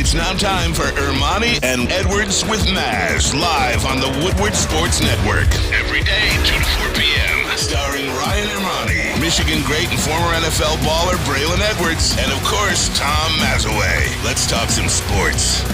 It's now time for Ermanni and Edwards with Maz, live on the Woodward Sports Network. Every day, 2 to 4 p.m. Starring Ryan Ermanni, Michigan great and former NFL baller Braylon Edwards, and of course, Tom Mazawey. Let's talk some sports.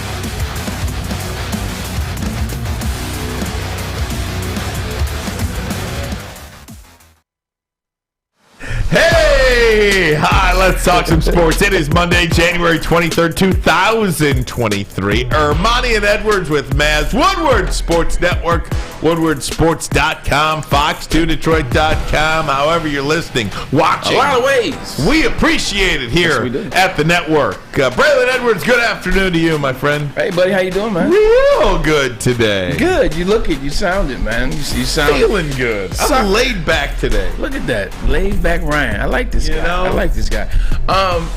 Hey! Hi, let's talk some sports. It is Monday, January 23rd, 2023. Ermanni and Edwards with Maz. Woodward Sports Network, woodwardsports.com, fox2detroit.com, however you're listening, watching. A lot of ways. We appreciate it here at the network. Braylon Edwards, good afternoon to you, my friend. Hey, buddy, how you doing, man? Real good today. Good. You look it. You sounded, man. You sound Feeling good. I'm laid back today. Look at that. Laid back Ryan. I like this guy. I like this guy.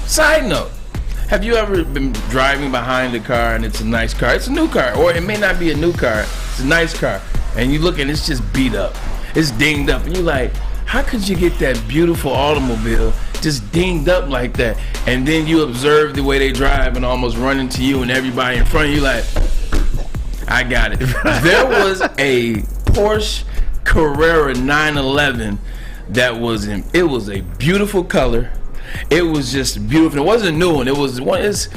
Side note. Have you ever been driving behind a car and it's a nice car? It's a new car. Or it may not be a new car. It's a nice car. And you look and it's just beat up. It's dinged up. And you're like, how could you get that beautiful automobile just dinged up like that? And then you observe the way they drive and almost run into you and everybody in front of you like, I got it. There was a Porsche Carrera 911 that was it was a beautiful color. It was just beautiful. It wasn't a new one. It was one. It's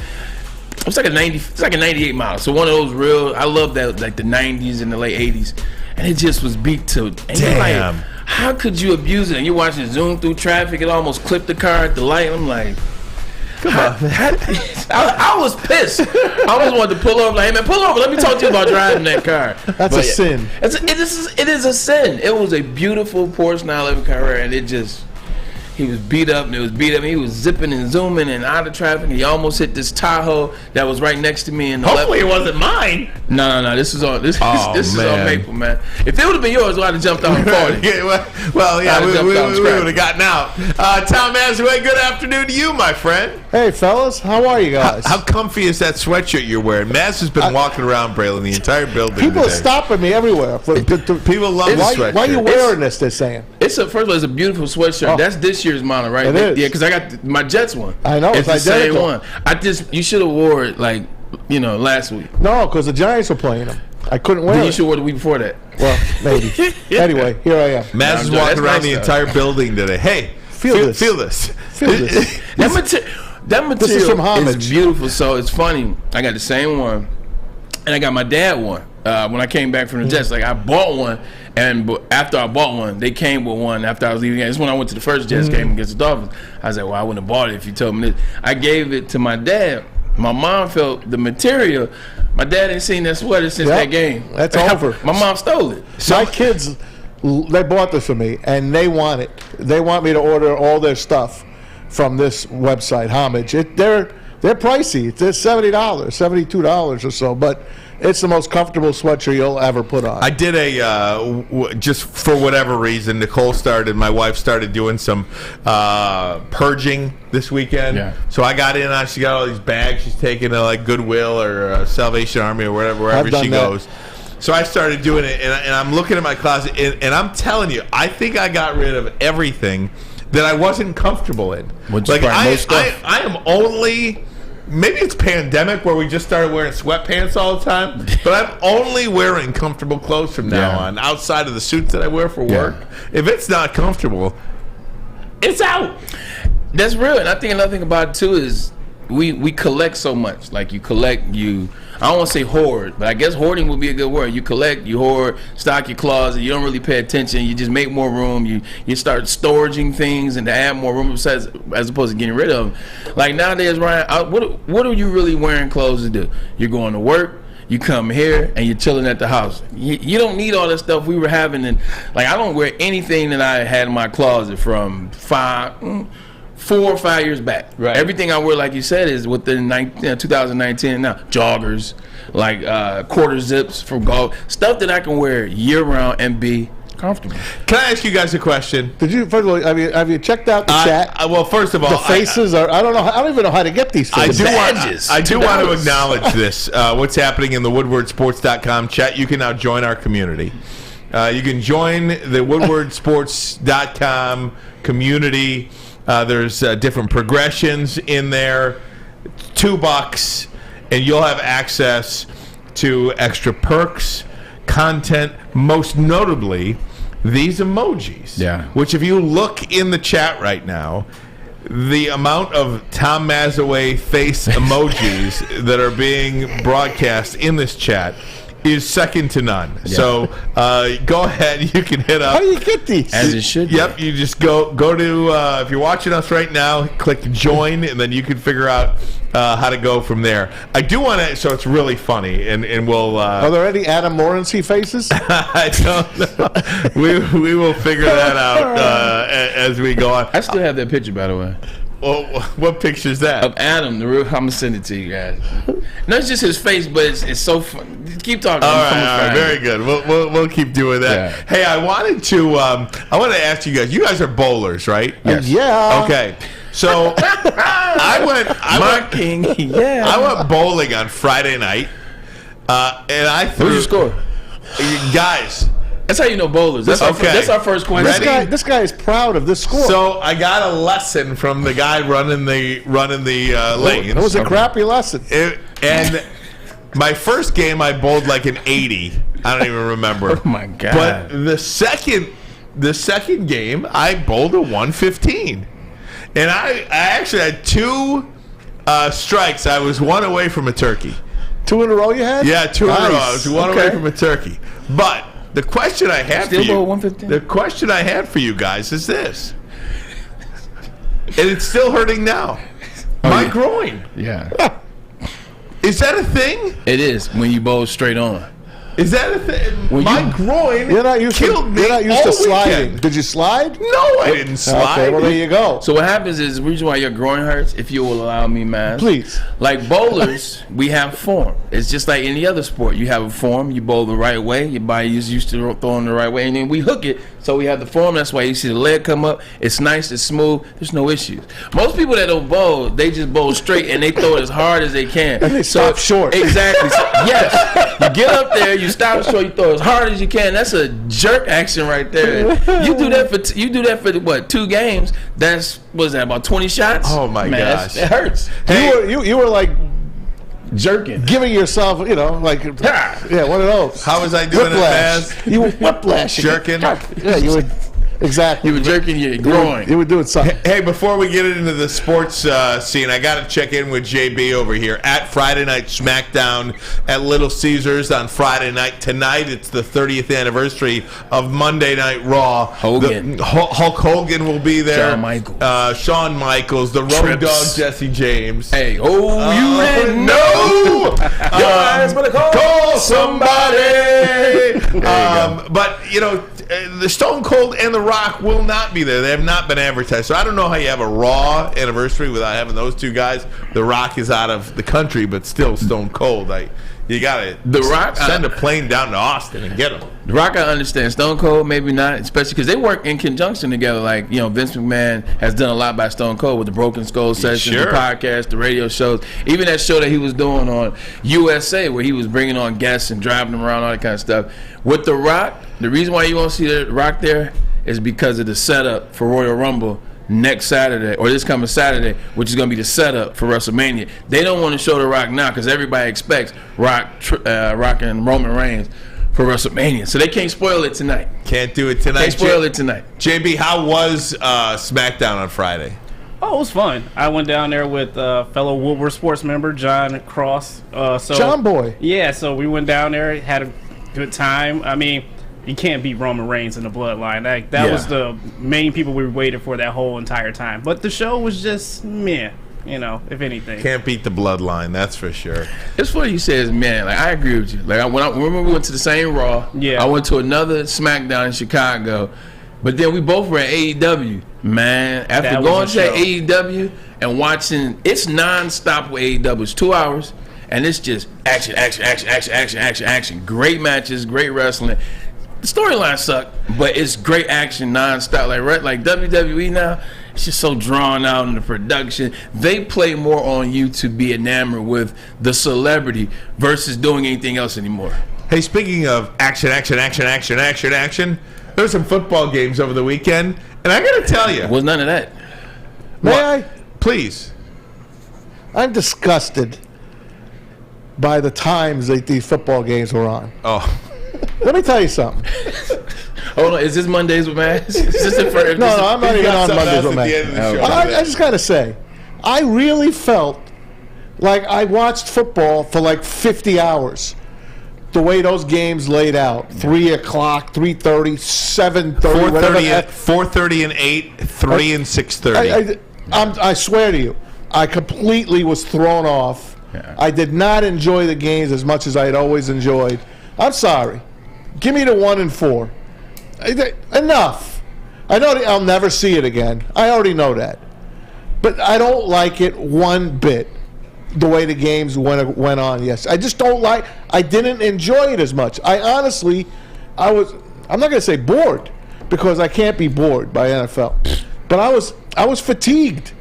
like a 90. It's like a 98 model. So one of those real. I love that, like the 90s and the late 80s. And it just was beat to. And damn. Like, how could you abuse it? And you're watching it zoom through traffic. It almost clipped the car at the light. I'm like, come on. I was pissed. I almost wanted to pull over. Like, hey man, pull over. Let me talk to you about driving that car. That's a sin. It is a sin. It was a beautiful Porsche 911 Carrera, and he was beat up, and it was beat up. And he was zipping and zooming and out of traffic. And he almost hit this Tahoe that was right next to me. Hopefully it wasn't mine. No. This is on Maple, man. If it would have been yours, I'd have jumped out and fought it. We would have gotten out. Tom Mazawey, good afternoon to you, my friend. Hey, fellas. How are you guys? How comfy is that sweatshirt you're wearing? Maz has been walking around, Braylon, the entire building People today. are stopping me everywhere. People love the sweatshirt. Why are you wearing this, they're saying? First of all, it's a beautiful sweatshirt. That's this year's model, right? It is. Yeah, because I got my Jets one. I know, it's the identical. same one. You should have wore it last week. No, because the Giants were playing them. I couldn't wear it. You should have wore the week before that. Well, maybe. Anyway, here I am. Maz is walking around the entire building today. Hey, feel this. That material This is from Homage. is beautiful. So it's funny. I got the same one, and I got my dad one. When I came back from the Jets, I bought one, and after I bought one, they came with one after I was leaving. This is when I went to the first Jets game against the Dolphins. I was like, well, I wouldn't have bought it if you told me this. I gave it to my dad. My mom felt the material. My dad ain't seen that sweater since that game. That's over. My mom stole it. My kids, they bought this for me, and they want it. They want me to order all their stuff from this website, Homage. They're pricey. They're $70, $72 or so, but it's the most comfortable sweatshirt you'll ever put on. I did just for whatever reason, my wife started doing some purging this weekend. Yeah. So I got in, she got all these bags she's taking to Goodwill or Salvation Army or wherever she goes. So I started doing it, and I'm looking at my closet, and I'm telling you, I think I got rid of everything that I wasn't comfortable in. I am only... Maybe it's pandemic where we just started wearing sweatpants all the time, but I'm only wearing comfortable clothes from now on, outside of the suits that I wear for work. If it's not comfortable, it's out. That's real. And I think another thing about it, too, is we collect so much. I don't want to say hoard, but I guess hoarding would be a good word. You collect, you hoard, stock your closet. You don't really pay attention. You just make more room. You start storaging things and to add more room as opposed to getting rid of them. Like nowadays, Ryan, what are you really wearing clothes to do? You're going to work. You come here and you're chilling at the house. You don't need all that stuff we were having. And I don't wear anything that I had in my closet from 4 or 5 years back. Right. Everything I wear, like you said, is within 2019 now. Joggers, quarter zips from golf, stuff that I can wear year round and be comfortable. Can I ask you guys a question? First of all, have you checked out the chat? Well, first of all, the faces are. I don't know. I don't even know how to get these faces. I do want to acknowledge this. What's happening in the woodwardsports.com chat? You can now join our community. You can join the woodwardsports.com community. There's different progressions in there. $2, and you'll have access to extra perks, content, most notably these emojis. Yeah. Which, if you look in the chat right now, the amount of Tom Mazawey face emojis that are being broadcast in this chat is second to none. Yeah. So go ahead, you can hit up. How do you get these? As it should. Yep, you just go to if you're watching us right now, click join, and then you can figure out how to go from there. I do want to, so it's really funny, and we'll. Are there any Adam Morency faces? I don't know. We will figure that out as we go on. I still have that picture, by the way. Well, what picture is that? Of Adam, the real. I'm gonna send it to you guys. No, it's just his face, but it's so fun. Keep talking. All right, very good. We'll keep doing that. Yeah. Hey, I wanted to ask you guys. You guys are bowlers, right? Yes. Yeah. Okay. So I went bowling on Friday night, and I threw. What's your score, guys? That's how you know bowlers. That's our first question. This guy is proud of this score. So I got a lesson from the guy running the lanes. It was a crappy lesson. And my first game, I bowled like an 80. I don't even remember. Oh my god! But the second game, I bowled a 115, and I actually had 2 strikes. I was 1 away from a turkey. 2 in a row you had? Yeah, 2 in a row. I was 1 away from a turkey. But the question I had for you guys is this, and it's still hurting now. My groin. Yeah. Is that a thing? It is when you bowl straight on. Is that a thing? My groin killed me. You're not used to sliding. Weekend. Did you slide? No, I didn't slide. Okay, well, there you go. So what happens is the reason why your groin hurts, if you will allow me, man. Please. Like bowlers, we have form. It's just like any other sport. You have a form. You bowl the right way. Your body is used to throwing the right way. And then we hook it. So we have the form. That's why you see the leg come up. It's nice. It's smooth. There's no issues. Most people that don't bowl, they just bowl straight and they throw it as hard as they can. And they stop short. Exactly. So, yes. You get up there. You stop short. You throw as hard as you can. That's a jerk action right there. You do that for what, 2 games? That's about 20 shots. Oh my gosh, it hurts. Hey, you were like jerking, giving yourself, one of those. How was I doing it, Baz? You were whiplashing, jerking. Yeah, you were. Exactly. You were jerking your groin. You were doing something. Hey, before we get into the sports scene, I got to check in with JB over here at Friday Night SmackDown at Little Caesars on Friday night. Tonight, it's the 30th anniversary of Monday Night Raw. Hogan. Hulk Hogan will be there. Shawn Michaels. Michaels. The Road Dogg Jesse James. Hey, you didn't know. Guys, better call somebody. But, the Stone Cold and The Rock will not be there. They have not been advertised. So I don't know how you have a Raw anniversary without having those 2 guys. The Rock is out of the country, but still Stone Cold. You got to send a plane down to Austin and get him. The Rock, I understand. Stone Cold, maybe not, especially because they work in conjunction together. Like, Vince McMahon has done a lot by Stone Cold with the Broken Skull sessions, the podcast, the radio shows, even that show that he was doing on USA where he was bringing on guests and driving them around, all that kind of stuff. With The Rock, the reason why you won't see The Rock there is because of the setup for Royal Rumble next Saturday, or this coming Saturday, which is going to be the setup for WrestleMania. They don't want to show The Rock now because everybody expects Rock and Roman Reigns for WrestleMania. So they can't spoil it tonight. Can't do it tonight. Can't spoil it tonight. JB, how was SmackDown on Friday? Oh, it was fun. I went down there with fellow Woodward sports member, John Cross. John Boy. Yeah, so we went down there, had a good time. I mean, you can't beat Roman Reigns in the bloodline. That was the main people we waited for that whole entire time. But the show was just meh, if anything. Can't beat the bloodline, that's for sure. It's funny you say it's meh. Like, I agree with you. Like, remember we went to the same Raw. Yeah. I went to another SmackDown in Chicago. But then we both were at AEW. Man, after going to AEW and watching, it's nonstop with AEW. It's 2 hours, and it's just action, action, action, action, action, action, action. Great matches, great wrestling. The storyline sucked, but it's great action nonstop. Like WWE now, it's just so drawn out in the production. They play more on you to be enamored with the celebrity versus doing anything else anymore. Hey, speaking of action, action, action, action, action, action, there were some football games over the weekend, and I got to tell you. There was none of that. May I? Please. I'm disgusted by the times that these football games were on. Oh. Let me tell you something. Hold on, is this Mondays with Matt? No, I'm not even on Mondays with Matt. I just got to say, I really felt like I watched football for like 50 hours. The way those games laid out, 3 o'clock, 3:30, 7:30, 4:30 and 8, 3 and 6:30. I swear to you, I completely was thrown off. Yeah. I did not enjoy the games as much as I had always enjoyed. I'm sorry. Give me the 1 and 4. Enough. I know I'll never see it again. I already know that. But I don't like it one bit, the way the games went on. Yes, I just don't like. I didn't enjoy it as much. I'm not going to say bored, because I can't be bored by NFL. But I was fatigued.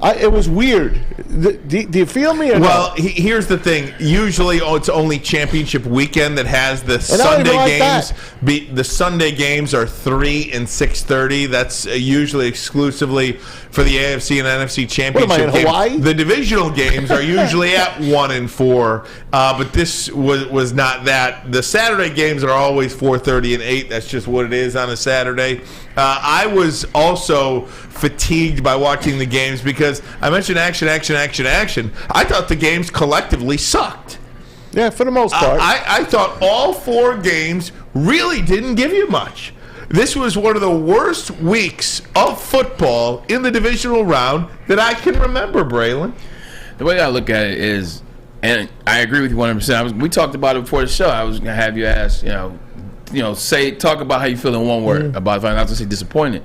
It was weird. Do you feel me? Well, here's the thing. Usually, it's only championship weekend that has the Sunday games. The Sunday games are 3 and 6:30. That's usually exclusively for the AFC and NFC Championship. What am I, in Hawaii? The divisional games are usually at 1 and 4, but this was not that. The Saturday games are always 4:30 and 8. That's just what it is on a Saturday. I was also fatigued by watching the games because I mentioned action. I thought the games collectively sucked. Yeah, for the most part. I thought all 4 games really didn't give you much. This was one of the worst weeks of football in the divisional round that I can remember, Braylon. The way I look at it is, and I agree with you 100%. We talked about it before the show. I was going to have you ask, talk about how you feel in one word about it. I'm not going to say disappointed.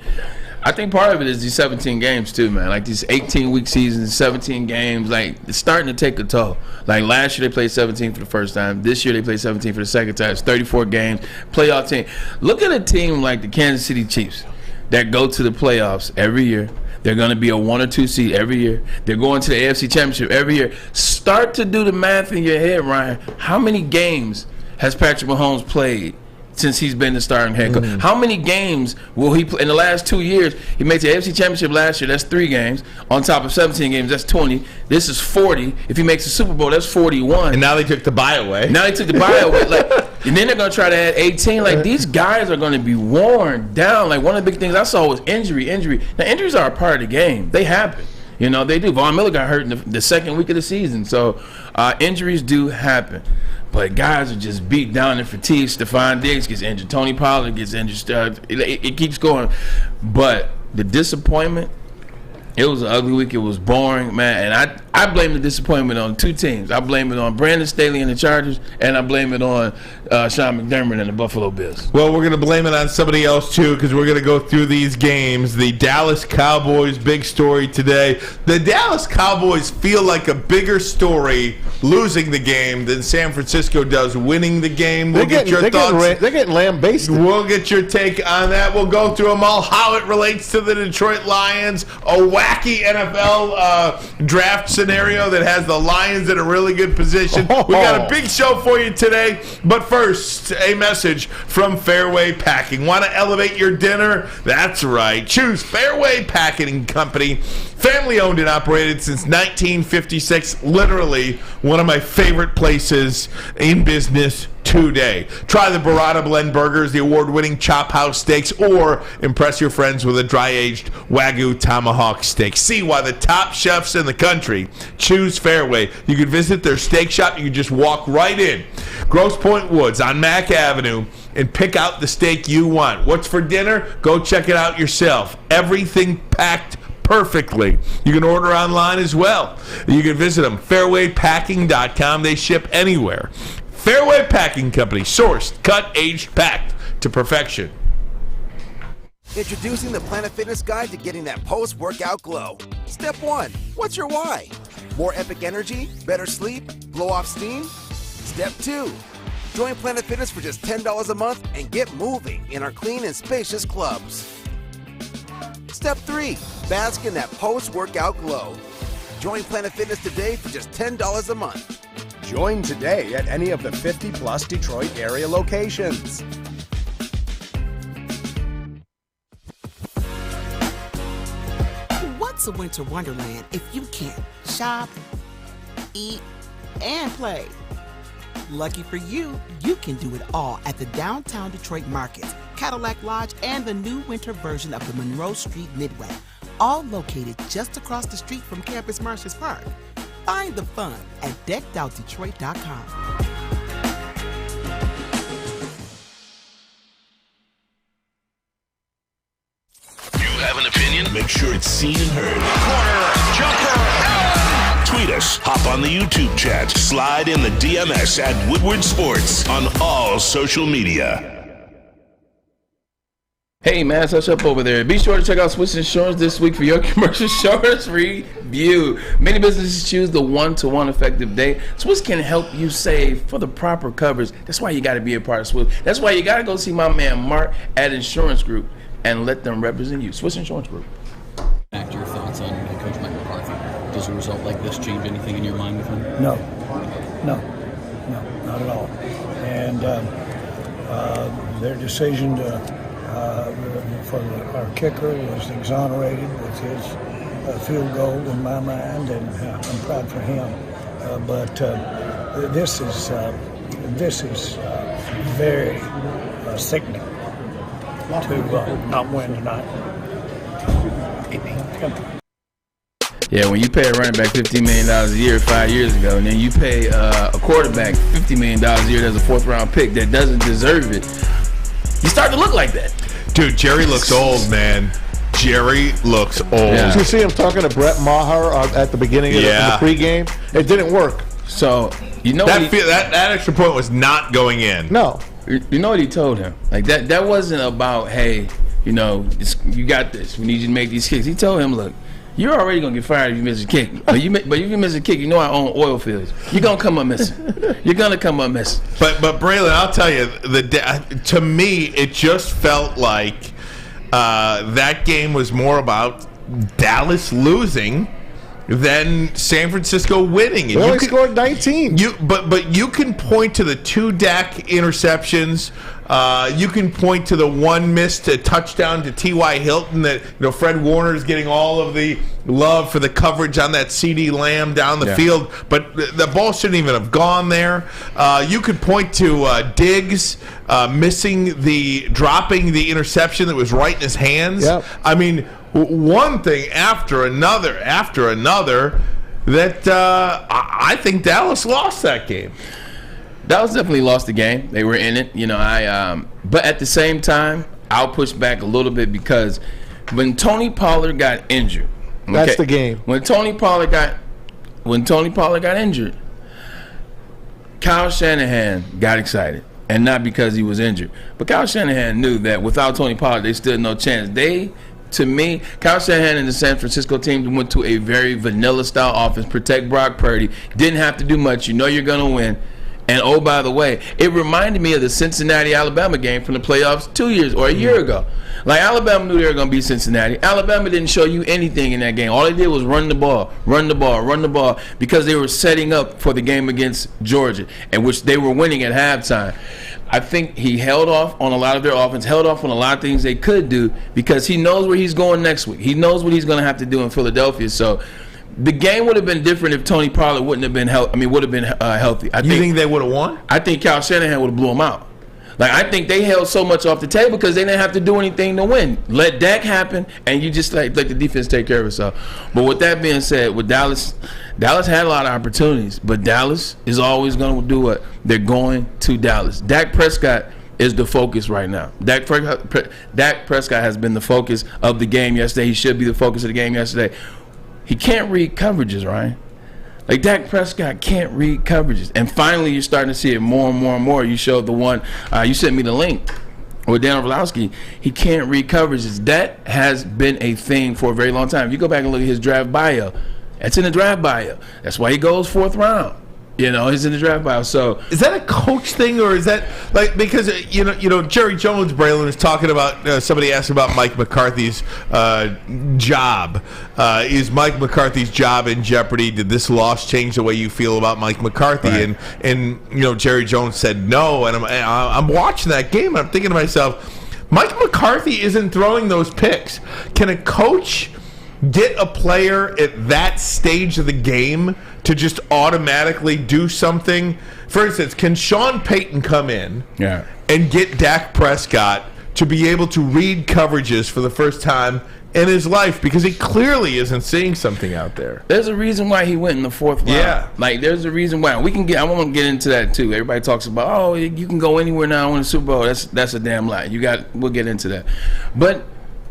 I think part of it is these 17 games too, man. Like these 18-week seasons, 17 games, like it's starting to take a toll. Like last year they played 17 for the first time. This year they played 17 for the second time. It's 34 games. Playoff team. Look at a team like the Kansas City Chiefs that go to the playoffs every year. They're going to be a 1 or 2 seed every year. They're going to the AFC Championship every year. Start to do the math in your head, Ryan. How many games has Patrick Mahomes played since he's been the starting head coach? How many games will he play in the last 2 years? He made the AFC Championship last year. That's 3 games. On top of 17 games, that's 20. This is 40. If he makes the Super Bowl, that's 41. And now they took the bye away. And then they're going to try to add 18. Like, these guys are going to be worn down. Like, one of the big things I saw was injury. Now, injuries are a part of the game. They happen. They do. Von Miller got hurt in the second week of the season. So, injuries do happen. But guys are just beat down and fatigued. Stephon Diggs gets injured. Tony Pollard gets injured. It keeps going. But the disappointment, it was an ugly week. It was boring, man. And I blame the disappointment on 2 teams. I blame it on Brandon Staley and the Chargers, and I blame it on Sean McDermott and the Buffalo Bills. Well, we're going to blame it on somebody else, too, because we're going to go through these games. The Dallas Cowboys, big story today. The Dallas Cowboys feel like a bigger story losing the game than San Francisco does winning the game. We'll get your thoughts. They're getting lambasted. We'll get your take on that. We'll go through them all, how it relates to the Detroit Lions, a wacky NFL draft scenario that has the Lions in a really good position. We got a big show for you today. But first, a message from Fairway Packing. Want to elevate your dinner? That's right. Choose Fairway Packing Company. Family owned and operated since 1956. Literally one of my favorite places in business today. Try the Burrata Blend Burgers, the award-winning Chop House Steaks, or impress your friends with a dry-aged Wagyu Tomahawk Steak. See why the top chefs in the country choose Fairway. You can visit their steak shop. You can just walk right in. Grosse Pointe Woods on Mack Avenue and pick out the steak you want. What's for dinner? Go check it out yourself. Everything packed perfectly. You can order online as well. You can visit them, fairwaypacking.com. They ship anywhere. Fairway Packing Company, sourced, cut, aged, packed to perfection. Introducing the Planet Fitness Guide to getting that post-workout glow. Step 1, what's your why? More epic energy, better sleep, blow off steam? Step 2, join Planet Fitness for just $10 a month and get moving in our clean and spacious clubs. Step 3, bask in that post-workout glow. Join Planet Fitness today for just $10 a month. Join today at any of the 50-plus Detroit area locations. What's a winter wonderland if you can't shop, eat, and play Lucky for you, you can do it all at the Downtown Detroit Market, Cadillac Lodge, and the new winter version of the Monroe Street Midway, all located just across the street from Campus Martius Park. Find the fun at deckedoutdetroit.com. Have an opinion? Make sure it's seen and heard. Corner, jumper, Tweet us, hop on the YouTube chat, slide in the DMS at Woodward Sports on all social media. Hey man, touch up over there. Be sure to check out Swiss Insurance this week for your commercial insurance review. Many businesses choose the one-to-one effective date. Swiss can help you save for the proper coverage. That's why you got to be a part of Swiss. That's why you got to go see my man Mark at Insurance Group and let them represent you. Swiss Insurance Group. Back to your thoughts on Coach Mike McCarthy. Does a result like this change anything in your mind with him? No, not at all. And their decision for our kicker was exonerated with his field goal in my mind, and I'm proud for him. But this is very sickening to not win tonight. Yeah, when you pay a running back $15 million a year 5 years ago, and then you pay a quarterback $50 million a year that's a fourth-round pick that doesn't deserve it, you start to look like that. Dude, Jerry looks old, man. Jerry looks old. Yeah. Did you see him talking to Brett Maher at the beginning of the pregame? It didn't work. So, you know that extra point was not going in. No. You know what he told him? Like that wasn't about, hey, you know, you got this. We need you to make these kicks. He told him, look, you're already gonna get fired if you miss a kick. But if you miss a kick, you know I own oil fields. You're gonna come up missing. You're gonna come up missing. But Braylon, I'll tell you, to me, it just felt like that game was more about Dallas losing than San Francisco winning. They only scored 19. But you can point to the 2 Dak interceptions. You can point to the one missed touchdown to T.Y. Hilton that Fred Warner is getting all of the love for the coverage on that CD Lamb down the field, but the ball shouldn't even have gone there. You could point to Diggs dropping the interception that was right in his hands. Yep. I mean, one thing after another, that I think Dallas lost that game. Dallas definitely lost the game. They were in it, but at the same time, I'll push back a little bit because when Tony Pollard got injured, that's the game. When Tony Pollard got injured, Kyle Shanahan got excited, and not because he was injured, but Kyle Shanahan knew that without Tony Pollard, they stood no chance. To me, Kyle Shanahan and the San Francisco team went to a very vanilla style offense. Protect Brock Purdy. Didn't have to do much. You know you're going to win. And oh, by the way, it reminded me of the Cincinnati-Alabama game from the playoffs 2 years or a year ago. Like, Alabama knew they were going to beat Cincinnati. Alabama didn't show you anything in that game. All they did was run the ball, because they were setting up for the game against Georgia, in which they were winning at halftime. I think he held off on a lot of their offense, held off on a lot of things they could do, because he knows where he's going next week. He knows what he's going to have to do in Philadelphia. So the game would have been different if Tony Pollard wouldn't have been healthy. You think they would have won? I think Kyle Shanahan would have blew him out. Like, I think they held so much off the table because they didn't have to do anything to win. Let Dak happen, and you just let the defense take care of itself. But with that being said, with Dallas had a lot of opportunities, but Dallas is always going to do what? They're going to Dallas. Dak Prescott is the focus right now. Dak Prescott has been the focus of the game yesterday. He should be the focus of the game yesterday. He can't read coverages, Ryan. Like, Dak Prescott can't read coverages. And finally, you're starting to see it more and more and more. You showed the one, you sent me the link with Dan Orlovsky. He can't read coverages. That has been a thing for a very long time. If you go back and look at his draft bio, that's in the draft bio. That's why he goes 4th round. He's in the draft bio. So is that a coach thing, or is that because Jerry Jones, Braylon, is talking about somebody asked about Mike McCarthy's job. Is Mike McCarthy's job in jeopardy? Did this loss change the way you feel about Mike McCarthy? Right. And Jerry Jones said no. And I'm watching that game and I'm thinking to myself, Mike McCarthy isn't throwing those picks. Can a coach get a player at that stage of the game to just automatically do something. For instance, can Sean Payton come in and get Dak Prescott to be able to read coverages for the first time in his life, because he clearly isn't seeing something out there? There's a reason why he went in the 4th round. Yeah. Like, there's a reason why. I want to get into that too. Everybody talks about, you can go anywhere now and win a Super Bowl. That's a damn lie. We'll get into that. But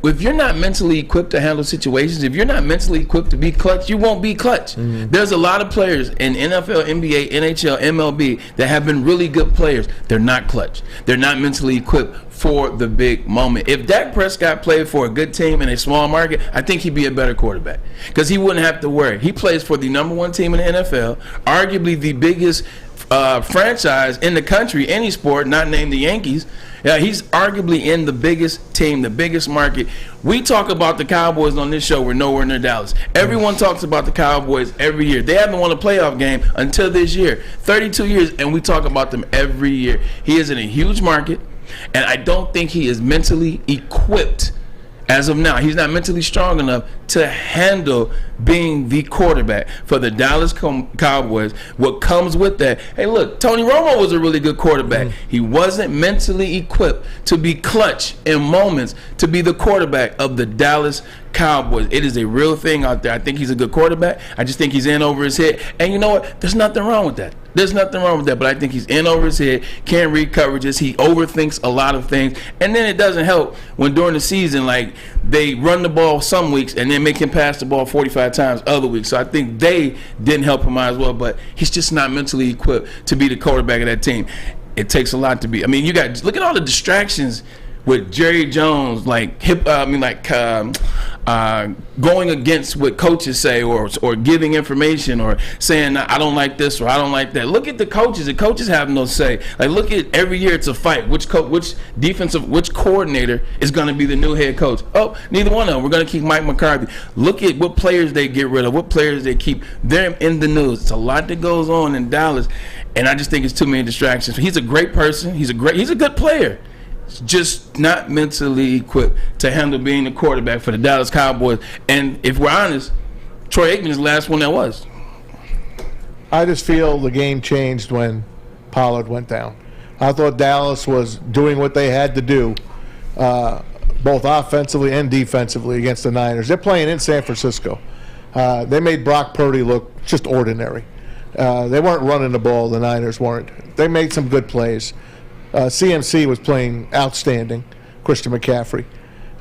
if you're not mentally equipped to handle situations, if you're not mentally equipped to be clutch, you won't be clutch. Mm-hmm. There's a lot of players in NFL, NBA, NHL, MLB that have been really good players. They're not clutch. They're not mentally equipped for the big moment. If Dak Prescott played for a good team in a small market, I think he'd be a better quarterback because he wouldn't have to worry. He plays for the #1 team in the NFL, arguably the biggest franchise in the country, any sport, not named the Yankees. He's arguably in the biggest team, the biggest market. We talk about the Cowboys on this show. We're nowhere near Dallas. Everyone talks about the Cowboys every year. They haven't won a playoff game until this year. 32 years, and we talk about them every year. He is in a huge market, and I don't think he is mentally equipped as of now. He's not mentally strong enough to handle being the quarterback for the Dallas Cowboys. What comes with that? Hey, look, Tony Romo was a really good quarterback. He wasn't mentally equipped to be clutch in moments to be the quarterback of the Dallas Cowboys. It is a real thing out there. I think he's a good quarterback. I just think he's in over his head. And you know what? There's nothing wrong with that. There's nothing wrong with that, but I think he's in over his head, can't read coverages, he overthinks a lot of things, and then it doesn't help when during the season, like, they run the ball some weeks and then make him pass the ball 45 times other weeks. So I think they didn't help him out as well, but he's just not mentally equipped to be the quarterback of that team. It takes a lot to be. I mean, you got, look at all the distractions with Jerry Jones, going against what coaches say, or giving information, or saying I don't like this or I don't like that. Look at the coaches. The coaches have no say. Like, look at every year it's a fight. Which coordinator is going to be the new head coach? Oh, neither one of them. We're going to keep Mike McCarthy. Look at what players they get rid of, what players they keep. They're in the news. It's a lot that goes on in Dallas, and I just think it's too many distractions. He's a great person. He's a good player. Just not mentally equipped to handle being the quarterback for the Dallas Cowboys. And if we're honest, Troy Aikman is the last one that was. I just feel the game changed when Pollard went down. I thought Dallas was doing what they had to do, both offensively and defensively, against the Niners. They're playing in San Francisco. They made Brock Purdy look just ordinary. They weren't running the ball, the Niners weren't. They made some good plays. CMC was playing outstanding, Christian McCaffrey.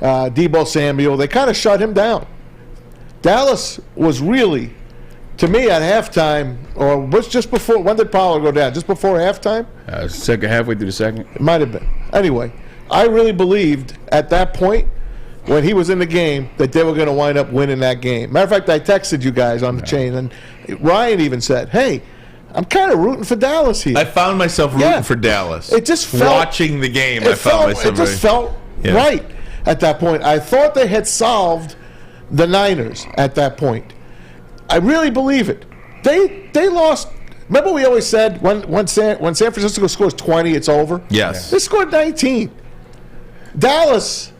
Deebo Samuel, they kind of shut him down. Dallas was really, to me, at halftime, or was just before, when did Pollard go down? Just before halftime? Halfway through the second. It might have been. Anyway, I really believed at that point, when he was in the game, that they were going to wind up winning that game. Matter of fact, I texted you guys on the chain, and Ryan even said, hey, I'm kind of rooting for Dallas here. I found myself rooting for Dallas. It just felt, watching the game. It just felt right at that point. I thought they had solved the Niners at that point. I really believe it. They lost. Remember, we always said when San Francisco scores 20, it's over. Yes. They scored 19. Dallas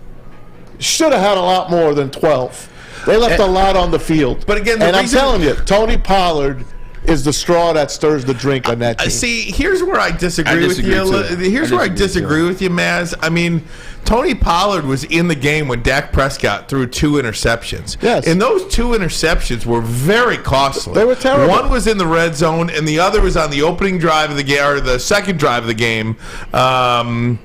should have had a lot more than 12. They left a lot on the field. But again, I'm telling you, Tony Pollard is the straw that stirs the drink on that team. See, here's where I disagree with you. Here's where I disagree with you, Maz. I mean, Tony Pollard was in the game when Dak Prescott threw 2 interceptions. Yes. And those 2 interceptions were very costly. They were terrible. One was in the red zone, and the other was on the opening drive of the game, or the second drive of the game.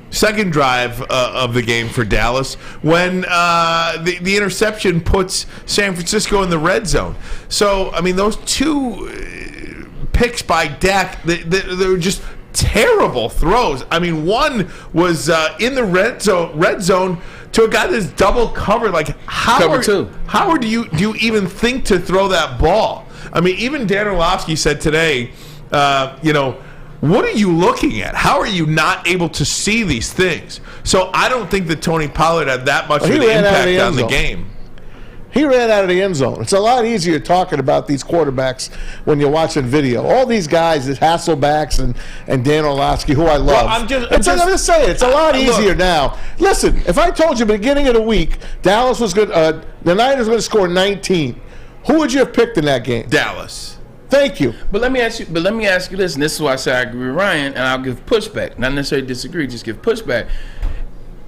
Second drive of the game for Dallas, when the interception puts San Francisco in the red zone. So, I mean, those 2 picks by Dak, they were just terrible throws. I mean, one was in the red zone to a guy that's double covered. Like, how do you even think to throw that ball? I mean, even Dan Orlovsky said today, what are you looking at? How are you not able to see these things? So I don't think that Tony Pollard had that much of an impact on the game. He ran out of the end zone. It's a lot easier talking about these quarterbacks when you're watching video. All these guys, the Hasselbacks and Dan Orlovsky, who I love. Well, I'm just saying, it's a lot easier now. Listen, if I told you at the beginning of the week, Dallas was good, the Niners were going to score 19, who would you have picked in that game? Dallas. Thank you. But let me ask you this, and this is why I say I agree with Ryan, and I'll give pushback. Not necessarily disagree, just give pushback.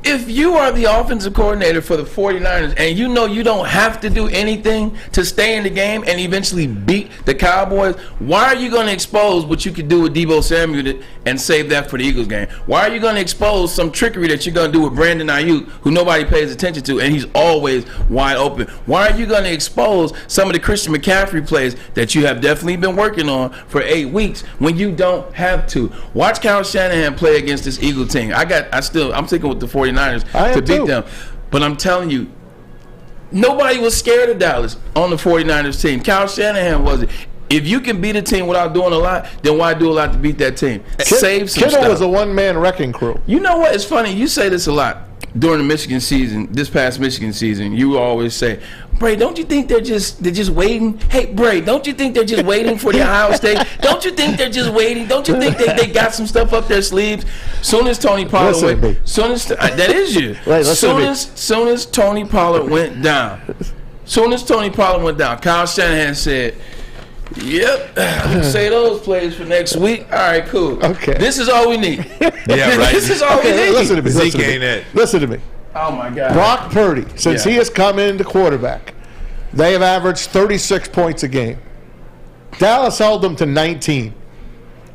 If you are the offensive coordinator for the 49ers and you know you don't have to do anything to stay in the game and eventually beat the Cowboys, why are you going to expose what you could do with Deebo Samuel and save that for the Eagles game? Why are you going to expose some trickery that you're going to do with Brandon Ayuk, who nobody pays attention to, and he's always wide open? Why are you going to expose some of the Christian McCaffrey plays that you have definitely been working on for 8 weeks when you don't have to? Watch Kyle Shanahan play against this Eagle team. I'm sticking with the 49ers to beat them. But I'm telling you, nobody was scared of Dallas on the 49ers team. Kyle Shanahan wasn't. If you can beat a team without doing a lot, then why do a lot to beat that team? Save some Kittle stuff. was a one-man wrecking crew. You know what? It's funny. You say this a lot during the Michigan season, this past Michigan season. You always say, Bray, don't you think they're just waiting? Hey, Bray, don't you think they're just waiting for the Ohio State? Don't you think they're just waiting? Don't you think they got some stuff up their sleeves? Soon as Tony Pollard went, soon as Tony Pollard went down, Kyle Shanahan said, "Yep, I can say those plays for next week. All right, cool. Okay, this is all we need. Yeah, right. This is all we need." Listen to me. Zeke ain't it. Listen to me. Oh my God. Brock Purdy, since he has come into quarterback, they have averaged 36 points a game. Dallas held them to 19.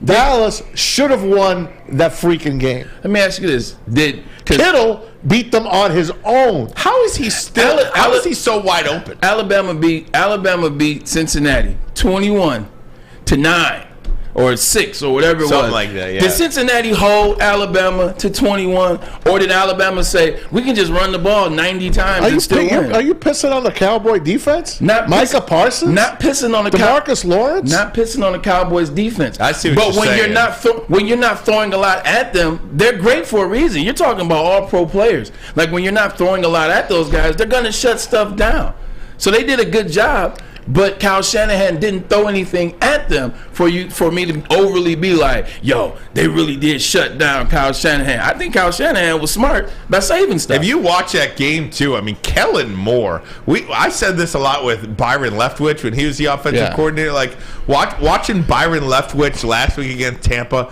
Dallas should have won that freaking game. Let me ask you this: Kittle beat them on his own? How is he still? How is he so wide open? Alabama beat Cincinnati 21-9. Or 6 or whatever it was. Something like that, yeah. Did Cincinnati hold Alabama to 21? Or did Alabama say, we can just run the ball 90 times and still win? Are you pissing on the Cowboy defense? Micah Parsons? Not pissing on the DeMarcus Lawrence? Not pissing on the Cowboys defense. I see what you're saying. When you're not throwing a lot at them, they're great for a reason. You're talking about all pro players. Like when you're not throwing a lot at those guys, they're going to shut stuff down. So they did a good job. But Kyle Shanahan didn't throw anything at them for me to overly be like, yo, they really did shut down Kyle Shanahan. I think Kyle Shanahan was smart by saving stuff. If you watch that game too, I mean, Kellen Moore. I said this a lot with Byron Leftwich when he was the offensive coordinator. Like watching Byron Leftwich last week against Tampa.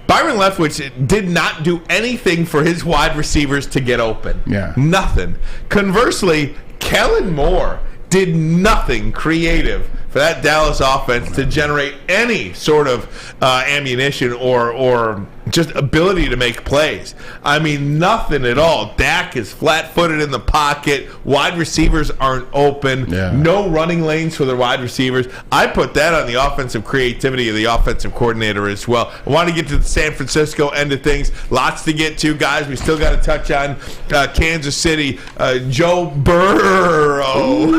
Byron Leftwich did not do anything for his wide receivers to get open. Yeah, nothing. Conversely, Kellen Moore did nothing creative for that Dallas offense to generate any sort of ammunition or just ability to make plays. I mean, nothing at all. Dak is flat-footed in the pocket. Wide receivers aren't open. Yeah. No running lanes for the wide receivers. I put that on the offensive creativity of the offensive coordinator as well. I want to get to the San Francisco end of things. Lots to get to, guys. We still got to touch on Kansas City. Joe Burrow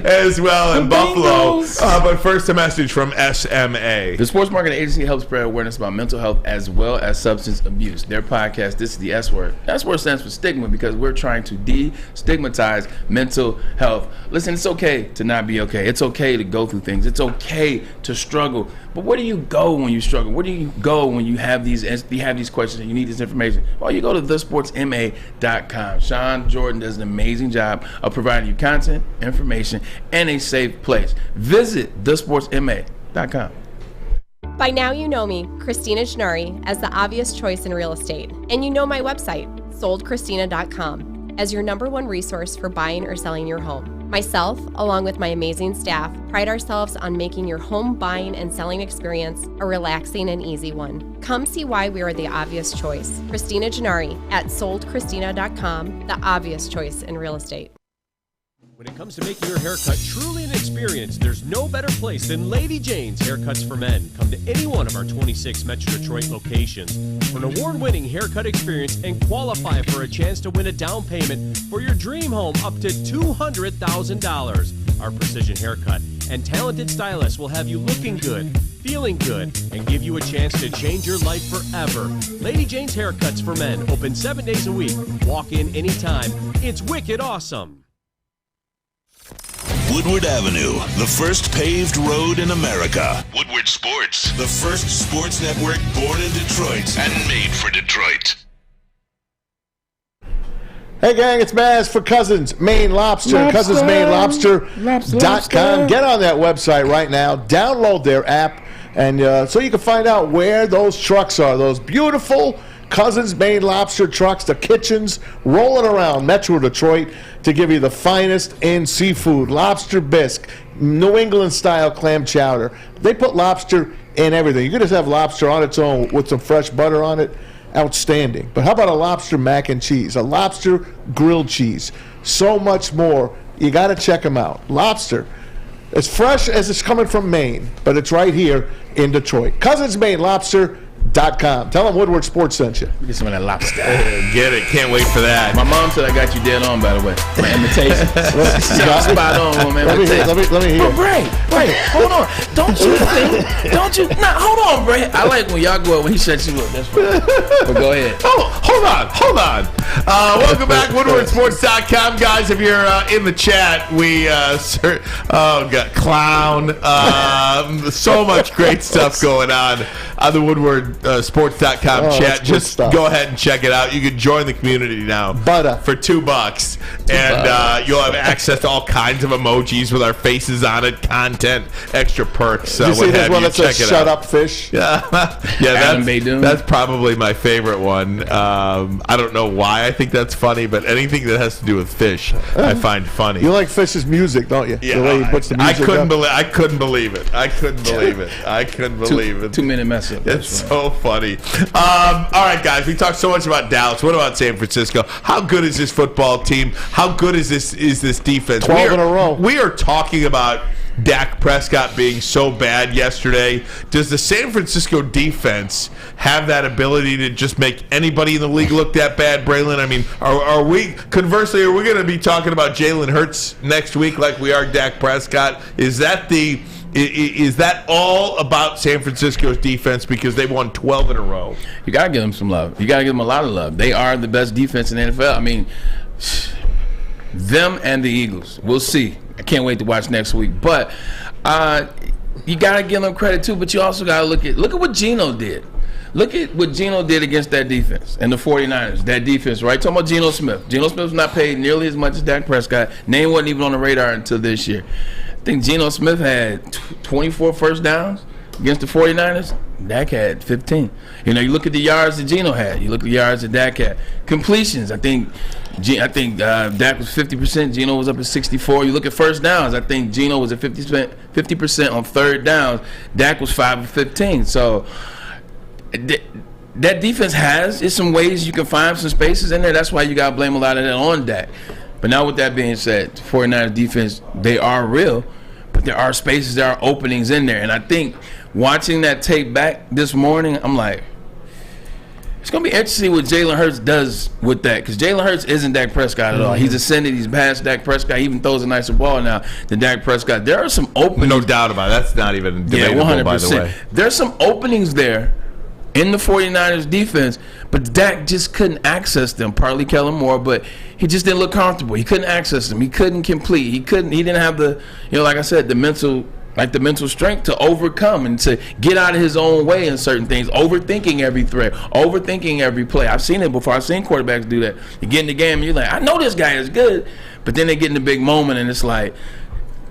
as well in Buffalo. But first, a message from SMA. The Sports Marketing Agency helps spread awareness about mental health as well as substance abuse. Their podcast, This is the S Word. S Word stands for stigma because we're trying to destigmatize mental health. Listen, it's okay to not be okay. It's okay to go through things. It's okay to struggle. But where do you go when you struggle? Where do you go when you have these questions and you need this information? Well, you go to thesportsma.com. Sean Jordan does an amazing job of providing you content, information, and a safe place. Visit thesportsma.com. By now you know me, Christina Gennari, as the obvious choice in real estate. And you know my website, soldchristina.com, as your #1 resource for buying or selling your home. Myself, along with my amazing staff, pride ourselves on making your home buying and selling experience a relaxing and easy one. Come see why we are the obvious choice. Christina Gennari at soldchristina.com, the obvious choice in real estate. When it comes to making your haircut truly an experience, there's no better place than Lady Jane's Haircuts for Men. Come to any one of our 26 Metro Detroit locations for an award-winning haircut experience and qualify for a chance to win a down payment for your dream home up to $200,000. Our precision haircut and talented stylists will have you looking good, feeling good, and give you a chance to change your life forever. Lady Jane's Haircuts for Men, open 7 days a week. Walk in anytime. It's wicked awesome. Woodward Avenue, the first paved road in America. Woodward Sports, the first sports network born in Detroit and made for Detroit. Hey, gang, it's Maz for Cousins Maine Lobster. CousinsMaineLobster.com. Get on that website right now. Download their app, and so you can find out where those trucks are. Those beautiful Cousins Maine Lobster trucks, the kitchens rolling around Metro Detroit to give you the finest in seafood. Lobster bisque, New England-style clam chowder. They put lobster in everything. You can just have lobster on its own with some fresh butter on it. Outstanding. But how about a lobster mac and cheese, a lobster grilled cheese, so much more. You got to check them out. Lobster, as fresh as it's coming from Maine, but it's right here in Detroit. CousinsMaineLobster.com. Tell them Woodward Sports sent you. Get some of that lobster. Get it. Can't wait for that. My mom said I got you dead on, by the way. My imitation. Spot on, man. Let me hear. Oh, Bray, hold on. Don't you think? Hold on, Bray. I like when y'all go up when he sets you up. That's fine. But go ahead. Oh, hold on. Welcome back, WoodwardSports.com, guys. If you're in the chat, we got clown. So much great stuff going on the WoodwardSports.com chat. Just go ahead and check it out. You can join the community now for $2, and you'll have access to all kinds of emojis with our faces on it, content, extra perks. You see this one that says "Shut up, fish"? That's probably my favorite one. I don't know why I think that's funny, but anything that has to do with fish, I find funny. You like Fish's music, don't you? Yeah, the way he puts the music I couldn't believe it. 2-minute mess up. It's so funny. All right, guys, we talked so much about Dallas. What about San Francisco? How good is this football team? How good is this defense? 12 in a row. We are talking about Dak Prescott being so bad yesterday. Does the San Francisco defense have that ability to just make anybody in the league look that bad, Braylon? I mean, are we going to be talking about Jalen Hurts next week like we are Dak Prescott? Is that all about San Francisco's defense because they won 12 in a row? You got to give them some love. You got to give them a lot of love. They are the best defense in the NFL. I mean, them and the Eagles. We'll see. I can't wait to watch next week. But you got to give them credit, too. But you also got to look at what Geno did. Look at what Geno did against that defense and the 49ers, that defense, right? Talking about Geno Smith. Geno Smith was not paid nearly as much as Dak Prescott. Name wasn't even on the radar until this year. I think Geno Smith had 24 first downs against the 49ers. Dak had 15. You look at the yards that Geno had. You look at the yards that Dak had. Completions, I think Dak was 50%. Geno was up at 64. You look at first downs. I think Geno was at 50% on third downs. Dak was 5 of 15. So that defense is some ways you can find some spaces in there. That's why you got to blame a lot of that on Dak. But now with that being said, the 49ers defense, they are real, but there are spaces, there are openings in there. And I think watching that tape back this morning, I'm like, it's going to be interesting what Jalen Hurts does with that, because Jalen Hurts isn't Dak Prescott at all. He's ascended. He's past Dak Prescott. He even throws a nicer ball now than Dak Prescott. There are some openings. No doubt about it. That's not even debatable, 100%. By the way. There's some openings there in the 49ers defense, but Dak just couldn't access them. Partly Kellen Moore, but he just didn't look comfortable. He couldn't access them. He couldn't complete. He didn't have the, like I said, the mental strength to overcome and to get out of his own way in certain things, overthinking every threat, overthinking every play. I've seen it before. I've seen quarterbacks do that. You get in the game and you're like, I know this guy is good, but then they get in the big moment and it's like,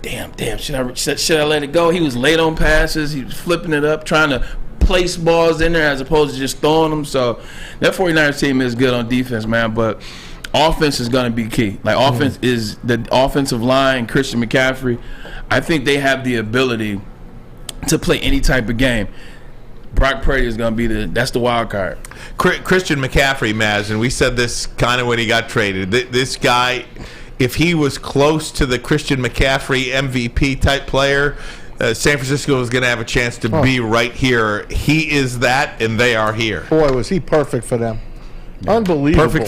damn, should I let it go? He was late on passes. He was flipping it up, trying to place balls in there as opposed to just throwing them. So that 49ers team is good on defense, man, but offense is going to be key. Offense is the offensive line, Christian McCaffrey. I think they have the ability to play any type of game. Brock Purdy is going to be that's the wild card. Christian McCaffrey, Maz, and we said this kind of when he got traded. This guy, if he was close to the Christian McCaffrey MVP type player, San Francisco is going to have a chance to be right here. He is that, and they are here. Boy, was he perfect for them. Unbelievable.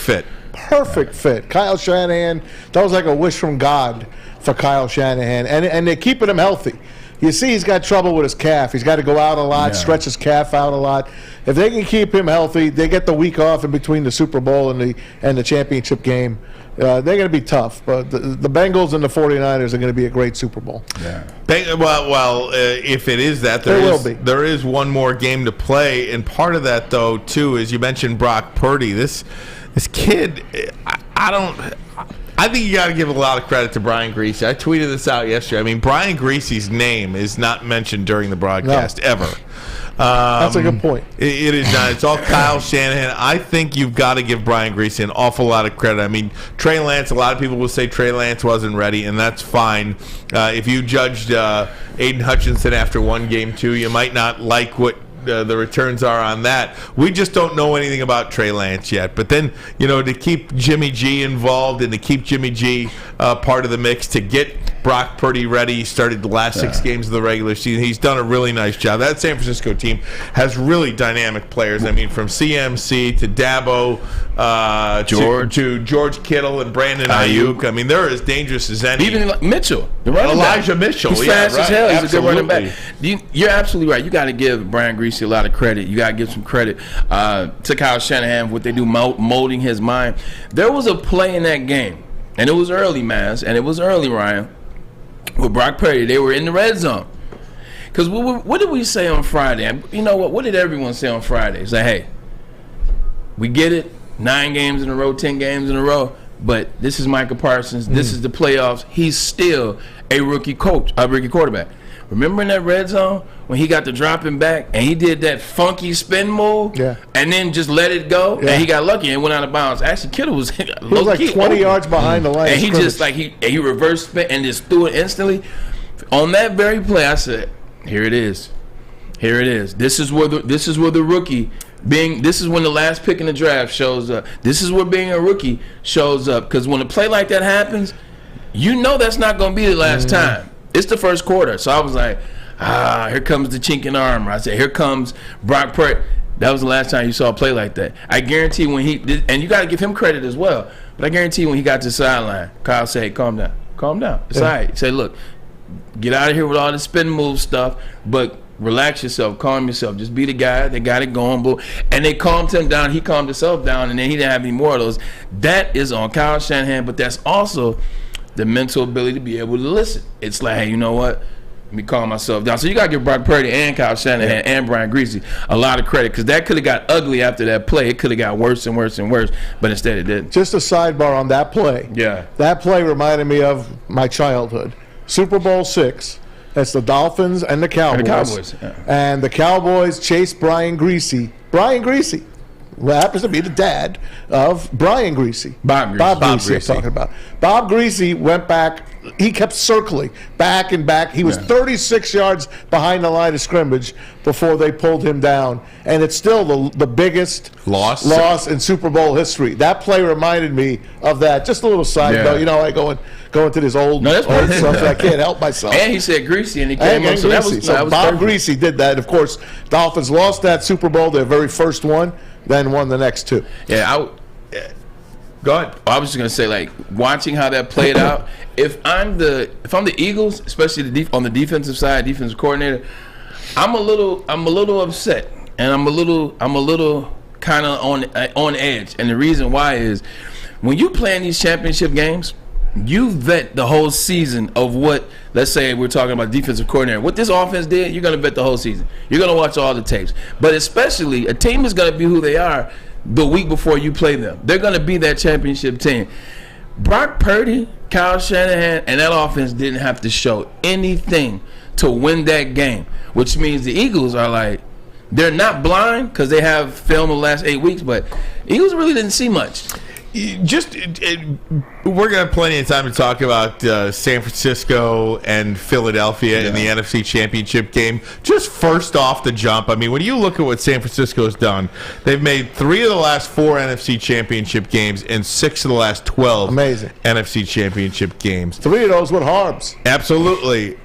Perfect fit. Kyle Shanahan, that was like a wish from God for Kyle Shanahan. And they're keeping him healthy. you see he's got trouble with his calf. He's got to go out a lot, stretch his calf out a lot. If they can keep him healthy, they get the week off in between the Super Bowl and the championship game. They're going to be tough, but the Bengals and the 49ers are going to be a great Super Bowl. Yeah. Well, if it is that, there is one more game to play, and part of that, though, too, is you mentioned Brock Purdy. This kid, I think you got to give a lot of credit to Brian Griese. I tweeted this out yesterday. I mean, Brian Griese's name is not mentioned during the broadcast ever. That's a good point. It is not. It's all Kyle Shanahan. I think you've got to give Brian Griese an awful lot of credit. I mean, Trey Lance, a lot of people will say Trey Lance wasn't ready, and that's fine. If you judged Aiden Hutchinson after one game, too, you might not like what the returns are on that. We just don't know anything about Trey Lance yet. But then, to keep Jimmy G involved and to keep Jimmy G part of the mix, to get Brock Purdy ready. He started the last 6 games of the regular season. He's done a really nice job. That San Francisco team has really dynamic players. I mean, from CMC to Dabo to George Kittle and Brandon Ayuk. I mean, they're as dangerous as any. Even Mitchell, the running back. Elijah Mitchell. He's fast as hell. He's a good running back. You're absolutely right. You got to give Brian Griese a lot of credit. You got to give some credit to Kyle Shanahan for what they do molding his mind. There was a play in that game, and it was early, Maz, and it was early, Ryan, with Brock Purdy. They were in the red zone. Because what did we say on Friday? You know what? What did everyone say on Friday? It's like, hey, we get it. 9 games in a row, 10 games in a row. But this is Micah Parsons. This is the playoffs. He's still a rookie quarterback. Remember in that red zone when he got the dropping back and he did that funky spin move and then just let it go and he got lucky and went out of bounds. Actually, Kittle was he was like 20 yards behind the line. And he just he reversed spin and just threw it instantly. On that very play, I said, "Here it is. Here it is. This is where the rookie this is when the last pick in the draft shows up. This is where being a rookie shows up, because when a play like that happens, that's not going to be the last time. It's the first quarter." So I was like, here comes the chink in the armor. I said, here comes Brock Purdy. That was the last time you saw a play like that. I guarantee when he did, and you got to give him credit as well, but I guarantee when he got to the sideline, Kyle said, hey, calm down. It's all right. He said, look, get out of here with all the spin move stuff, but relax yourself, calm yourself. Just be the guy that got it going. And they calmed him down. He calmed himself down, and then he didn't have any more of those. That is on Kyle Shanahan, but that's also the mental ability to be able to listen. It's like, hey, you know what? Let me calm myself down. So you got to give Brock Purdy and Kyle Shanahan and Brian Griese a lot of credit, because that could have got ugly after that play. It could have got worse and worse and worse, but instead it didn't. Just a sidebar on that play. Yeah. That play reminded me of my childhood. Super Bowl VI. That's the Dolphins and the Cowboys. And the Cowboys chased Brian Griese. Brian Griese, who happens to be the dad of Brian Griese. Bob Griese, I'm talking about. Bob Griese went back. He kept circling back and back. He was 36 yards behind the line of scrimmage before they pulled him down. And it's still the biggest loss in Super Bowl history. That play reminded me of that. Just a little side note. I go into this old stuff. I can't help myself. And he said Griese, and he came up. So Bob Griese did that. Of course, Dolphins lost that Super Bowl, their very first one, then won the next 2. Yeah, go ahead. I was just gonna say, like, watching how that played out. If I'm the Eagles, especially on the defensive side, defensive coordinator, I'm a little upset, and I'm a little kind of on edge. And the reason why is, when you play in these championship games, you vet the whole season of what, let's say we're talking about defensive coordinator, what this offense did. You're gonna vet the whole season. You're gonna watch all the tapes. But especially, a team is gonna be who they are the week before you play them. They're going to be that championship team. Brock Purdy, Kyle Shanahan, and that offense didn't have to show anything to win that game, which means the Eagles are like, they're not blind because they have film the last 8 weeks, but Eagles really didn't see much. We're going to have plenty of time to talk about San Francisco and Philadelphia in the NFC Championship game. Just first off the jump, I mean, when you look at what San Francisco's done, they've made 3 of the last 4 NFC Championship games and 6 of the last 12 NFC Championship games. 3 of those with Harbs. Absolutely.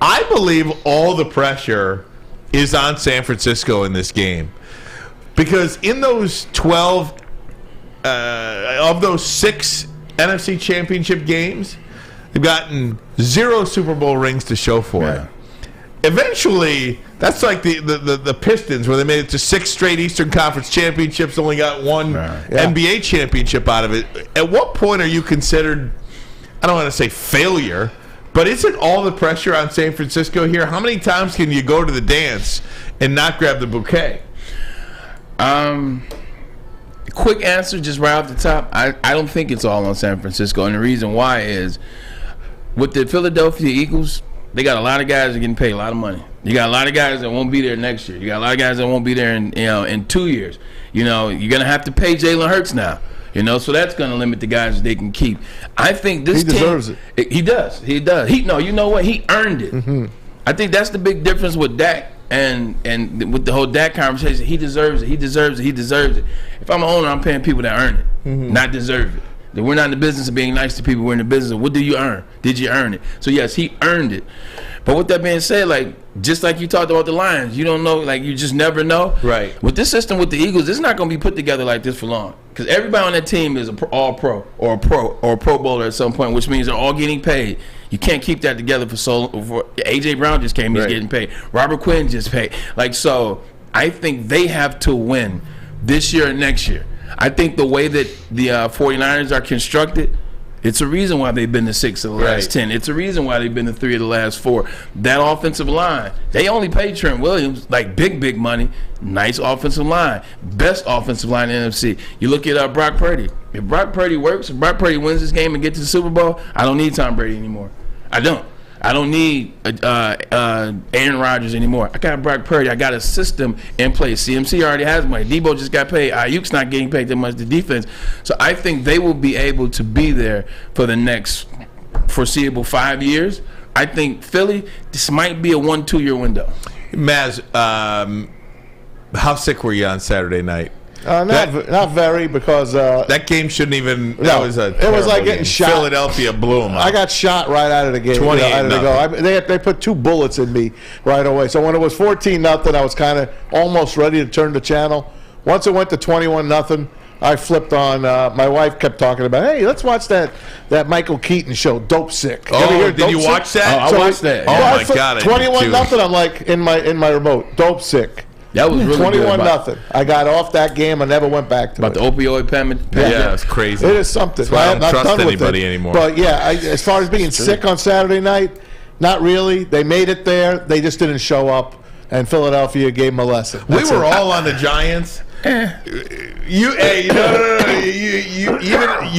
I believe all the pressure is on San Francisco in this game, because in those 12 of those 6 NFC Championship games, they've gotten 0 Super Bowl rings to show for it. eventually, that's like the Pistons, where they made it to 6 straight Eastern Conference championships, only got one NBA championship out of it. At what point are you considered, I don't want to say failure, but isn't all the pressure on San Francisco here? How many times can you go to the dance and not grab the bouquet? Quick answer, just right off the top. I don't think it's all on San Francisco, and the reason why is with the Philadelphia Eagles, they got a lot of guys that are getting paid a lot of money. You got a lot of guys that won't be there next year. You got a lot of guys that won't be there in 2 years. You're gonna have to pay Jalen Hurts now. So that's going to limit the guys that they can keep. I think this team deserves it. He does. You know what? He earned it. Mm-hmm. I think that's the big difference with Dak and with the whole Dak conversation. He deserves it. He deserves it. He deserves it. If I'm an owner, I'm paying people that earn it, not deserve it. We're not in the business of being nice to people. We're in the business of what do you earn? Did you earn it? So yes, he earned it. But with that being said, just like you talked about the Lions, you don't know, you just never know. Right. With this system with the Eagles, it's not going to be put together like this for long. Because everybody on that team is all pro or a pro bowler at some point, which means they're all getting paid. You can't keep that together for so long. AJ Brown just came, he's getting paid. Robert Quinn just paid. So I think they have to win this year and next year. I think the way that the 49ers are constructed, it's a reason why they've been to 6 of the last 10. It's a reason why they've been to 3 of the last 4. That offensive line, they only paid Trent Williams big money. Nice offensive line. Best offensive line in the NFC. You look at Brock Purdy. If Brock Purdy works, if Brock Purdy wins this game and gets to the Super Bowl, I don't need Tom Brady anymore. I don't need Aaron Rodgers anymore. I got Brock Purdy. I got a system in place. CMC already has money. Debo just got paid. Ayuk's not getting paid that much, the defense. So I think they will be able to be there for the next foreseeable 5 years. I think Philly, this might be a 1-2 year window. Maz, how sick were you on Saturday night? Not very, because that game shouldn't even. It was like getting shot. Philadelphia blew them up. I got shot right out of the game. 28-0. They put 2 bullets in me right away. So when it was 14-0, I was kind of almost ready to turn the channel. Once it went to 21-0, I flipped on. My wife kept talking about, hey, let's watch that Michael Keaton show, Dope Sick. Did you watch that? I watched that. Oh my God! 21-0. I'm like in my remote, Dope Sick. That was really 21-0. I got off that game. I never went back to it. About the opioid pandemic. Yeah, it's crazy. It is something. I don't trust anybody anymore. But yeah, as far as being sick on Saturday night, not really. They made it there. They just didn't show up, and Philadelphia gave them a lesson. We were all on the Giants. You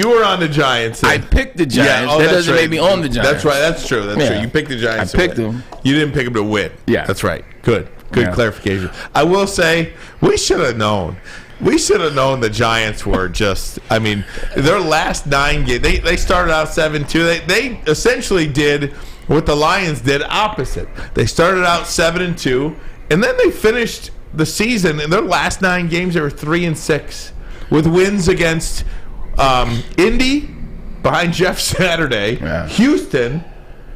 were on the Giants. I picked the Giants. That doesn't make me on the Giants. That's right. That's true. That's true. You picked the Giants. I picked them. You didn't pick them to win. Yeah, that's right. Good clarification. I will say we should have known. We should have known the Giants were just. I mean, their last 9 games. They started out 7-2. They essentially did what the Lions did opposite. They started out 7-2, and then they finished the season in their last 9 games. They were 3-6 with wins against Indy behind Jeff Saturday, Houston,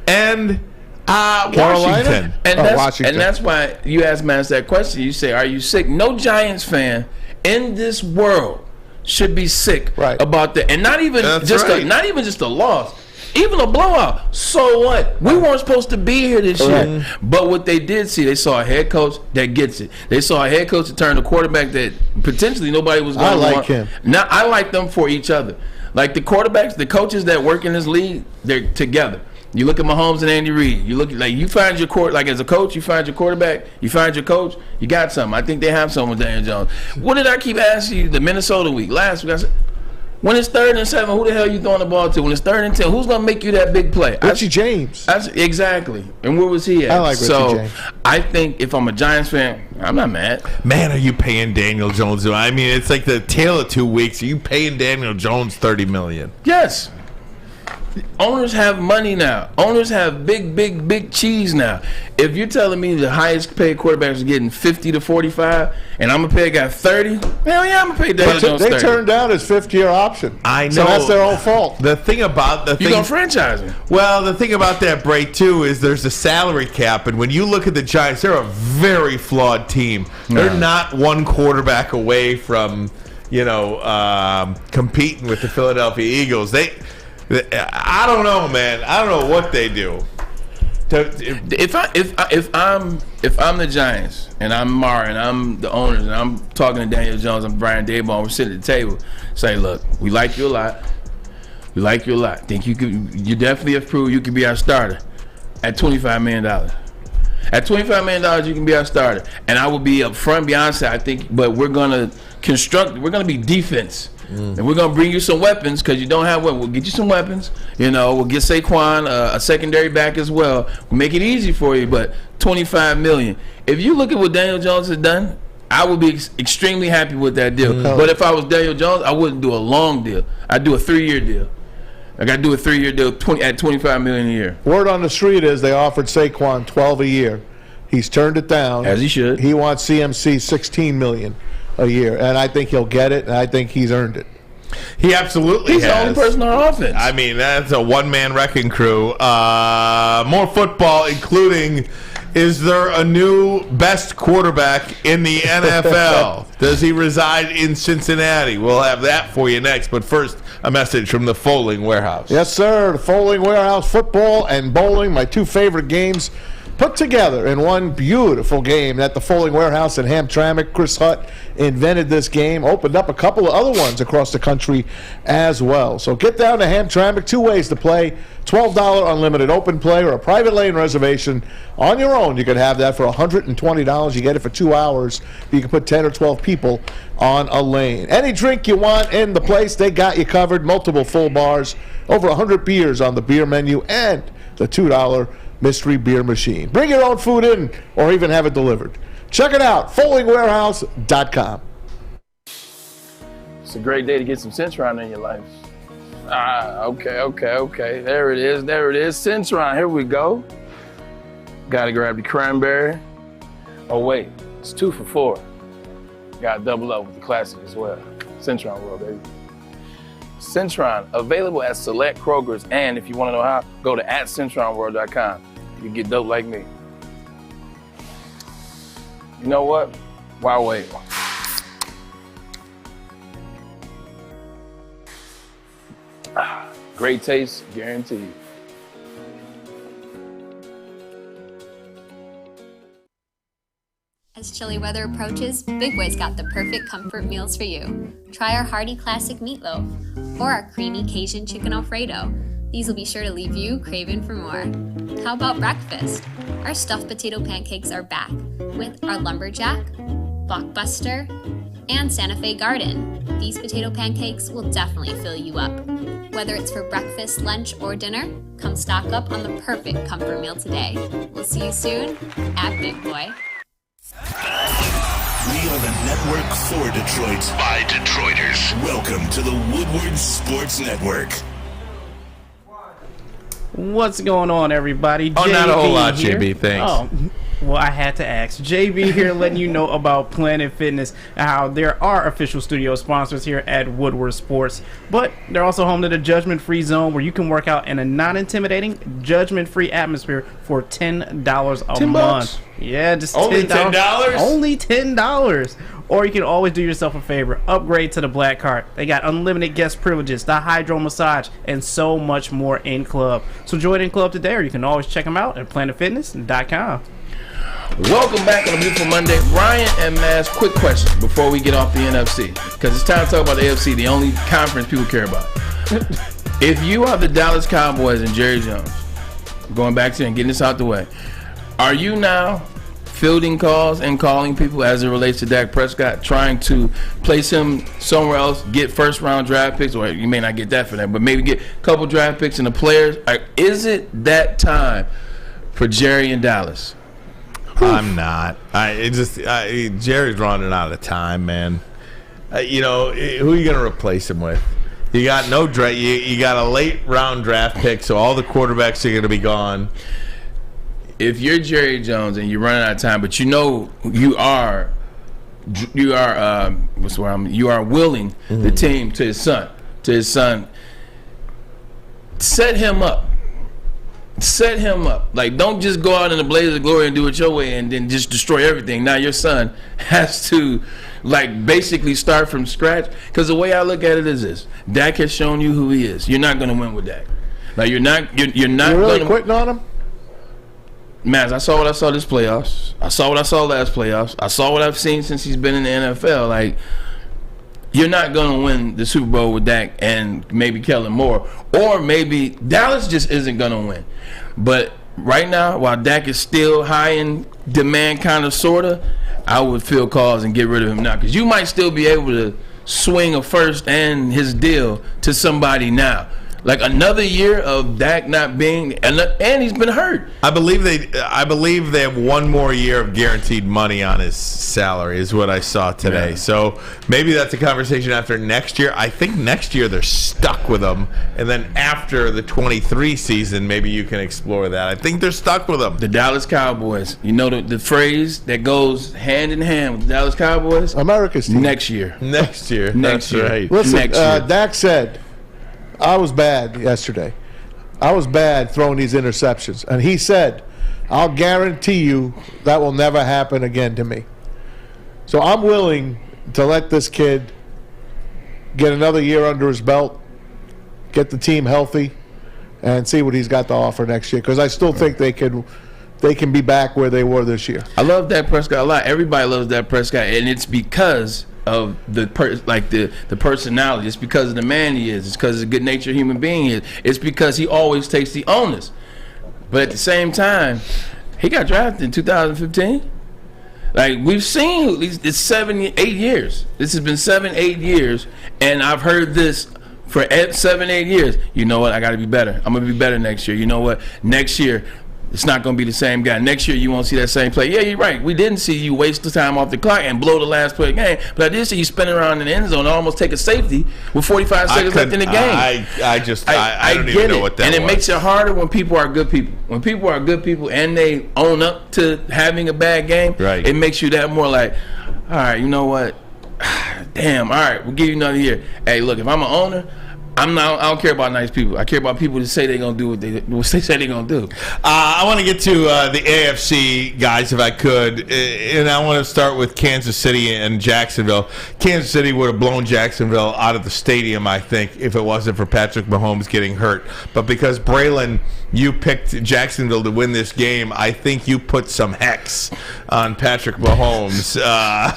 and Washington. And that's why you asked Mans that question. You say, are you sick? No Giants fan in this world should be sick about that. And not even just a loss. Even a blowout. So what? We weren't supposed to be here this year. But what they did see, they saw a head coach that gets it. They saw a head coach that turned a quarterback that potentially nobody was going to want. I like him. Now, I like them for each other. Like the quarterbacks, the coaches that work in this league, they're together. You look at Mahomes and Andy Reid. You look you find your as a coach, you find your quarterback, you find your coach, you got something. I think they have something with Daniel Jones. What did I keep asking you the Minnesota week? Last week I said, when it's 3rd and 7, who the hell are you throwing the ball to? When it's 3rd and 10, who's going to make you that big play? Richie James. Exactly. And where was he at? I like Richie James. I think if I'm a Giants fan, I'm not mad. Man, are you paying Daniel Jones? I mean, it's like the tale of 2 weeks. Are you paying Daniel Jones $30 million? Yes. Owners have money now. Owners have big cheese now. If you're telling me the highest paid quarterbacks are getting 50 to 45, and I'm gonna pay a guy 30, hell yeah, I'm gonna pay Daniel Jones 30. They turned down his 5th-year option. I know. So that's their own fault. The thing about you're gonna franchise him. Well, the thing about that, Bray, too, is there's a salary cap, and when you look at the Giants, they're a very flawed team. They're not one quarterback away from, competing with the Philadelphia Eagles. I don't know, man. I don't know what they do. If I'm the Giants and I'm Mar and I'm the owners and I'm talking to Daniel Jones and Brian Daboll, we're sitting at the table, say, look, we like you a lot. We like you a lot. Think you definitely have proved you can be our starter at $25 million. At $25 million, you can be our starter. And I will be up front, Beyonce, I think, but we're going to be defense. And we're going to bring you some weapons because you don't have weapons. We'll get you some weapons. We'll get Saquon a secondary back as well. We'll make it easy for you, but $25 million. If you look at what Daniel Jones has done, I would be extremely happy with that deal. But if I was Daniel Jones, I wouldn't do a long deal. I'd do a 3-year deal. I got to do a 3-year deal at $25 million a year. Word on the street is they offered Saquon $12 a year. He's turned it down. As he should. He wants CMC $16 million a year, and I think he'll get it, and I think he's earned it. He absolutely He's has. the only person on offense. I mean, that's a one-man wrecking crew. More football, including, is there a new best quarterback in the NFL? Does he reside in Cincinnati? We'll have that for you next. But first, a message from the Folding Warehouse. Yes, sir. The Folding Warehouse, football and bowling, my two favorite games, put together in one beautiful game at the Folding Warehouse in Hamtramck. Chris Hutt invented this game, opened up a couple of other ones across the country as well. So get down to Hamtramck, 2 ways to play, $12 unlimited open play or a private lane reservation on your own. You can have that for $120. You get it for 2 hours. You can put 10 or 12 people on a lane. Any drink you want in the place, they got you covered. Multiple full bars, over 100 beers on the beer menu, and the $2 mystery beer machine. Bring your own food in or even have it delivered. Check it out, foldingwarehouse.com. It's a great day to get some Centron in your life. Okay. There it is. Centron, here we go. Gotta grab the cranberry. Oh wait, it's 2 for $4. Gotta double up with the classic as well. Centron World, baby. Centron, available at select Krogers, and if you want to know how, go to @CentronWorld.com. You can get dope like me. You know what? Why wait? Great taste, guaranteed. As chilly weather approaches, Big Boy's got the perfect comfort meals for you. Try our hearty classic meatloaf or our creamy Cajun chicken Alfredo. These will be sure to leave you craving for more. How about breakfast? Our stuffed potato pancakes are back with our lumberjack, blockbuster, and Santa Fe Garden. These potato pancakes will definitely fill you up. Whether it's for breakfast, lunch, or dinner, come stock up on the perfect comfort meal today. We'll see you soon at Big Boy. We are the network for Detroit by Detroiters. Welcome to the Woodward Sports Network. What's going on, everybody? Oh, not a whole lot, here. JB. Thanks. Oh, well, I had to ask. JB here letting you know about Planet Fitness and how there are official studio sponsors here at Woodward Sports, but they're also home to the judgment-free zone where you can work out in a non-intimidating, judgment-free atmosphere for $10 a month. Yeah, just only $10? Only $10. Or you can always do yourself a favor. Upgrade to the Black Card. They got unlimited guest privileges, the hydro massage, and so much more in club. So join in club today, or you can always check them out at planetfitness.com. Welcome back on a beautiful Monday. Ryan and Maz, quick question before we get off the NFC, because it's time to talk about the AFC, the only conference people care about. If you are the Dallas Cowboys and Jerry Jones, going back to and getting this out the way, are you now fielding calls and calling people as it relates to Dak Prescott, trying to place him somewhere else, get first-round draft picks, or you may not get that for them, but maybe get a couple draft picks and the players? Is it that time for Jerry in Dallas? I'm not. Jerry's running out of time, man. Who are you going to replace him with? You got no draft. You got a late round draft pick, so all the quarterbacks are going to be gone. If you're Jerry Jones and you're running out of time, but you are willing the team to his son, set him up. Like, don't just go out in the blaze of glory and do it your way and then just destroy everything. Now your son has to, basically start from scratch. Because the way I look at it is this: Dak has shown you who he is. You're not going to win with Dak. You're not. You're really quitting on him? man, I saw what I saw this playoffs. I saw what I saw last playoffs. I saw what I've seen since he's been in the NFL. Like, you're not going to win the Super Bowl with Dak and maybe Kellen Moore. Or maybe Dallas just isn't going to win. But right now, while Dak is still high in demand, kind of, sort of, I would feel cause and get rid of him now. Because you might still be able to swing a first and his deal to somebody now. Like another year of Dak not being, and he's been hurt. I believe they have one more year of guaranteed money on his salary, is what I saw today. Yeah. So maybe that's a conversation after next year. I think next year they're stuck with him, and then after the 23 season, maybe you can explore that. I think they're stuck with him. The Dallas Cowboys. You know the phrase that goes hand in hand with the Dallas Cowboys? America's team. Next year. Next year. Next year. Right. Listen, next year. Dak said, I was bad yesterday. I was bad throwing these interceptions. And he said, I'll guarantee you that will never happen again to me. So I'm willing to let this kid get another year under his belt, get the team healthy, and see what he's got to offer next year. Because I still think they can be back where they were this year. I love Dak Prescott a lot. Everybody loves Dak Prescott, and it's because of the personality. It's because of the man he is. It's because of the good-natured human being he is. It's because he always takes the onus. But at the same time, he got drafted in 2015. Like, we've seen, it's 7-8 years. This has been 7-8 years, and I've heard this for 7-8 years. You know what? I got to be better. I'm going to be better next year. You know what? Next year, it's not going to be the same guy. Next year, you won't see that same play. Yeah, you're right. We didn't see you waste the time off the clock and blow the last play of the game. But I did see you spin around in the end zone and almost take a safety with 45 seconds left in the game. I don't even know what that was. And it makes it harder when people are good people. When people are good people and they own up to having a bad game, right, it makes you that more like, all right, you know what? Damn, all right, we'll give you another year. Hey, look, if I'm an owner, I don't care about nice people. I care about people that say they're going to do what they say they're going to do. I want to get to the AFC guys if I could. And I want to start with Kansas City and Jacksonville. Kansas City would have blown Jacksonville out of the stadium, I think, if it wasn't for Patrick Mahomes getting hurt. But because, Braylon, you picked Jacksonville to win this game, I think you put some hex on Patrick Mahomes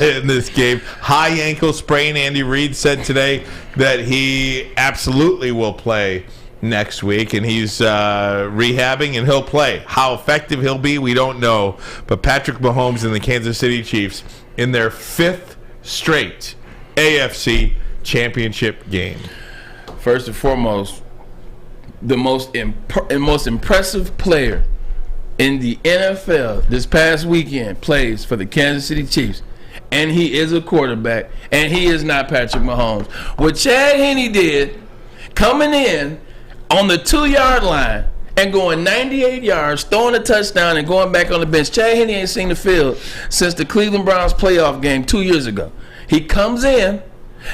in this game. High ankle sprain, Andy Reid said today that he absolutely will play next week, and he's rehabbing, and he'll play. How effective he'll be, we don't know. But Patrick Mahomes and the Kansas City Chiefs in their 5th straight AFC Championship game. First and foremost, the most impressive player in the NFL this past weekend plays for the Kansas City Chiefs. And he is a quarterback, and he is not Patrick Mahomes. What Chad Henne did, coming in on the 2-yard line and going 98 yards, throwing a touchdown and going back on the bench. Chad Henne ain't seen the field since the Cleveland Browns playoff game 2 years ago. He comes in,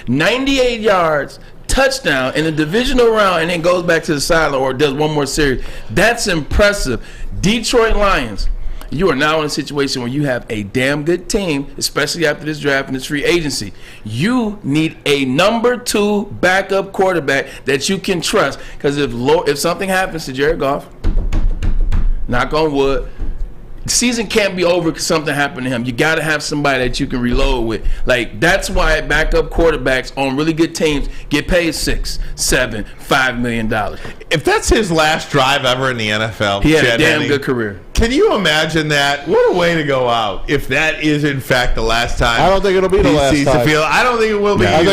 98 yards, touchdown in the divisional round, and then goes back to the sideline or does one more series. That's impressive. Detroit Lions, you are now in a situation where you have a damn good team, especially after this draft and this free agency. You need a number 2 backup quarterback that you can trust. Because if something happens to Jared Goff, knock on wood, the season can't be over because something happened to him. You got to have somebody that you can reload with. Like, that's why backup quarterbacks on really good teams get paid $6, $7, $5 million. If that's his last drive ever in the NFL, he had a damn good career. Can you imagine that? What a way to go out if that is in fact the last time. I don't think it'll be the last time. I don't think it will be. I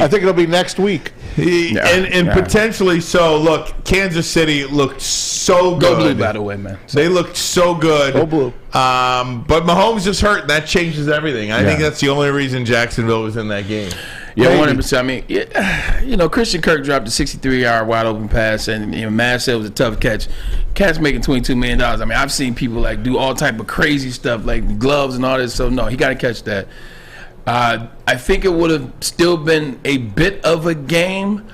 think it'll be next week. And potentially so. Look, Kansas City looked so good. Go blue, by the way, man. They looked so good. Go blue. But Mahomes is hurt, and that changes everything. I think that's the only reason Jacksonville was in that game. Yeah, 100%. I mean, Christian Kirk dropped a 63-yard wide open pass, and Matt said it was a tough catch. Cat's making $22 million. I mean, I've seen people do all type of crazy stuff, like gloves and all this. So no, he got to catch that. I think it would have still been a bit of a game,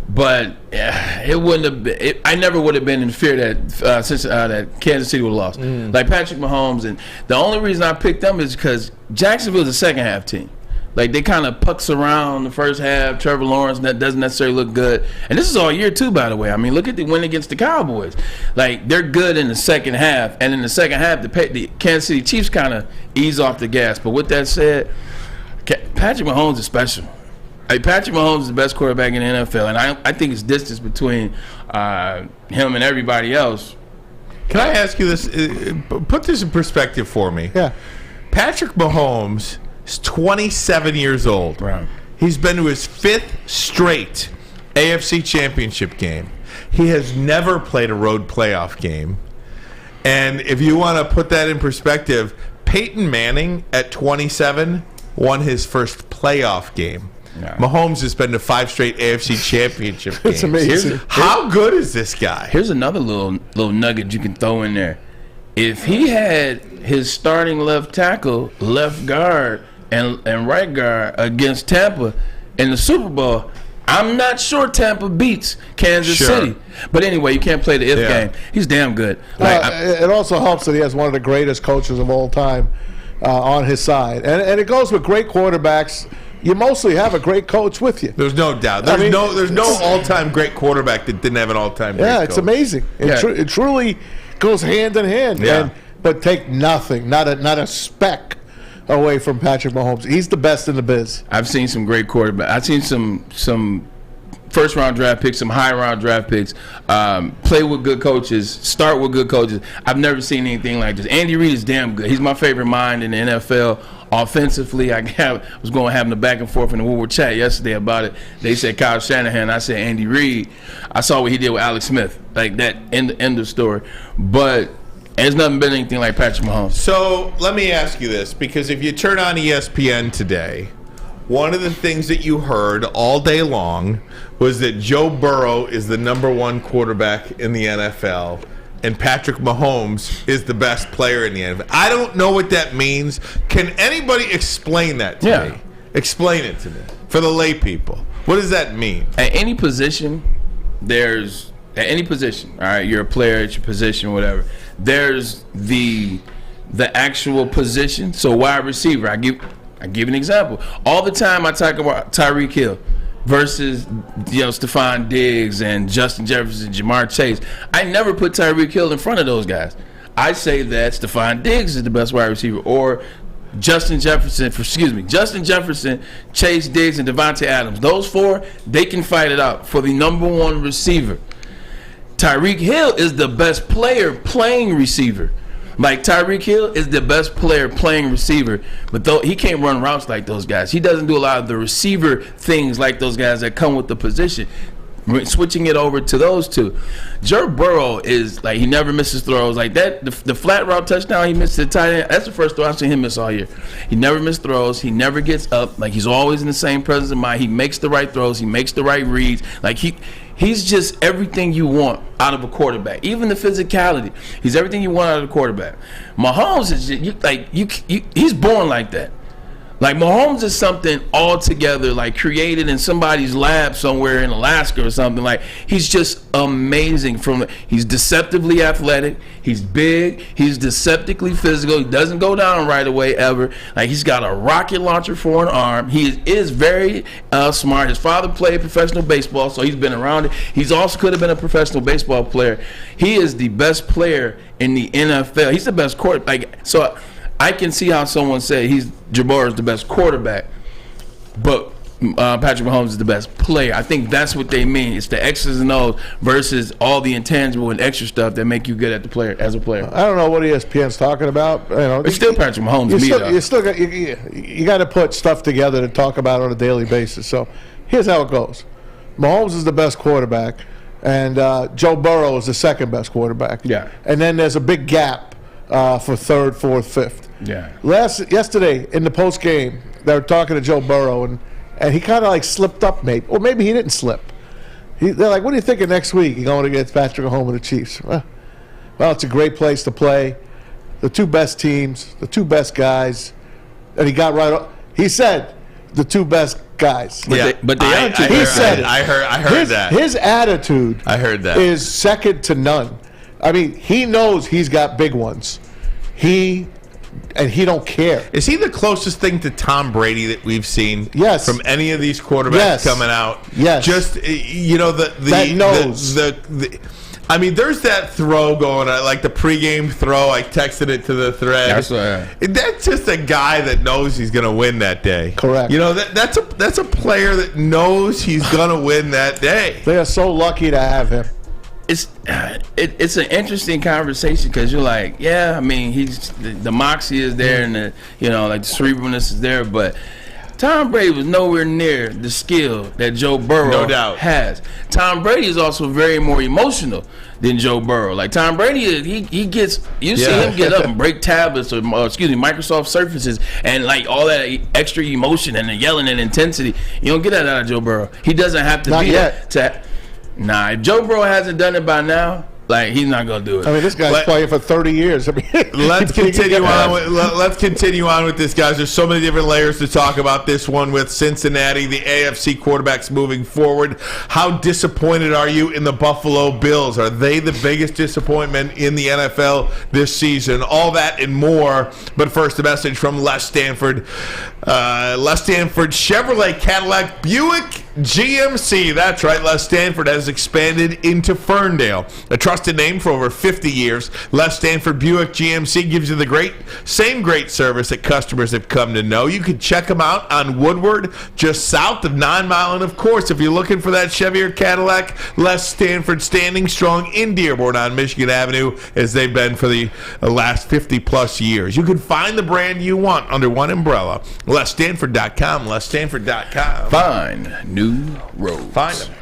but it wouldn't have been. I never would have been in fear that Kansas City would have lost. Like Patrick Mahomes, and the only reason I picked them is because Jacksonville's a second half team. Like, they kind of pucks around the first half. Trevor Lawrence that doesn't necessarily look good. And this is all year, too, by the way. I mean, look at the win against the Cowboys. Like, they're good in the second half. And in the second half, the Kansas City Chiefs kind of ease off the gas. But with that said, Patrick Mahomes is special. Like, Patrick Mahomes is the best quarterback in the NFL. And I think it's distance between him and everybody else. Can I ask you this? Put this in perspective for me. Yeah. Patrick Mahomes is 27 years old. Right. He's been to his 5th straight AFC Championship game. He has never played a road playoff game. And if you want to put that in perspective, Peyton Manning at 27 won his first playoff game. Yeah. Mahomes has been to 5 straight AFC Championship games. It's amazing. How good is this guy? Here's another little nugget you can throw in there. If he had his starting left tackle, left guard, and right guard against Tampa in the Super Bowl, I'm not sure Tampa beats Kansas City. But anyway, you can't play the if game. He's damn good. It also helps that he has one of the greatest coaches of all time on his side. And it goes with great quarterbacks. You mostly have a great coach with you. There's no doubt. There's no all-time great quarterback that didn't have an all-time great coach. It's amazing. It truly goes hand in hand. Yeah. But take nothing, not a speck away from Patrick Mahomes. He's the best in the biz. I've seen some great quarterbacks. I've seen some first-round draft picks, some high-round draft picks, play with good coaches, start with good coaches. I've never seen anything like this. Andy Reid is damn good. He's my favorite mind in the NFL. Offensively, I was going having a back and forth in the Woodward chat yesterday about it. They said Kyle Shanahan, I said Andy Reid. I saw what he did with Alex Smith, like that. End of story. But there's nothing been anything like Patrick Mahomes. So let me ask you this, because if you turn on ESPN today, one of the things that you heard all day long was that Joe Burrow is the #1 quarterback in the NFL. And Patrick Mahomes is the best player in the NFL. I don't know what that means. Can anybody explain that to me? Explain it to me. For the lay people. What does that mean? At any position, all right, you're a player at your position, whatever. There's the actual position. So wide receiver, I give an example. All the time I talk about Tyreek Hill versus Stephon Diggs and Justin Jefferson, Jamar Chase. I never put Tyreek Hill in front of those guys. I say that Stephon Diggs is the best wide receiver, or Justin Jefferson, Chase Diggs, and Devontae Adams. Those 4, they can fight it out for the #1 receiver. Tyreek Hill is the best player playing receiver. Like, Tyreek Hill is the best player playing receiver, but though he can't run routes like those guys. He doesn't do a lot of the receiver things like those guys that come with the position. Switching it over to those two. Joe Burrow is, like, he never misses throws. Like that, the flat route touchdown he missed to the tight end, that's the first throw I've seen him miss all year. He never missed throws. He never gets up. Like, he's always in the same presence of mind. He makes the right throws. He makes the right reads. Like, he's just everything you want out of a quarterback. Even the physicality. He's everything you want out of a quarterback. Mahomes is just, he's born like that. Like, Mahomes is something altogether, like, created in somebody's lab somewhere in Alaska or something. Like, he's just amazing. He's deceptively athletic. He's big. He's deceptively physical. He doesn't go down right away ever. Like, he's got a rocket launcher for an arm. He is very smart. His father played professional baseball, so he's been around it. He's also could have been a professional baseball player. He is the best player in the NFL. He's the best quarterback. So I can see how someone said Jabbar is the best quarterback, but Patrick Mahomes is the best player. I think that's what they mean. It's the X's and O's versus all the intangible and extra stuff that make you good at as a player. I don't know what ESPN's talking about. It's still Patrick Mahomes. You got to put stuff together to talk about on a daily basis. So here's how it goes: Mahomes is the best quarterback, and Joe Burrow is the second best quarterback. Yeah. And then there's a big gap for third, fourth, fifth. Yeah. Yesterday in the post game, they were talking to Joe Burrow, and he kind of like slipped up, maybe, or maybe he didn't slip. They're like, "What are you thinking next week? You're going against Patrick Mahomes and the Chiefs?" Well, it's a great place to play. The 2 best teams, the 2 best guys, and he got right up. He said the 2 best guys. But I heard that. His attitude. I heard that. Is second to none. I mean, he knows he's got big ones. He and he don't care. Is he the closest thing to Tom Brady that we've seen? Yes. From any of these quarterbacks coming out? Yes. Just, that nose. I mean, there's that throw going on, like the pregame throw. I texted it to the thread. That's just a guy that knows he's going to win that day. Correct. That's a player that knows he's going to win that day. They are so lucky to have him. It's an interesting conversation because you're like, yeah, I mean, he's the moxie is there and the like the cerebralness is there, but Tom Brady was nowhere near the skill that Joe Burrow has. Tom Brady is also very more emotional than Joe Burrow. Like Tom Brady, he gets see him get up and break tablets or Microsoft Surfaces and like all that extra emotion and the yelling and intensity. You don't get that out of Joe Burrow. He doesn't have to be that. If Joe Burrow hasn't done it by now, like he's not gonna do it. I mean, this guy's playing for 30 years. I mean, let's continue on with this, guys. There's so many different layers to talk about this one with Cincinnati, the AFC quarterbacks moving forward. How disappointed are you in the Buffalo Bills? Are they the biggest disappointment in the NFL this season? All that and more. But first, a message from Les Stanford. Les Stanford Chevrolet Cadillac Buick GMC. That's right, Les Stanford has expanded into Ferndale. A trusted name for over 50 years, Les Stanford Buick GMC gives you the same great service that customers have come to know. You can check them out on Woodward, just south of 9 Mile. And of course, if you're looking for that Chevy or Cadillac, Les Stanford standing strong in Dearborn on Michigan Avenue as they've been for the last 50 plus years. You can find the brand you want under one umbrella. LesStanford.com. LesStanford.com. Find new roads. Find them.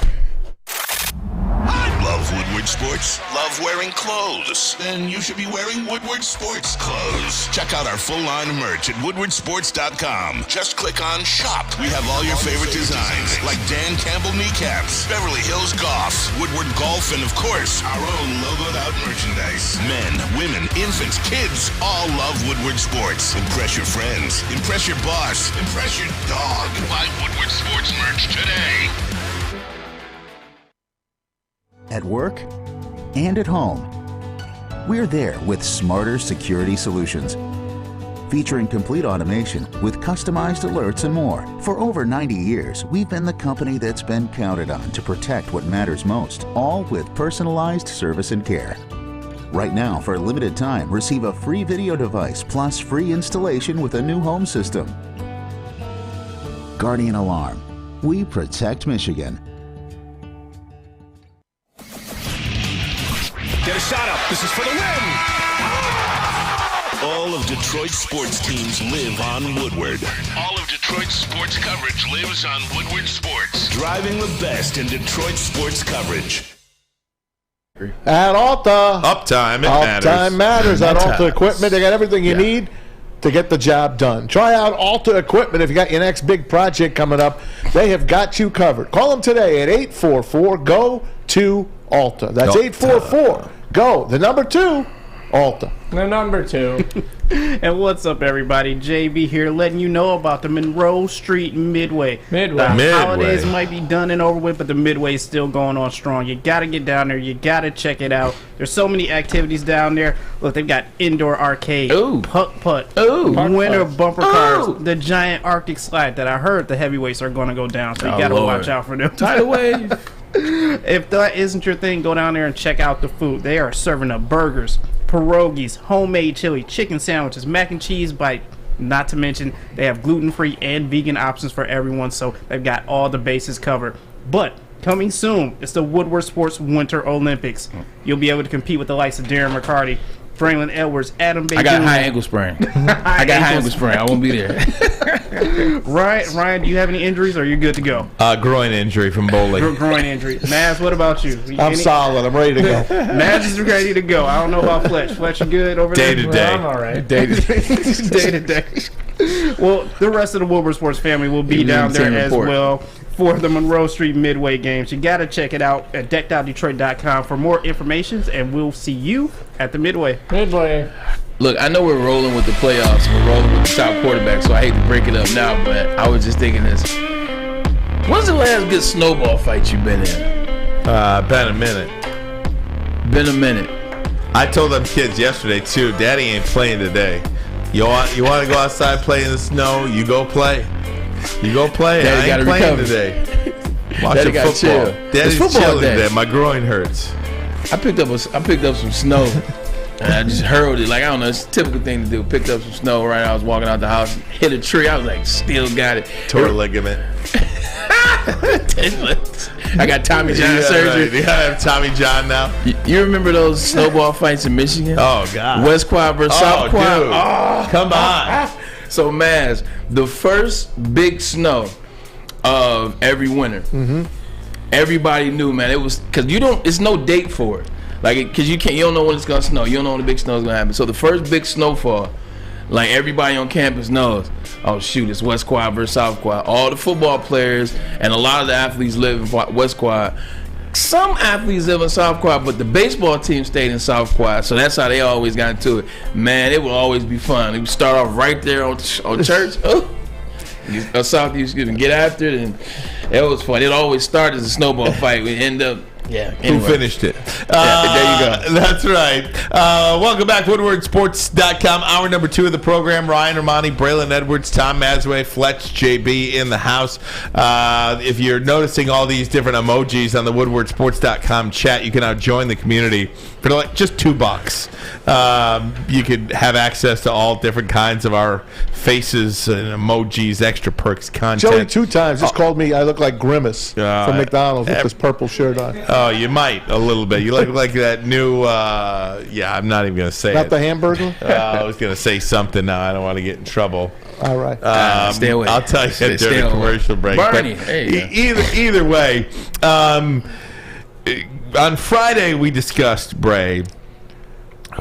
Love Woodward Sports? Love wearing clothes? Then you should be wearing Woodward Sports clothes. Check out our full line of merch at woodwardsports.com. Just click on Shop. We have all your favorite designs, like Dan Campbell kneecaps, Beverly Hills Golf, Woodward Golf, and of course, our own logoed out merchandise. Men, women, infants, kids, all love Woodward Sports. Impress your friends. Impress your boss. Impress your dog. Buy Woodward Sports merch today. At work and at home, we're there with smarter security solutions. Featuring complete automation with customized alerts and more. For over 90 years, we've been the company that's been counted on to protect what matters most, all with personalized service and care. Right now, for a limited time, receive a free video device plus free installation with a new home system. Guardian Alarm. We protect Michigan. Get a shot up. This is for the win. All of Detroit's sports teams live on Woodward. All of Detroit's sports coverage lives on Woodward Sports. Driving the best in Detroit sports coverage. At Alta. Uptime matters. Uptime matters. At Alta Equipment, they got everything you need to get the job done. Try out Alta Equipment if you got your next big project coming up. They have got you covered. Call them today at 844-GO-TO-ALTA. That's 844-GO. The number 2, Alta. The number 2. And what's up, everybody? JB here, letting you know about the Monroe Street Midway. The holidays might be done and over with, but the Midway is still going on strong. You got to get down there. You got to check it out. There's so many activities down there. Look, they've got indoor arcade, putt-putt, winter bumper cars, the giant Arctic slide that I heard the heavyweights are going to go down, so you got to watch out for them. Tidal wave. If that isn't your thing, go down there and check out the food. They are serving up burgers, pierogies, homemade chili, chicken sandwiches, mac and cheese bite. Not to mention, they have gluten-free and vegan options for everyone, so they've got all the bases covered. But coming soon, it's the Woodward Sports Winter Olympics. You'll be able to compete with the likes of Darren McCarty, Braylon Edwards, Adam Baker. I got a high ankle sprain. I won't be there. Ryan, do you have any injuries, or are you good to go? Groin injury from bowling. Groin injury. Maz, what about you? I'm solid. I'm ready to go. Maz is ready to go. I don't know about Fletch. Fletch, you good over there? Day to day. I'm all right. Day to day. Well, the rest of the Woodward Sports family will be down there as well for the Monroe Street Midway games. You got to check it out at deckedoutdetroit.com for more information, and we'll see you at the Midway. Look, I know we're rolling with the playoffs. We're rolling with the top quarterback, so I hate to break it up now, but I was just thinking this. When's the last good snowball fight you've been in? Been a minute. Been a minute. I told them kids yesterday, too, Daddy ain't playing today. You want to go outside, play in the snow? You go play. You go play. Daddy I ain't playing recover today. Watching Daddy got football. chill. Daddy's It's football chilling day. today. My groin hurts. I picked up some snow. And I just hurled it. Like, I don't know, it's a typical thing to do. Picked up some snow right now. I was walking out the house, hit a tree. I was like, still got it. Tore a ligament. I got Tommy John surgery. Right. You gotta have Tommy John now. You remember those snowball fights in Michigan? Oh, God. West Quad versus South Quad. Dude. Oh, come on. So, Maz, the first big snow of every winter, everybody knew, man. It was because it's no date for it. Like, because you don't know when it's gonna snow. You don't know when the big snow is gonna happen. So the first big snowfall, like, everybody on campus knows, oh shoot, it's West Quad versus South Quad. All the football players and a lot of the athletes live in West Quad. Some athletes live in South Quad, but the baseball team stayed in South Quad, so that's how they always got into it. Man, it will always be fun. It would start off right there on church. South, you get after it, and it was fun. It always started as a snowball fight. We end up. Yeah. Anyway. Who finished it? There you go. That's right. Welcome back, WoodwardSports.com. Hour number 2 of the program. Ryan Ermanni, Braylon Edwards, Tom Mazawey, Fletch, JB in the house. If you're noticing all these different emojis on the WoodwardSports.com chat, you can now join the community for like just $2. You could have access to all different kinds of our faces and emojis, extra perks, content. Joey 2 times just called me. I look like Grimace from McDonald's with this purple shirt on. Oh, you might a little bit. You look like that new. I'm not even going to say Not it. the Hamburger? I was going to say something now. I don't want to get in trouble. All right. Stay away. I'll tell you during the commercial break. Barney, But there you go. either way, on Friday we discussed, Bray,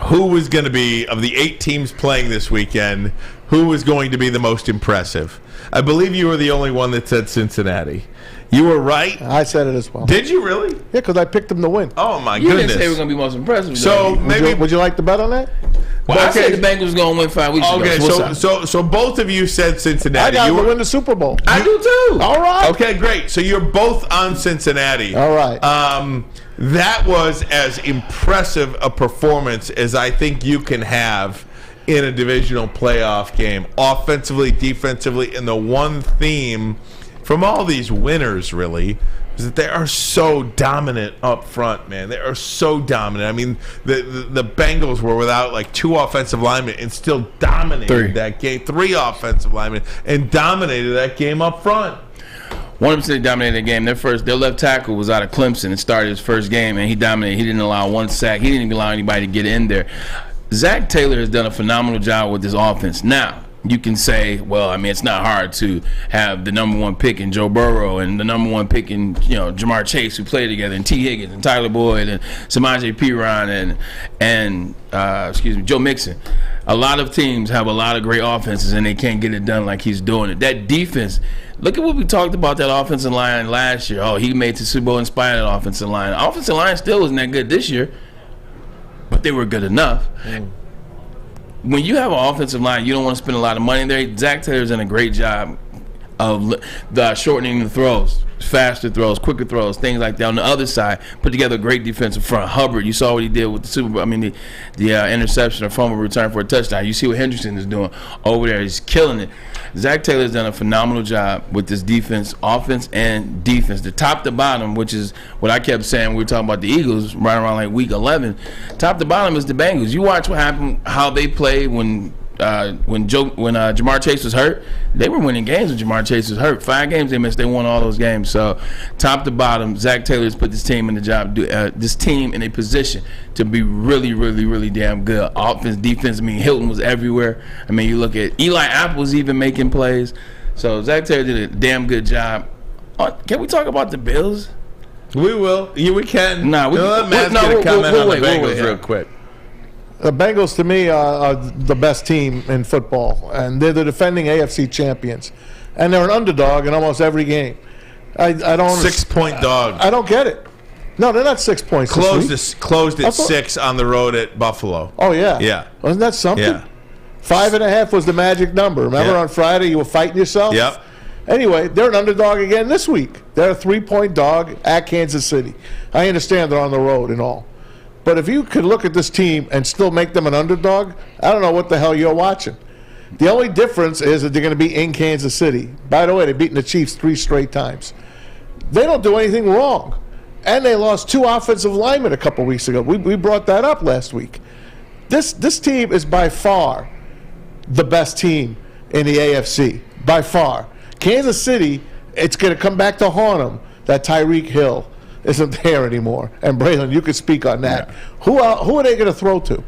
who was going to be, of the 8 teams playing this weekend, who was going to be the most impressive. I believe you were the only one that said Cincinnati. You were right. I said it as well. Did you really? Yeah, because I picked them to win. Oh, my You goodness. didn't say we're going to be most impressive. So maybe Would you like to bet on that? Well, I said the Bengals going to win 5 weeks ago. So both of you said Cincinnati. I got to win the Super Bowl. I do too. All right. Okay, great. So you're both on Cincinnati. All right. That was as impressive a performance as I think you can have in a divisional playoff game, offensively, defensively, and the one theme from all these winners, really, is that they are so dominant up front, man. They are so dominant. I mean, the Bengals were without like 2 offensive linemen and still dominated that game. 3 offensive linemen and dominated that game up front. 100% dominated the game. Their left tackle was out of Clemson and started his first game, and he dominated. He didn't allow 1 sack. He didn't even allow anybody to get in there. Zach Taylor has done a phenomenal job with this offense. Now, you can say, well, I mean, it's not hard to have the number 1 pick in Joe Burrow and the number 1 pick in, Jamar Chase, who played together, and T. Higgins and Tyler Boyd and Samaje Perine and Joe Mixon. A lot of teams have a lot of great offenses and they can't get it done like he's doing it. That defense, look at what we talked about that offensive line last year. Oh, he made the Super Bowl in spite of that offensive line. The offensive line still isn't that good this year, but they were good enough. When you have an offensive line, you don't want to spend a lot of money there. Zach Taylor's done a great job of the shortening the throws, faster throws, quicker throws, things like that. On the other side, put together a great defensive front. Hubbard, you saw what he did with the Super Bowl. I mean, the interception or fumble return for a touchdown. You see what Henderson is doing over there. He's killing it. Zach Taylor's done a phenomenal job with this defense, offense and defense. The top to bottom, which is what I kept saying when we were talking about the Eagles right around like week 11. Top to bottom is the Bengals. You watch what happened, how they played when Jamar Chase was hurt. They were winning games when Jamar Chase was hurt. 5 games they missed. They won all those games. So, top to bottom, Zach Taylor's put this team in the job, this team in a position to be really, really, really damn good. Offense, defense. I mean, Hilton was everywhere. I mean, you look at Eli Apple's even making plays. So, Zach Taylor did a damn good job. Can we talk about the Bills? We will. Yeah, we can. Nah, let Matt get a comment on the Bengals real quick. The Bengals, to me, are the best team in football, and they're the defending AFC champions. And they're an underdog in almost every game. I don't 6-point dog. I don't get it. No, they're not 6 points. Closed at 6 on the road at Buffalo. Oh, yeah. Yeah. Wasn't that something? Yeah. 5.5 was the magic number. Remember on Friday you were fighting yourself? Yep. Anyway, they're an underdog again this week. They're a 3-point dog at Kansas City. I understand they're on the road and all. But if you could look at this team and still make them an underdog, I don't know what the hell you're watching. The only difference is that they're going to be in Kansas City. By the way, they've beaten the Chiefs 3 straight times. They don't do anything wrong. And they lost 2 offensive linemen a couple weeks ago. We brought that up last week. This team is by far the best team in the AFC. By far. Kansas City, it's going to come back to haunt them that Tyreek Hill isn't there anymore. And Braylon, you could speak on that. Yeah. Who are they going to throw to?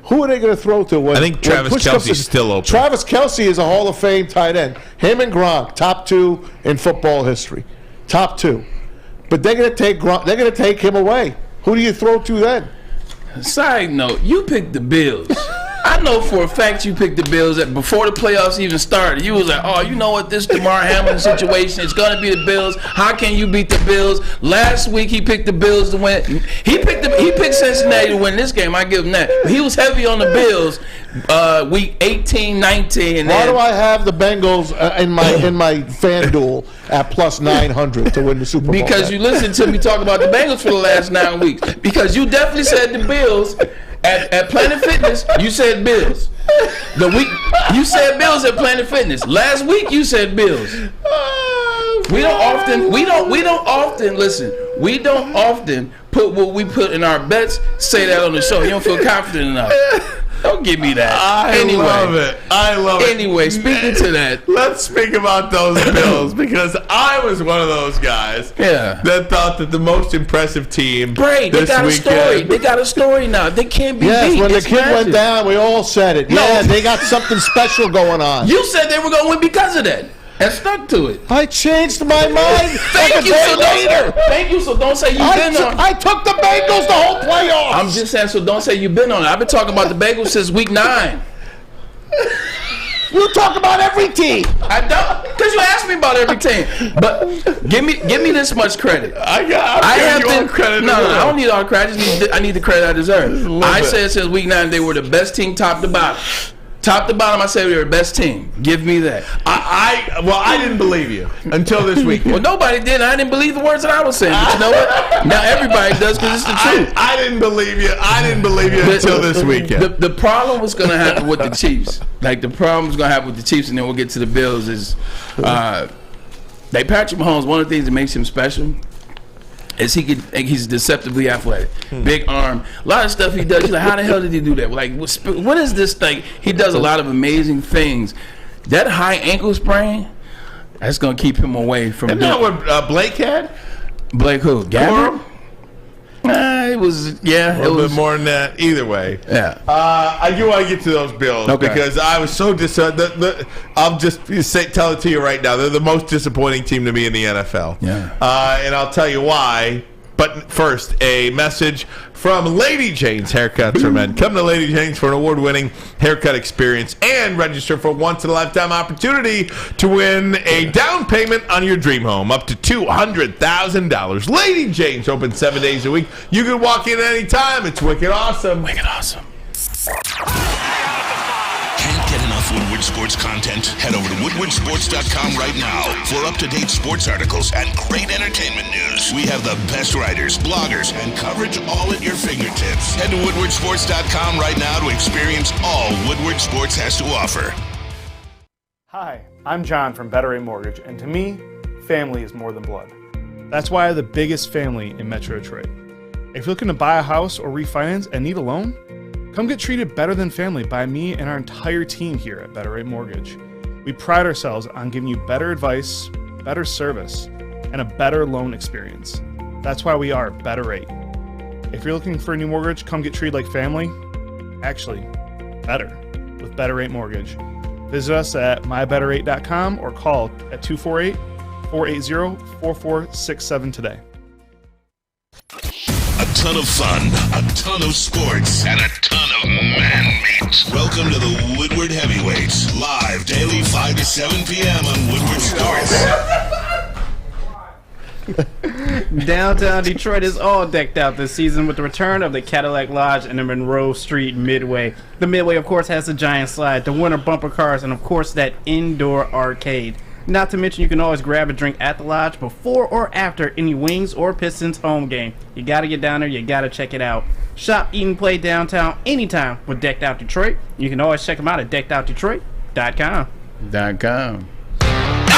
Who are they going to throw to? When, I think Travis Kelce's still open. Travis Kelce is a Hall of Fame tight end. Him and Gronk, top 2 in football history. Top 2. But they're going to take Gronk. They're going to take him away. Who do you throw to then? Side note, you picked the Bills. I know for a fact you picked the Bills that before the playoffs even started. You was like, oh, you know what, this DeMar Hamlin situation, it's going to be the Bills. How can you beat the Bills? Last week he picked the Bills to win. He picked Cincinnati to win this game. I give him that. But he was heavy on the Bills week 18, 19. Why do I have the Bengals in my FanDuel at plus 900 to win the Super Bowl? Because you listened to me talk about the Bengals for the last 9 weeks. Because you definitely said the Bills. At Planet Fitness, you said Bills. You said Bills at Planet Fitness. Last week you said Bills. We don't often put what we put in our bets, say that on the show. You don't feel confident enough. Don't give me that. I love it. Anyway, speaking to that, let's speak about those Bills because I was one of those guys that thought that the most impressive team they got a story. They got a story now. They can't be beat. When the kid went down, we all said it. Yeah, they got something special going on. You said they were going to win because of that. And stuck to it. I changed my mind. Thank you. So don't say you've been on. I took the Bengals the whole playoffs. I'm just saying. So don't say you've been on it. I've been talking about the Bengals since week 9. You talk about every team. I don't, because you asked me about every team. But give me this much credit. I have to credit. No, I don't need all the credit. I need the credit I deserve. I said since week 9 they were the best team, top to bottom. Top to bottom, I said we were the best team. Give me that. I didn't believe you until this weekend. Well, nobody did. I didn't believe the words that I was saying. But you know what? Now everybody does because it's the truth. I didn't believe you. Until this weekend. The problem was going to happen with the Chiefs. Like the problem was going to happen with the Chiefs, and then we'll get to the Bills. Is Patrick Mahomes? One of the things that makes him special is he's deceptively athletic. Big arm. A lot of stuff he does. You're like, how the hell did he do that? Like, what is this thing? He does a lot of amazing things. That high ankle sprain, that's going to keep him away from Isn't that what Blake had? Blake who? Gabbard? It was, a little bit more than that. Either way. Yeah. I do want to get to those Bills because I was so disappointed. I'll just tell it to you right now. They're the most disappointing team to me in the NFL. Yeah. And I'll tell you why. But first, a message from Lady Jane's Haircuts for Men. Come to Lady Jane's for an award-winning haircut experience and register for a once-in-a-lifetime opportunity to win a down payment on your dream home, up to $200,000. Lady Jane's open 7 days a week. You can walk in any time. It's wicked awesome. Wicked awesome. Can't get enough Woodward Sports content? Head over to woodwardsports.com right now for up-to-date sports articles and great entertainment news. We have the best writers, bloggers, and coverage all at your fingertips. Head to woodwardsports.com right now to experience all Woodward Sports has to offer. Hi, I'm John from Better Rate Mortgage, and to me, family is more than blood. That's why I have the biggest family in Metro Detroit. If you're looking to buy a house or refinance and need a loan, come get treated better than family by me and our entire team here at Better Rate Mortgage. We pride ourselves on giving you better advice, better service, and a better loan experience. That's why we are Better Rate. If you're looking for a new mortgage, come get treated like family. Actually, better with Better Rate Mortgage. Visit us at mybetterrate.com or call at 248-480-4467 today. A ton of fun, a ton of sports, and a ton of man-meat. Welcome to the Woodward Heavyweights, live daily 5 to 7 p.m. on Woodward Sports. Downtown Detroit is all decked out this season with the return of the Cadillac Lodge and the Monroe Street Midway. The Midway, of course, has the giant slide, the winter bumper cars, and, of course, that indoor arcade. Not to mention you can always grab a drink at the Lodge before or after any Wings or Pistons home game. You gotta get down there, you gotta check it out. Shop, eat, and play downtown anytime with Decked Out Detroit. You can always check them out at deckedoutdetroit.com. .com.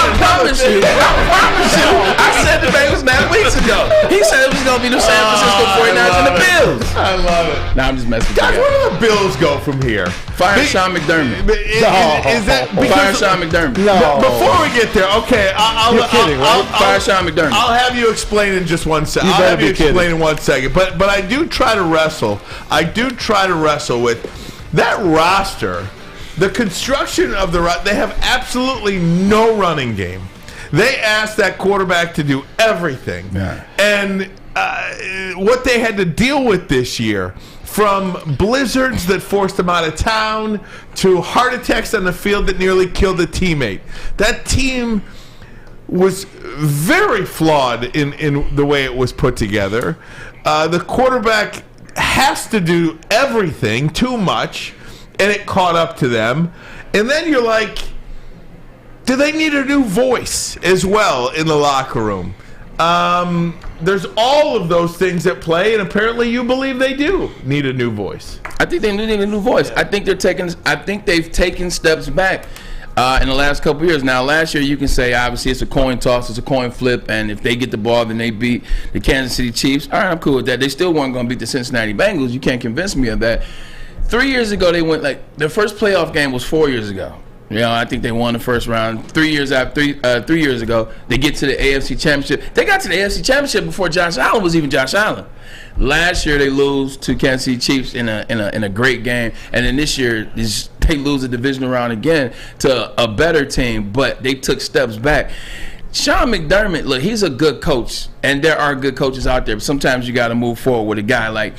I promise you. I said the Bengals 9 weeks ago. He said it was going to be the San Francisco 49ers and the Bills. I love it. Nah, I'm just messing with you. Guys, where do the Bills go from here? Fire Sean McDermott. Is that Fire Sean McDermott. No. Before we get there, okay, You're kidding, right? Fire Sean McDermott. I'll have you explain in just 1 second. You better be kidding. In 1 second. But I do try to wrestle. With that roster. The construction of they have absolutely no running game. They asked that quarterback to do everything. Yeah. And what they had to deal with this year, from blizzards that forced them out of town to heart attacks on the field that nearly killed a teammate. That team was very flawed in the way it was put together. The quarterback has to do everything, too much, and it caught up to them. And then you're like, do they need a new voice as well in the locker room? There's all of those things at play, and apparently you believe they do need a new voice. I think they need a new voice. I think they've taken steps back in the last couple of years. Now, last year you can say obviously it's a coin toss, it's a coin flip, and if they get the ball, then they beat the Kansas City Chiefs. All right, I'm cool with that. They still weren't going to beat the Cincinnati Bengals. You can't convince me of that. 3 years ago, they went their first playoff game was 4 years ago. You know, I think they won the first round 3 years after 3 years ago. They get to the AFC Championship. They got to the AFC Championship before Josh Allen was even Josh Allen. Last year they lose to Kansas City Chiefs in a great game, and then this year they lose the divisional round again to a better team. But they took steps back. Sean McDermott, look, he's a good coach, and there are good coaches out there. But sometimes you got to move forward with a guy like.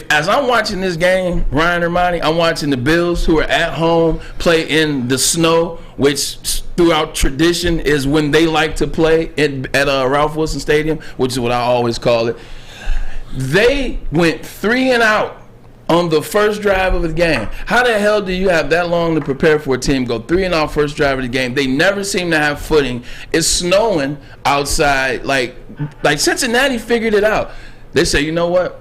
As I'm watching this game, Ryan Ermanni, I'm watching the Bills, who are at home, play in the snow, which throughout tradition is when they like to play at Ralph Wilson Stadium, which is what I always call it. They went 3 and out on the first drive of the game. How the hell do you have that long to prepare for a team? Go 3 and out first drive of the game. They never seem to have footing. It's snowing outside. Like Cincinnati figured it out. They say, you know what?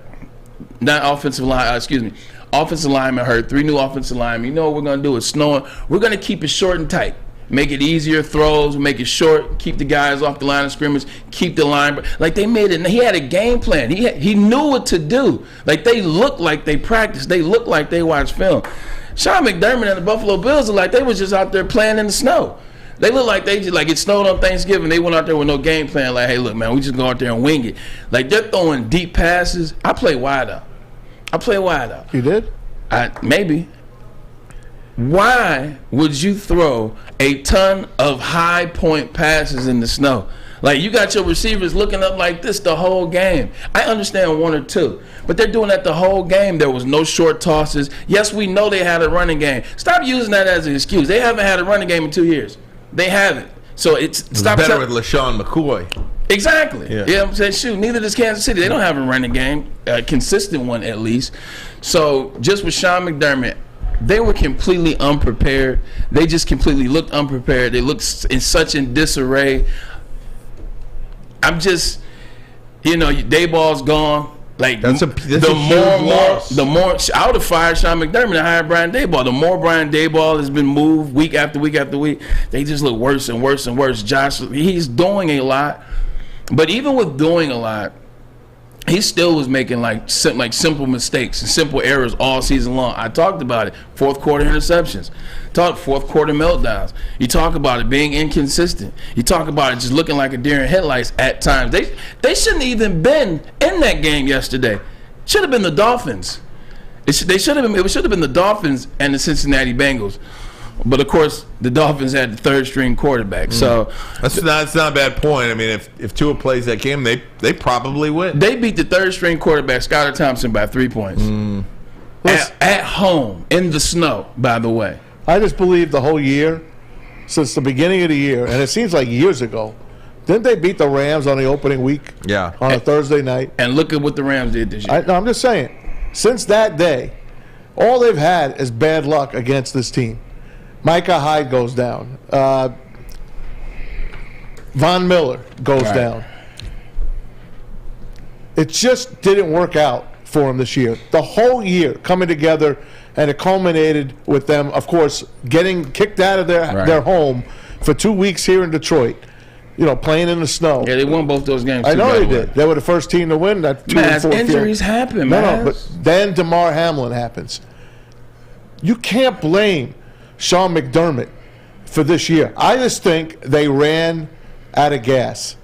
Offensive lineman hurt. 3 new offensive linemen. You know what we're going to do? It's snowing. We're going to keep it short and tight. Make it easier throws. Make it short. Keep the guys off the line of scrimmage. Keep the line. Like they made it. He had a game plan. He knew what to do. Like they looked like they practiced. They looked like they watched film. Sean McDermott and the Buffalo Bills are like they was just out there playing in the snow. They look like it snowed on Thanksgiving. They went out there with no game plan. Like, hey, look, man, we just go out there and wing it. Like they're throwing deep passes. I play wide out. You did? Maybe. Why would you throw a ton of high point passes in the snow? Like you got your receivers looking up like this the whole game. I understand 1 or 2, but they're doing that the whole game. There was no short tosses. Yes, we know they had a running game. Stop using that as an excuse. They haven't had a running game in 2 years. They haven't. So it's better with LaShawn McCoy. Exactly. Yeah, I'm saying, shoot, neither does Kansas City. They don't have a running game, a consistent one at least. So just with Sean McDermott, they were completely unprepared. They just completely looked unprepared. They looked in disarray. I'm just, Dayball's gone. Like that's a more I would have fired Sean McDermott and hired Brian Daboll. The more Brian Daboll has been moved week after week after week, they just look worse and worse and worse. Josh, he's doing a lot, but even with doing a lot, he still was making like simple mistakes and simple errors all season long. I talked about it. 4th quarter interceptions. Talk 4th quarter meltdowns. You talk about it being inconsistent. You talk about it just looking like a deer in headlights at times. They shouldn't even been in that game yesterday. Should have been the Dolphins. It should have been the Dolphins and the Cincinnati Bengals. But of course, the Dolphins had the 3rd string quarterback. So that's not a bad point. I mean, if Tua plays that game, they probably win. They beat the 3rd string quarterback, Skylar Thompson, by 3 points. At home in the snow, by the way. I just believe the whole year, since the beginning of the year, and it seems like years ago, didn't they beat the Rams on the opening week? Yeah. On a Thursday night. And look at what the Rams did this year. I'm just saying, since that day, all they've had is bad luck against this team. Micah Hyde goes down. Von Miller goes down. It just didn't work out for him this year. The whole year coming together, and it culminated with them, of course, getting kicked out of their home for 2 weeks here in Detroit. Playing in the snow. Yeah, they won both those games. I know they did. They were the first team to win that 2 and 4 injuries happen, man. No, but then Damar Hamlin happens. You can't blame Sean McDermott for this year. I just think they ran out of gas.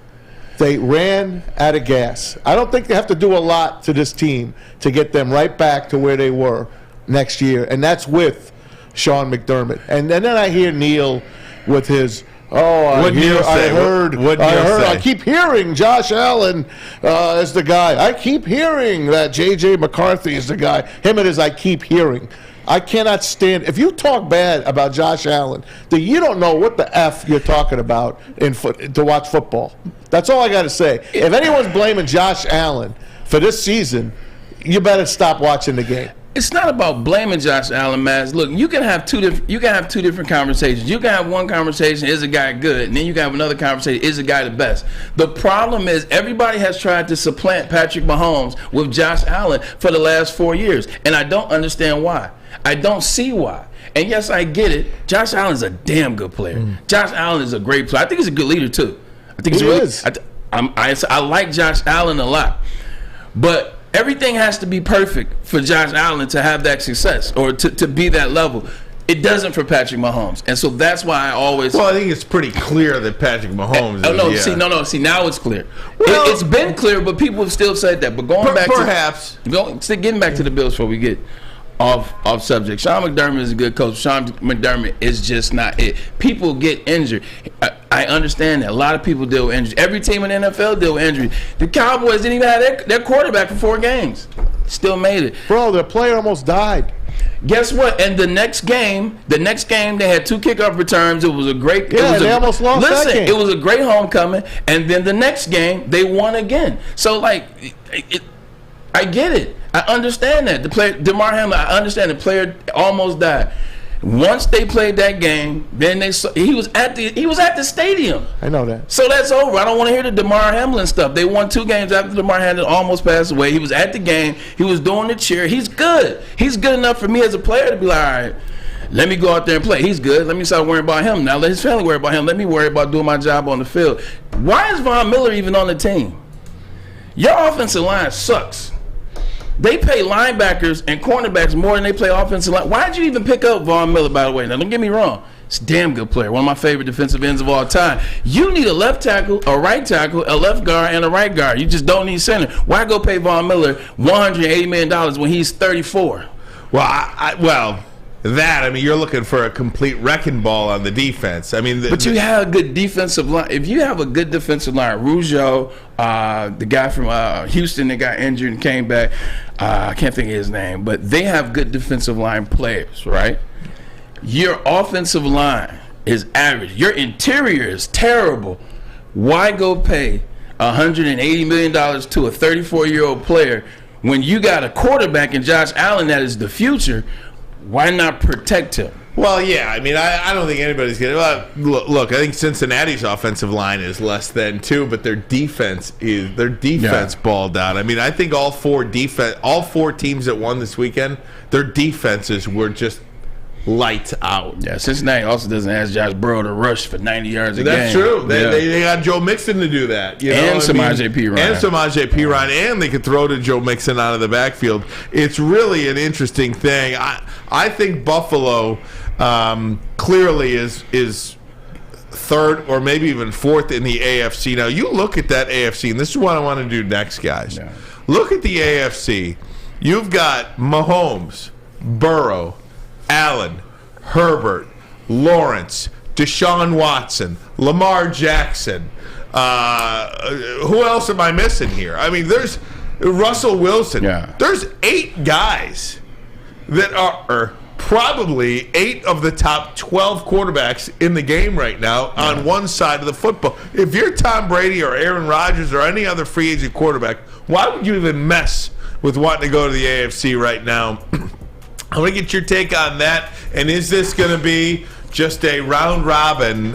I don't think they have to do a lot to this team to get them right back to where they were next year, and that's with Sean McDermott. And then I hear Neil with his, I keep hearing Josh Allen is the guy. I keep hearing that J.J. McCarthy is the guy. Him and his I keep hearing. I cannot stand. If you talk bad about Josh Allen, then you don't know what the F you're talking about to watch football. That's all I got to say. If anyone's blaming Josh Allen for this season, you better stop watching the game. It's not about blaming Josh Allen, Maz. Look, you can have two different conversations. You can have one conversation, is a guy good? And then you can have another conversation, is the guy the best? The problem is everybody has tried to supplant Patrick Mahomes with Josh Allen for the last 4 years. And I don't understand why. I don't see why. And yes, I get it. Josh Allen is a damn good player. Josh Allen is a great player. I think he's a good leader, too. I think he is. I like Josh Allen a lot. But everything has to be perfect for Josh Allen to have that success or to be that level. It doesn't for Patrick Mahomes. And so that's why I always... Well, I think it's pretty clear that Patrick Mahomes See, now it's clear. Well, it's been clear, but people have still said that. But getting back to the Bills before we get off subject. Sean McDermott is a good coach. Sean McDermott is just not it. People get injured. I understand that. A lot of people deal with injuries. Every team in the NFL deal with injuries. The Cowboys didn't even have their quarterback for 4 games. Still made it. Bro, their player almost died. Guess what? And the next game they had 2 kickoff returns. It was a great. They almost lost that game. It was a great homecoming. And then the next game they won again. So I get it. I understand that. The player, Damar Hamlin, I understand the player almost died. Once they played that game, then he was at the stadium. I know that. So that's over. I don't want to hear the Damar Hamlin stuff. They won 2 games after Damar Hamlin almost passed away. He was at the game. He was doing the cheer. He's good. He's good enough for me as a player to be like, all right, let me go out there and play. He's good. Let me start worrying about him. Now let his family worry about him. Let me worry about doing my job on the field. Why is Von Miller even on the team? Your offensive line sucks. They pay linebackers and cornerbacks more than they play offensive line. Why did you even pick up Von Miller, by the way? Now, don't get me wrong. It's a damn good player. One of my favorite defensive ends of all time. You need a left tackle, a right tackle, a left guard, and a right guard. You just don't need center. Why go pay Von Miller $180 million when he's 34? Well, you're looking for a complete wrecking ball on the defense. But you have a good defensive line. If you have a good defensive line, Rougeau, the guy from Houston that got injured and came back, I can't think of his name, but they have good defensive line players, right? Your offensive line is average. Your interior is terrible. Why go pay $180 million to a 34-year-old player when you got a quarterback in Josh Allen that is the future? Why not protect him? Well, yeah. I don't think anybody's going to. Look, I think Cincinnati's offensive line is less than 2, but their defense balled out. I think all 4 teams that won this weekend, their defenses were just lights out. Yeah, Cincinnati also doesn't ask Josh Burrow to rush for 90 yards a game. That's true. They got Joe Mixon to do that. And Samaje Perine. And they could throw to Joe Mixon out of the backfield. It's really an interesting thing. I think Buffalo clearly is third or maybe even fourth in the AFC. Now, you look at that AFC, and this is what I want to do next, guys. Yeah. Look at the AFC. You've got Mahomes, Burrow, Allen, Herbert, Lawrence, Deshaun Watson, Lamar Jackson. Who else am I missing here? There's Russell Wilson. Yeah. There's 8 guys that are probably 8 of the top 12 quarterbacks in the game right now on one side of the football. If you're Tom Brady or Aaron Rodgers or any other free agent quarterback, why would you even mess with wanting to go to the AFC right now? I want to get your take on that. And is this going to be just a round robin?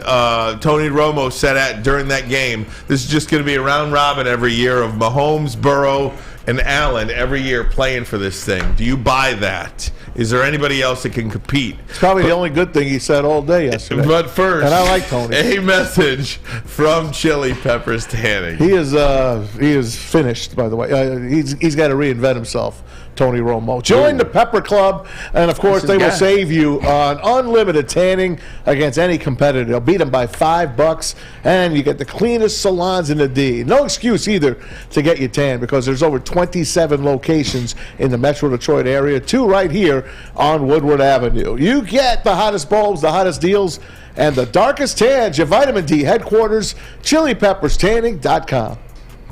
Tony Romo said during that game, this is just going to be a round robin every year of Mahomes, Burrow, and Allen every year playing for this thing. Do you buy that? Is there anybody else that can compete? It's probably the only good thing he said all day yesterday. But first, and I like Tony. A message from Chili Peppers Tanning. He is finished, by the way. He's got to reinvent himself. Tony Romo. Join the Pepper Club, and of course they will save you on unlimited tanning against any competitor. They'll beat them by $5, and you get the cleanest salons in the D. No excuse either to get you tan because there's over 27 locations in the Metro Detroit area, 2 right here on Woodward Avenue. You get the hottest bulbs, the hottest deals, and the darkest tans. Your Vitamin D headquarters, ChiliPeppersTanning.com.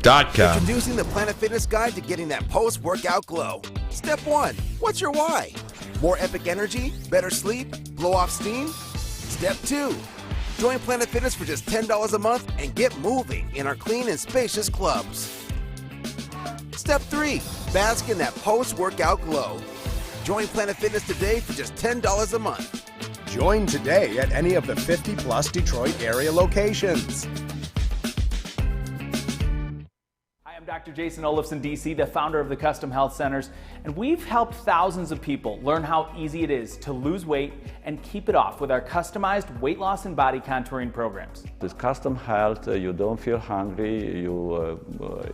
Introducing the Planet Fitness Guide to getting that post-workout glow. Step 1. What's your why? More epic energy? Better sleep? Blow off steam? Step 2. Join Planet Fitness for just $10 a month and get moving in our clean and spacious clubs. Step 3. Bask in that post-workout glow. Join Planet Fitness today for just $10 a month. Join today at any of the 50-plus Detroit area locations. I'm Dr. Jason Olafson, DC, the founder of the Custom Health Centers, and we've helped thousands of people learn how easy it is to lose weight and keep it off with our customized weight loss and body contouring programs. With Custom Health, you don't feel hungry, you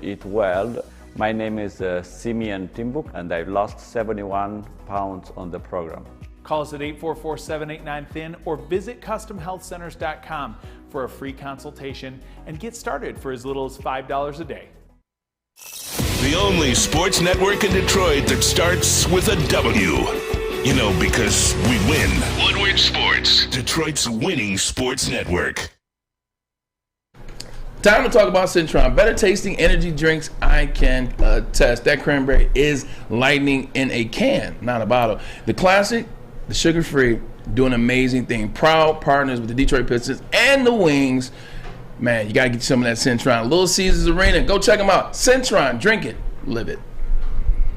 eat well. My name is Simeon Timbuk, and I've lost 71 pounds on the program. Call us at 844-789-THIN or visit CustomHealthCenters.com for a free consultation and get started for as little as $5 a day. The only sports network in Detroit that starts with a W. You know, because we win. Woodward Sports, Detroit's winning sports network. Time to talk about Citron. Better tasting energy drinks I can attest. That cranberry is lightning in a can, not a bottle. The classic, the sugar-free, do an amazing thing. Proud partners with the Detroit Pistons and the Wings. Man, you got to get some of that Citron. Little Caesars Arena. Go check them out. Citron. Drink it. Live it.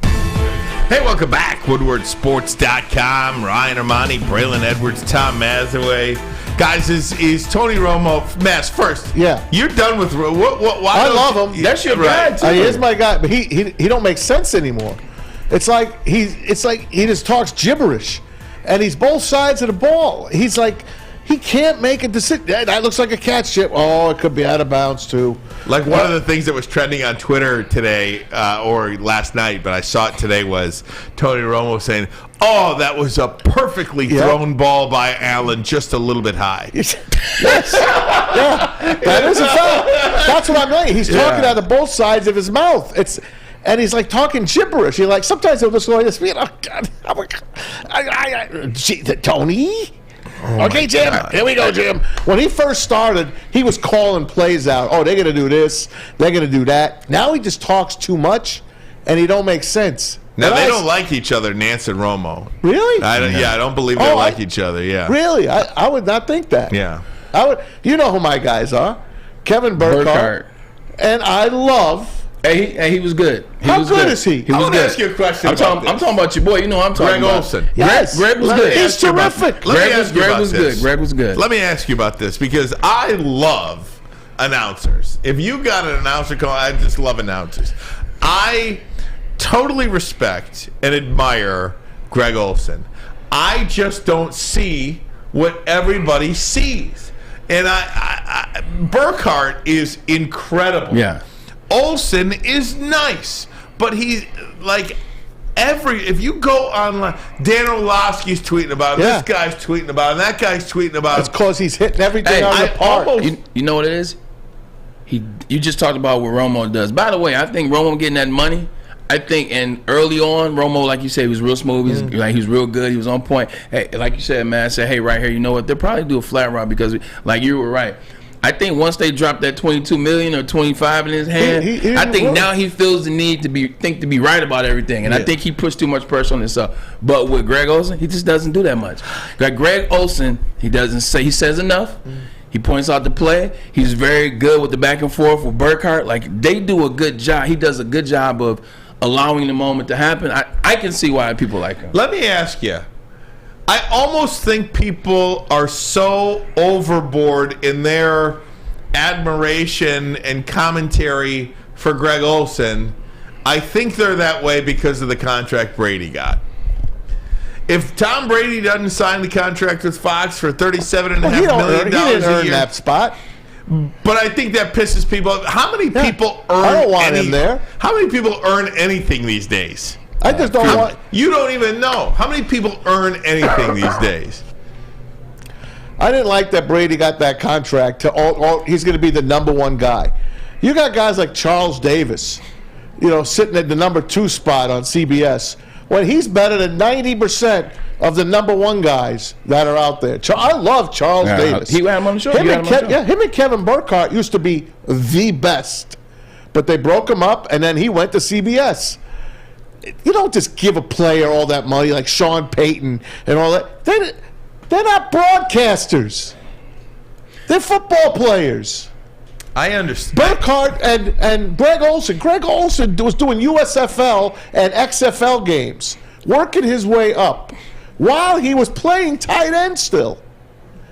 Hey, welcome back. WoodwardSports.com. Ryan Ermanni, Braylon Edwards, Tom Mazawey. Guys, is Tony Romo, Mass, first. Yeah. You're done with Romo. I love him. That's your guy, too. He is my guy, but he don't make sense anymore. It's like he just talks gibberish. And he's both sides of the ball. He's like... He can't make a decision. That looks like a catch chip. Oh, it could be out of bounds, too. Like one of the things that was trending on Twitter today, or last night, but I saw it today, was Tony Romo saying, oh, that was a perfectly thrown ball by Allen, just a little bit high. Yes. Yeah. That is a fact. That's what I'm saying. He's talking out of both sides of his mouth. And he's like talking gibberish. He like sometimes he'll just go like this. Oh, God. Tony? Oh okay, Jim. Here we go, Jim. When he first started, he was calling plays out. Oh, they're going to do this. They're going to do that. Now he just talks too much, and he don't make sense. Now, they don't like each other, Nance and Romo. Really? I don't believe they like each other, yeah. Really? I would not think that. Yeah. You know who my guys are. Kevin Burkhardt. And I love... Hey, he was good. How good is he? He was good. Ask you a question. I'm talking about your boy. You know what I'm talking about. Greg Olsen. Yes. Greg was good. He's terrific. Greg was good. Greg was good. Let me ask you about this because I love announcers. If you got an announcer call, I just love announcers. I totally respect and admire Greg Olsen. I just don't see what everybody sees. And Burkhardt is incredible. Yeah. Olsen is nice, but he's like if you go online, Dan Orlovsky's tweeting about it, this guy's tweeting about it, and that guy's tweeting about it. It's because he's hitting everything on the park. You know what it is? You just talked about what Romo does. By the way, I think Romo getting that money. I think, and early on, Romo, like you said, he was real smooth. He was real good. He was on point. Hey, like you said, man, I said, hey, right here, you know what? They'll probably do a flat route because, like you were right. I think once they drop that $22 million or $25 in his hand, I think now he feels the need to be right about everything, and I think he puts too much pressure on himself. But with Greg Olsen, he just doesn't do that much. Like Greg Olsen, he says enough. He points out the play. He's very good with the back and forth with Burkhardt. Like they do a good job. He does a good job of allowing the moment to happen. I can see why people like him. Let me ask you. I almost think people are so overboard in their admiration and commentary for Greg Olsen. I think they're that way because of the contract Brady got. If Tom Brady doesn't sign the contract with Fox for $37.5 million he didn't a earn year, that spot. But I think that pisses people off. How many people earn? I don't want him there. How many people earn anything these days? I just don't want. You don't even know how many people earn anything these days. I didn't like that Brady got that contract. He's going to be the number one guy. You got guys like Charles Davis, sitting at the number 2 spot on CBS. When he's better than 90% of the number 1 guys that are out there. I love Charles Davis. He had him on the show. Him and Kevin Burkhardt used to be the best. But they broke him up, and then he went to CBS. You don't just give a player all that money like Sean Payton and all that. They're not broadcasters. They're football players. I understand. Burkhardt and Greg Olsen. Greg Olsen was doing USFL and XFL games, working his way up while he was playing tight end still.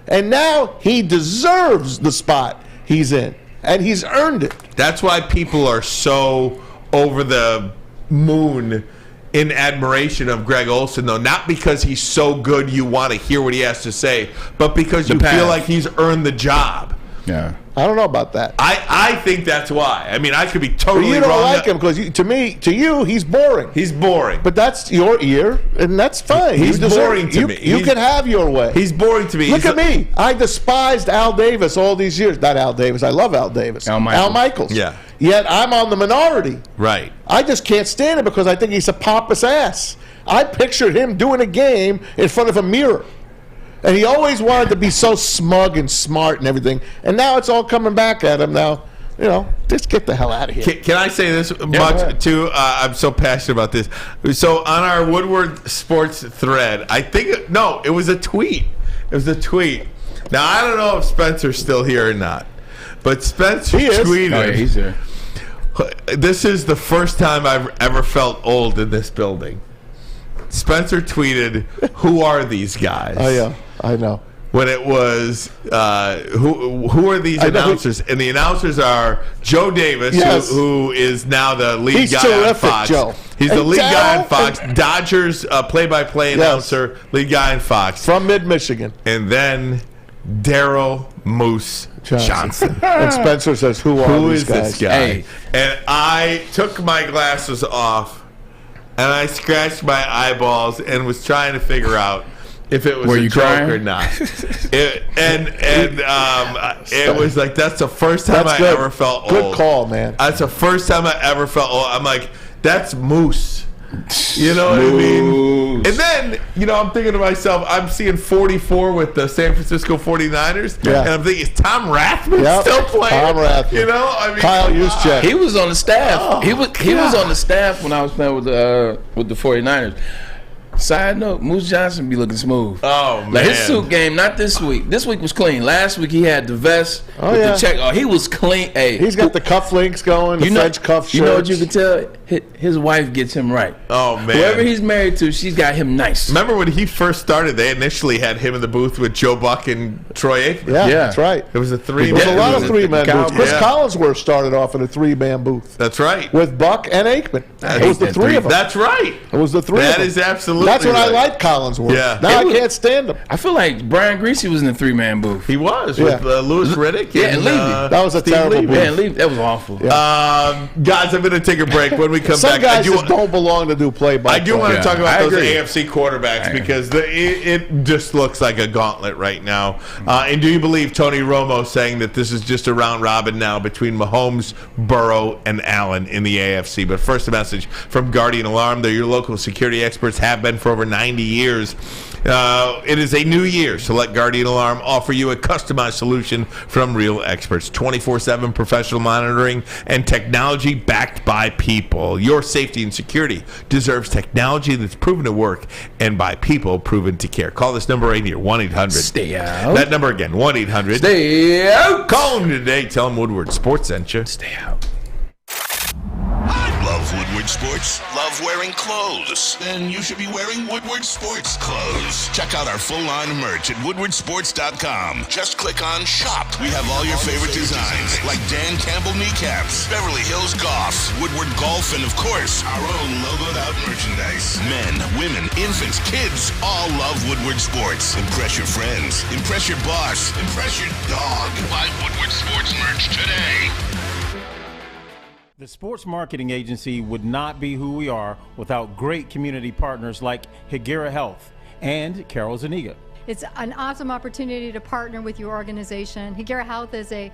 And now he deserves the spot he's in, and he's earned it. That's why people are so over the moon in admiration of Greg Olsen, though. Not because he's so good you want to hear what he has to say, but because you feel like he's earned the job. Yeah. I don't know about that. I think that's why. I mean, I could be totally wrong. You don't like him because to you, he's boring. He's boring. But that's your ear, and that's fine. He's boring to me. You can have your way. He's boring to me. Look at me. I despised Al Davis all these years. Not Al Davis. I love Al Davis. Al Michaels. Yeah. Yet I'm on the minority. Right. I just can't stand it because I think he's a pompous ass. I pictured him doing a game in front of a mirror. And he always wanted to be so smug and smart and everything. And now it's all coming back at him now. Just get the hell out of here. Can I say this much, too? I'm so passionate about this. So on our Woodward Sports thread, I think, it was a tweet. It was a tweet. Now, I don't know if Spencer's still here or not. But Spencer tweeted. Oh, yeah, he's here. This is the first time I've ever felt old in this building. Spencer tweeted, "Who are these guys?" Oh, yeah. I know. When it was, who are these announcers? And the announcers are Joe Davis, who is now the lead guy on Fox. Joe. He's the lead guy on Fox. Dodgers play-by-play announcer, lead guy on Fox. From mid-Michigan. And then Daryl Moose Johnson. And Spencer says, who is this guy? Hey. And I took my glasses off, and I scratched my eyeballs and was trying to figure out if it was a joke or not. It was like, that's the first time I ever felt old. Good call, man. That's the first time I ever felt old. I'm like, that's Moose. You know what I mean? And then, I'm thinking to myself, I'm seeing 44 with the San Francisco 49ers. Yeah. And I'm thinking, is Tom Rathman still playing? Tom Rathman. Kyle Juszczyk. He was on the staff. He was on the staff when I was playing with the 49ers. Side note, Moose Johnson be looking smooth. Oh, man. Like his suit game, not this week. This week was clean. Last week he had the vest with the check. Oh, he was clean. Hey, he's got the cufflinks going, the French cuff shirts. You know what you can tell? His wife gets him right. Oh, man. Whoever he's married to, she's got him nice. Remember when he first started, they initially had him in the booth with Joe Buck and Troy Aikman. Yeah, that's right. It was a three-man booth. There was a lot of three-man booths. Chris Yeah. Collinsworth started off in a three-man booth. That's right. With Buck and Aikman. It was the three of them. That's right. It was the three of them. That is absolutely That's when I right. liked Collinsworth. Yeah. Now I can't stand him. I feel like Brian Greasy was in the three-man booth. He was with Louis Riddick. Yeah, and Levy. That was a Steve terrible Levy. booth. Yeah, and Levy. That was awful. Guys, I'm going to take a break. When we come Some back, guys just don't belong to do play-by-play. I do want to talk about I those agree. AFC quarterbacks because it just looks like a gauntlet right now. And do you believe Tony Romo saying that this is just a round robin now between Mahomes, Burrow, and Allen in the AFC? But first, a message from Guardian Alarm. They're your local security experts, have been for over 90 years. It is a new year, so let Guardian Alarm offer you a customized solution from real experts. 24/7 professional monitoring and technology backed by people. Your safety and security deserves technology that's proven to work and by people proven to care. Call this number right here, 1-800. Stay out. That number again, 1-800. Stay out. Call them today. Tell them Woodward Sports sent you. Stay out. I love Woodward Woodward Sports? Love wearing clothes? Then you should be wearing Woodward Sports clothes. Check out our full line of merch at woodwardsports.com. Just click on Shop. We have all your favorite designs, like Dan Campbell kneecaps, Beverly Hills Golf, Woodward Golf, and of course, our own logoed out merchandise. Men, women, infants, kids all love Woodward Sports. Impress your friends. Impress your boss. Impress your dog. Buy Woodward Sports merch today. The sports marketing agency would not be who we are without great community partners like Higuera Health and Carol Zuniga. It's an awesome opportunity to partner with your organization. Higuera Health is a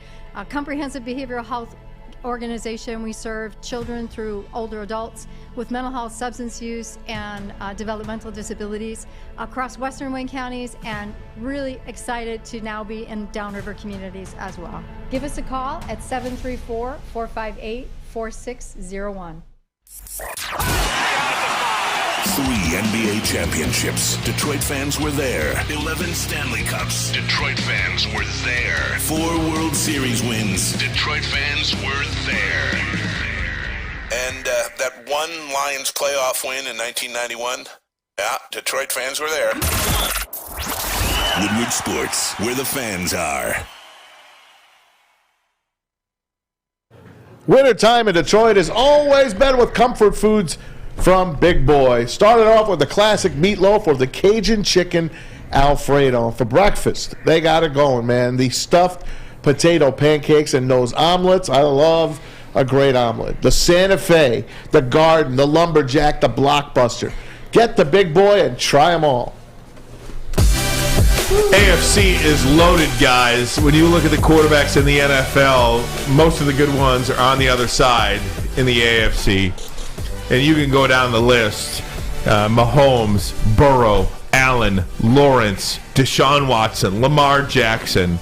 comprehensive behavioral health organization. We serve children through older adults with mental health, substance use, and developmental disabilities across Western Wayne counties, and really excited to now be in downriver communities as well. Give us a call at 734-458-4601. 3 NBA championships. Detroit fans were there. 11 Stanley Cups. Detroit fans were there. 4 World Series wins. Detroit fans were there. And that one Lions playoff win in 1991? Yeah, Detroit fans were there. Woodward Sports, where the fans are. Wintertime in Detroit is always better with comfort foods from Big Boy. Started off with the classic meatloaf or the Cajun chicken Alfredo. For breakfast, they got it going, man. The stuffed potato pancakes and those omelets. I love a great omelet. The Santa Fe, the Garden, the Lumberjack, the Blockbuster. Get the Big Boy and try them all. AFC is loaded, guys. When you look at the quarterbacks in the NFL, most of the good ones are on the other side in the AFC. And you can go down the list. Mahomes, Burrow, Allen, Lawrence, Deshaun Watson, Lamar Jackson,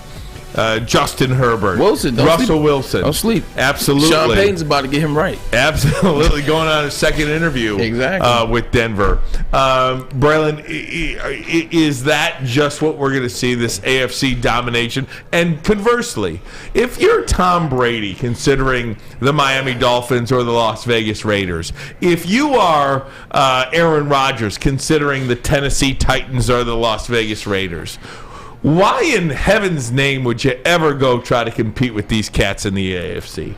Justin Herbert, Russell Wilson. Don't sleep. Absolutely. Sean Payton's about to get him right. Absolutely. Going on a second interview with Denver. Braylon, is that just what we're going to see, this AFC domination? And conversely, if you're Tom Brady, considering the Miami Dolphins or the Las Vegas Raiders, if you are Aaron Rodgers, considering the Tennessee Titans or the Las Vegas Raiders, why in heaven's name would you ever go try to compete with these cats in the AFC?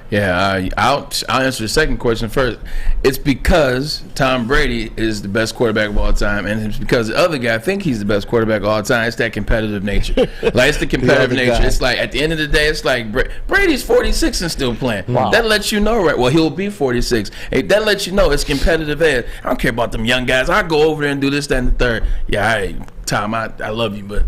Yeah, I'll answer the second question first. It's because Tom Brady is the best quarterback of all time, and it's because the other guy think he's the best quarterback of all time. It's that competitive nature. Like, it's the competitive nature. Guy. It's like, at the end of the day, it's like Brady's 46 and still playing. Wow. That lets you know, right? Well, he'll be 46. Hey, that lets you know it's competitive edge. I don't care about them young guys. I go over there and do this, that, and the third. Yeah, Tom, I love you, but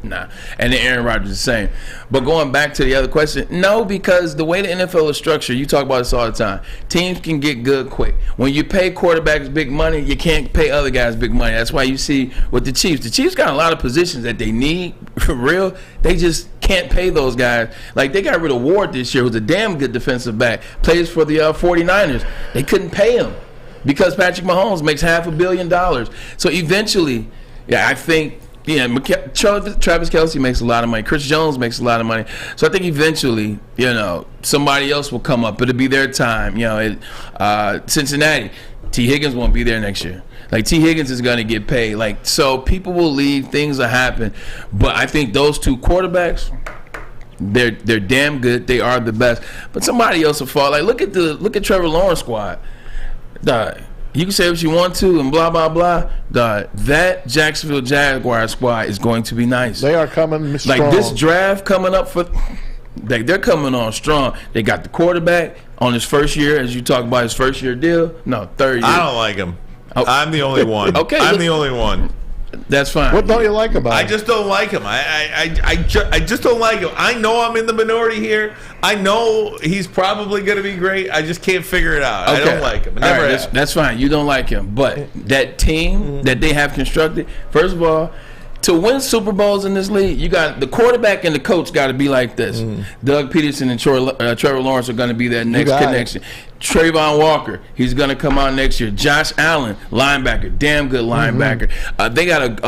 nah. And then Aaron Rodgers is the same. But going back to the other question, no, because the way the NFL is structured, you talk about this all the time, teams can get good quick. When you pay quarterbacks big money, you can't pay other guys big money. That's why you see with the Chiefs got a lot of positions that they need for real. They just can't pay those guys. Like, they got rid of Ward this year, who's a damn good defensive back, plays for the 49ers. They couldn't pay him because Patrick Mahomes makes $500 million. So eventually, I think, Travis Kelce makes a lot of money. Chris Jones makes a lot of money. So I think eventually, somebody else will come up. It'll be their time. Cincinnati, T. Higgins won't be there next year. Like, T. Higgins is going to get paid. Like, so people will leave. Things will happen. But I think those two quarterbacks, they're damn good. They are the best. But somebody else will fall. Like, look at Trevor Lawrence squad. You can say what you want to and blah, blah, blah. That Jacksonville Jaguars squad is going to be nice. They are coming strong. Like, this draft coming up they're coming on strong. They got the quarterback on his first year, as you talk about his first year deal. No, third year. I don't like him. Oh. I'm the only one. Okay, I'm the only one. That's fine. What don't you like about him? I just don't like him. I just don't like him. I know I'm in the minority here. I know he's probably going to be great. I just can't figure it out. Okay. I don't like him. All right, that's fine. You don't like him. But that team that they have constructed, first of all, to win Super Bowls in this league, you got the quarterback and the coach got to be like this. Doug Peterson and Trevor Lawrence are going to be that next connection. Trayvon Walker, he's going to come out next year. Josh Allen, linebacker, damn good linebacker. They got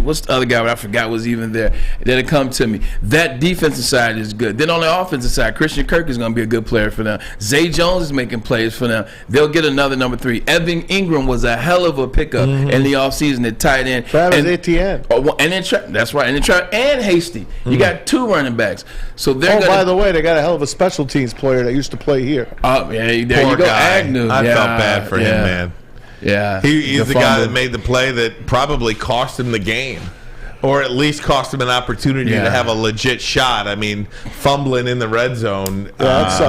what's the other guy I forgot was even there that'll come to me. That defensive side is good. Then on the offensive side, Christian Kirk is going to be a good player for them. Zay Jones is making plays for them. They'll get another number 3. Evan Ingram was a hell of a pickup in the offseason at tight end. Travis Etienne. And then that's right. And then and Hasty. You got 2 running backs. So they're by the way, they got a hell of a special teams player that used to play here. There Poor you go, guy. Agnew. I felt bad for him, man. Yeah. He's the guy that made the play that probably cost him the game, or at least cost him an opportunity to have a legit shot. I mean, fumbling in the red zone, that's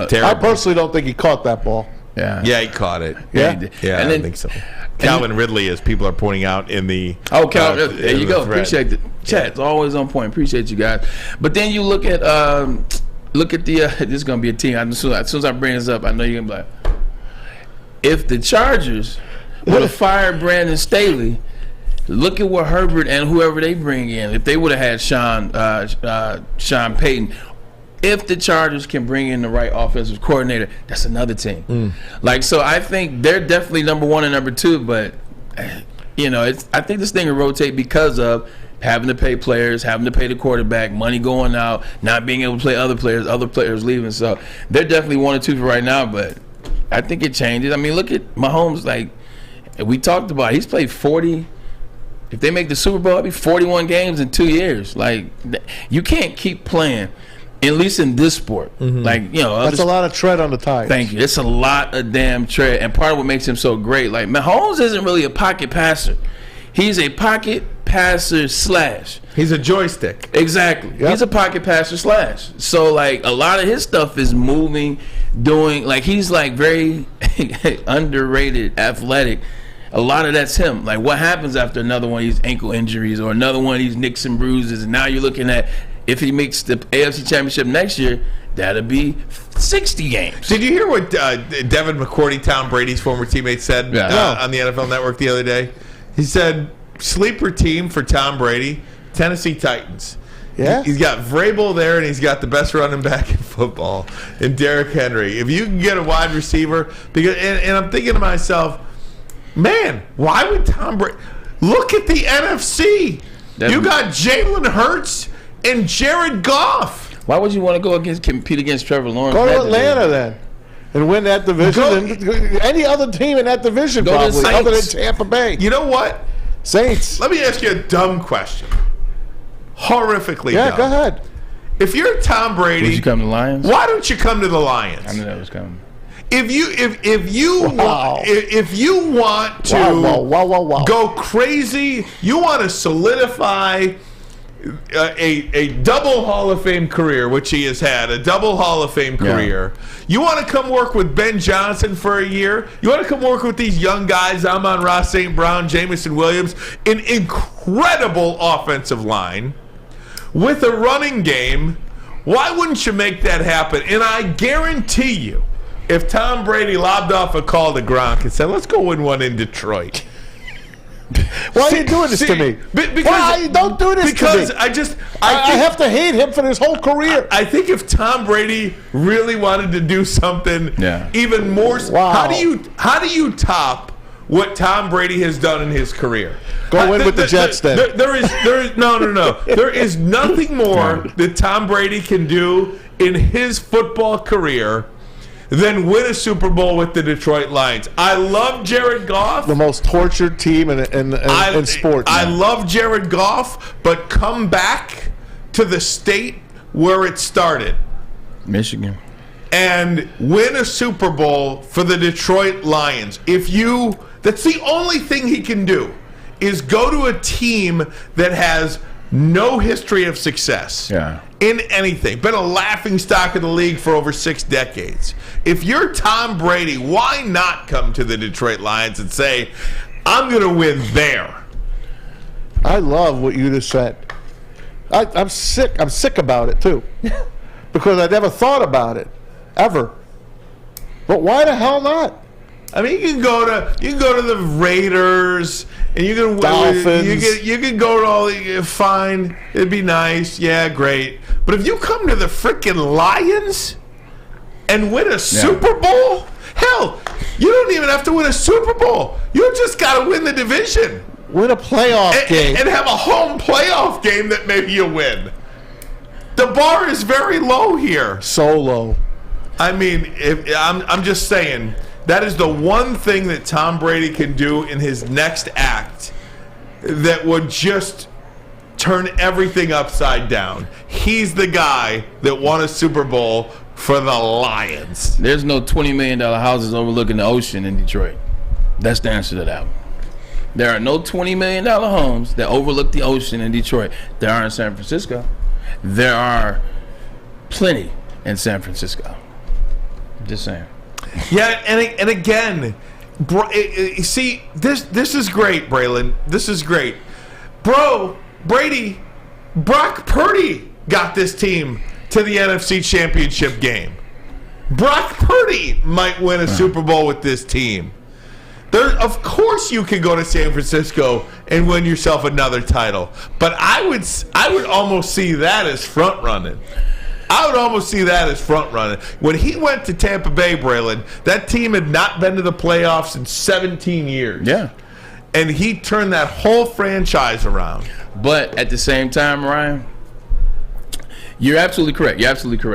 terrible. I personally don't think he caught that ball. Yeah, he caught it. Yeah? I think so. Calvin Ridley, as people are pointing out in the... Calvin, there you go. thread. Appreciate it. Chat's always on point. Appreciate you guys. But then you look at the... this is going to be a team. As soon as I bring this up, I know you're going to be like, if the Chargers would have fired Brandon Staley, look at what Herbert and whoever they bring in. If they would have had Sean Payton, if the Chargers can bring in the right offensive coordinator, that's another team. So I think they're definitely number 1 and number 2, but I think this thing will rotate because of having to pay players, having to pay the quarterback, money going out, not being able to play other players leaving. So they're definitely 1 or 2 for right now, but I think it changes. I mean, look at Mahomes. Like we talked about, he's played 40. If they make the Super Bowl, it'll be 41 games in 2 years. Like you can't keep playing, at least in this sport. That's a lot of tread on the tires. Thank you. It's a lot of damn tread, and part of what makes him so great. Like Mahomes isn't really a pocket passer. He's a pocket passer / He's a joystick. Exactly. Yep. He's a pocket passer / So like a lot of his stuff is moving, doing like he's like very underrated, athletic. A lot of that's him. Like what happens after another one of these ankle injuries or another one of these nicks and bruises, and now you're looking at if he makes the AFC Championship next year, that'll be 60 games. Did you hear what Devin McCourty, Tom Brady's former teammate, said on the NFL Network the other day? He said, sleeper team for Tom Brady, Tennessee Titans. Yeah. He's got Vrabel there, and he's got the best running back in football in Derrick Henry. If you can get a wide receiver, and I'm thinking to myself, man, why would Tom Brady... Look at the NFC. You got Jalen Hurts and Jared Goff. Why would you want to compete against Trevor Lawrence? Go to Atlanta then and win that division. Any other team in that division probably, other than Tampa Bay. You know what? Saints. Let me ask you a dumb question. Horrifically dumb. Yeah, go ahead. If you're Tom Brady, would you come to the Lions? Why don't you come to the Lions? I knew that was coming. If you want to go crazy, you want to solidify a double Hall of Fame career, which he has had, a double Hall of Fame career. Yeah. You want to come work with Ben Johnson for a year? You want to come work with these young guys, Amon-Ra, St. Brown, Jamison Williams, an incredible offensive line with a running game? Why wouldn't you make that happen? And I guarantee you, if Tom Brady lobbed off a call to Gronk and said, let's go win one in Detroit. Why are you doing this to me? Why don't do this to me? Because I have to hate him for his whole career. I think if Tom Brady really wanted to do something even more, how do you top what Tom Brady has done in his career? Go in with the Jets then. There is no. There is nothing more that Tom Brady can do in his football career than win a Super Bowl with the Detroit Lions. I love Jared Goff. The most tortured team in sports. I love Jared Goff, but come back to the state where it started. Michigan. And win a Super Bowl for the Detroit Lions. That's the only thing he can do, is go to a team that has no history of success in anything. Been a laughingstock of the league for over 6 decades. If you're Tom Brady, why not come to the Detroit Lions and say, I'm going to win there? I love what you just said. I'm sick. I'm sick about it, too. Because I never thought about it, ever. But why the hell not? I mean, you can go to the Raiders, and you can Dolphins. You can go to all the fine. It'd be nice, yeah, great. But if you come to the freaking Lions, and win a Super Bowl? Hell, you don't even have to win a Super Bowl. You just got to win the division. Win a playoff game. And have a home playoff game that maybe you win. The bar is very low here. So low. I mean, I'm just saying, that is the one thing that Tom Brady can do in his next act that would just turn everything upside down. He's the guy that won a Super Bowl for the Lions. There's no $20 million houses overlooking the ocean in Detroit. That's the answer to that one. There are no $20 million homes that overlook the ocean in Detroit. There are in San Francisco. There are plenty in San Francisco. Just saying. Yeah, and again, see, this is great, Braylon. This is great. Brady, Brock Purdy got this team to the NFC Championship game. Brock Purdy might win a Super Bowl with this team. Of course you can go to San Francisco and win yourself another title. But I would almost see that as front running. When he went to Tampa Bay, Braylon, that team had not been to the playoffs in 17 years. Yeah. And he turned that whole franchise around. But at the same time, Ryan, you're absolutely correct.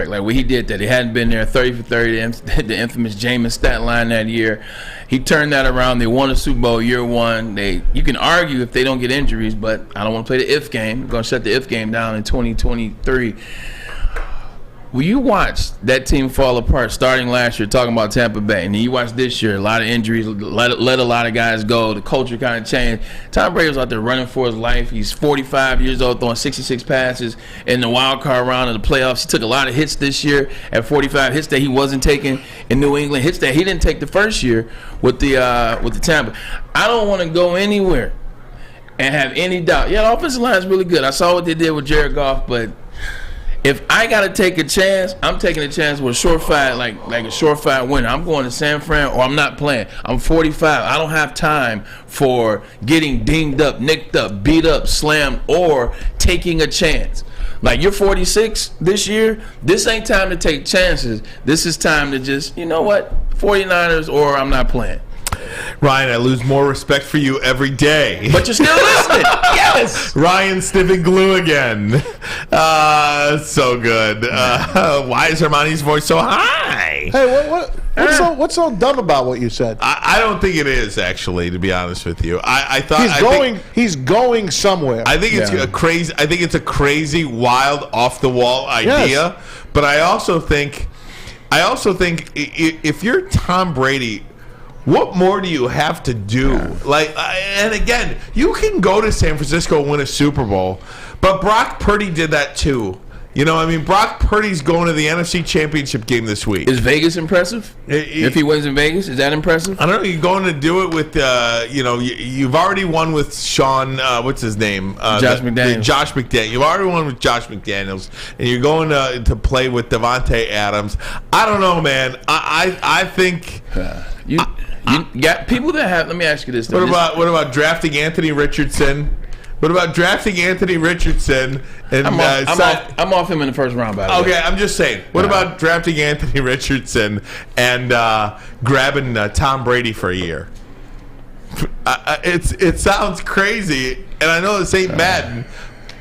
Like when he did that, he hadn't been there 30 for 30, the infamous Jameis stat line that year. He turned that around. They won a Super Bowl year one. You can argue if they don't get injuries, but I don't want to play the if game. I'm going to shut the if game down in 2023. When you watch that team fall apart starting last year, talking about Tampa Bay, and then you watch this year, a lot of injuries, let a lot of guys go, the culture kind of changed. Tom Brady was out there running for his life. He's 45 years old, throwing 66 passes in the wild card round of the playoffs. He took a lot of hits this year at 45, hits that he wasn't taking in New England, hits that he didn't take the first year with the Tampa. I don't want to go anywhere and have any doubt. Yeah, the offensive line is really good. I saw what they did with Jared Goff, but if I got to take a chance, I'm taking a chance with a surefire, like a surefire winner. I'm going to San Fran or I'm not playing. I'm 45. I don't have time for getting dinged up, nicked up, beat up, slammed, or taking a chance. Like, you're 46 this year. This ain't time to take chances. This is time to just, you know what, 49ers or I'm not playing. Ryan, I lose more respect for you every day. But you're still listening. Yes. Ryan sniffing glue again. So good. Why is Ermanni's voice so high? Hey, what's so dumb about what you said? I don't think it is, actually, to be honest with you. I thought he's going somewhere. I think it's crazy. I think it's a crazy, wild, off the wall idea. Yes. But I also think if you're Tom Brady, what more do you have to do? And again, you can go to San Francisco and win a Super Bowl, but Brock Purdy did that too. You know, I mean, Brock Purdy's going to the NFC Championship game this week. Is Vegas impressive? If he wins in Vegas, is that impressive? I don't know. You're going to do it with, you've already won with Sean, what's his name? Josh McDaniels. Josh McDaniels. You've already won with Josh McDaniels, and you're going to play with Devontae Adams. I don't know, man. I think... You got people that have. Let me ask you this. What about drafting Anthony Richardson? What about drafting Anthony Richardson? And I'm off him in the first round. By the way. Okay, I'm just saying. What about drafting Anthony Richardson and grabbing Tom Brady for a year? It sounds crazy, and I know this ain't Madden,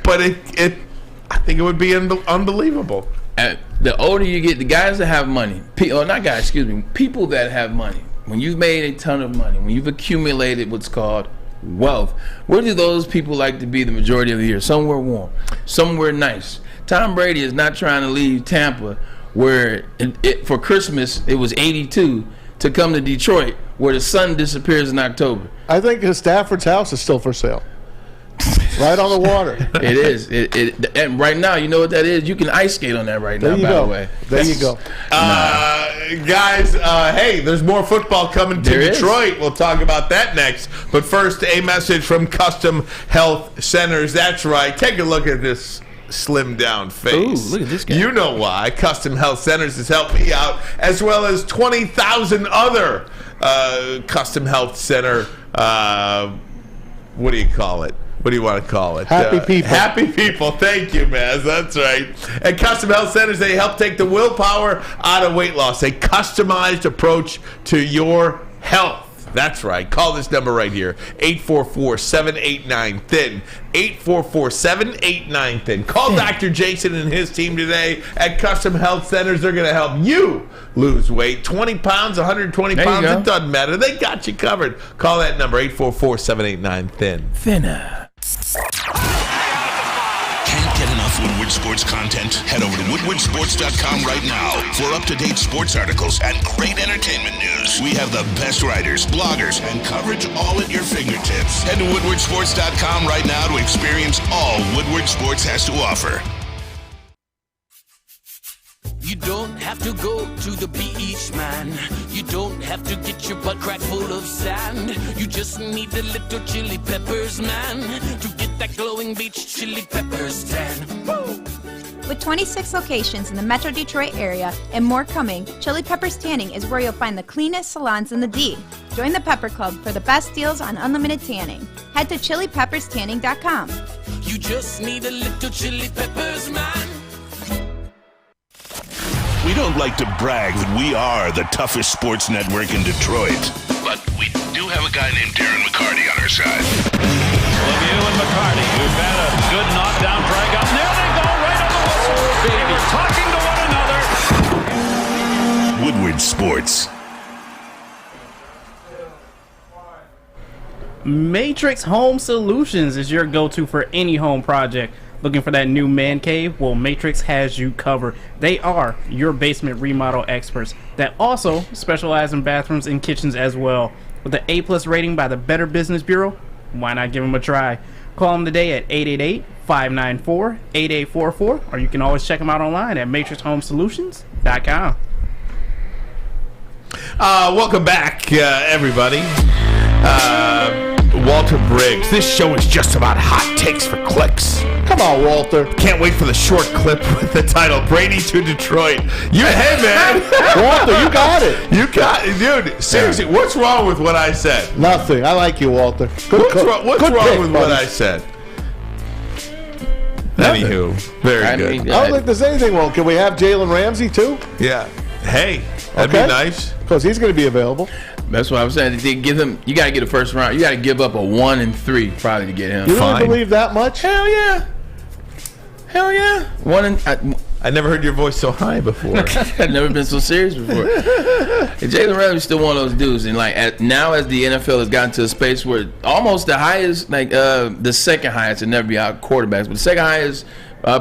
but I think it would be unbelievable. The older you get, the guys that have money, people that have money. When you've made a ton of money, when you've accumulated what's called wealth, where do those people like to be the majority of the year? Somewhere warm, somewhere nice. Tom Brady is not trying to leave Tampa, where for Christmas it was 82, to come to Detroit, where the sun disappears in October. I think his Stafford's house is still for sale. Right on the water. It is. And right now, you know what that is? You can ice skate on that right now, by the way. There you go. Guys, hey, there's more football coming to Detroit. We'll talk about that next. But first, a message from Custom Health Centers. That's right. Take a look at this slim down face. Ooh, look at this guy. You know why. Custom Health Centers has helped me out, as well as 20,000 other Custom Health Center, what do you call it? what do you want to call it? Happy people. Happy people. Thank you, Maz. That's right. At Custom Health Centers, they help take the willpower out of weight loss. A customized approach to your health. That's right. Call this number right here, 844-789-THIN. 844-789-THIN. Call Dr. Jason and his team today at Custom Health Centers. They're going to help you lose weight. 20 pounds, 120 pounds, it doesn't matter. They got you covered. Call that number, 844-789-THIN. Thinner. Can't get enough Woodward Sports content? Head over to woodwardsports.com right now for up-to-date sports articles and great entertainment news. We have the best writers, bloggers, and coverage all at your fingertips. Head to woodwardsports.com right now to experience all Woodward Sports has to offer. You don't have to go to the beach, man. You don't have to get your butt crack full of sand. You just need a little chili peppers, man, to get that glowing beach chili peppers tan. Woo! With 26 locations in the Metro Detroit area and more coming, Chili Peppers Tanning is where you'll find the cleanest salons in the D. Join the Pepper Club for the best deals on unlimited tanning. Head to chilipepperstanning.com. You just need a little chili peppers, man. We don't like to brag that we are the toughest sports network in Detroit, but we do have a guy named Darren McCarty on our side. Lemieux and McCarty, who've had a good knockdown drag up. There they go, right on the whistle. They were talking to one another. Woodward Sports. Matrix Home Solutions is your go-to for any home project. Looking for that new man cave? Well, Matrix has you covered. They are your basement remodel experts that also specialize in bathrooms and kitchens as well. With an A+ rating by the Better Business Bureau, why not give them a try? Call them today at 888-594-8844, or you can always check them out online at matrixhomesolutions.com. Welcome back, everybody. Walter Briggs. This show is just about hot takes for clicks. Come on, Walter. Can't wait for the short clip with the title "Brady to Detroit." Hey, man. Walter, you got it. You got it, dude. Seriously, what's wrong with what I said? Nothing. I like you, Walter. What's wrong with what I said? Nothing. Anywho, very good. I don't think there's anything wrong. Can we have Jalen Ramsey too? Yeah. Hey, that'd be nice. Because he's going to be available. That's what I was saying. They give him. You got to get a first round. You got to give up a 1 and 3 probably to get him. You really believe that much? Hell yeah. Hell yeah. I never heard your voice so high before. I've never been so serious before. And Jalen Ramsey's still one of those dudes, and now as the NFL has gotten to a space where almost the highest, the second highest, and never be out quarterbacks, but the second highest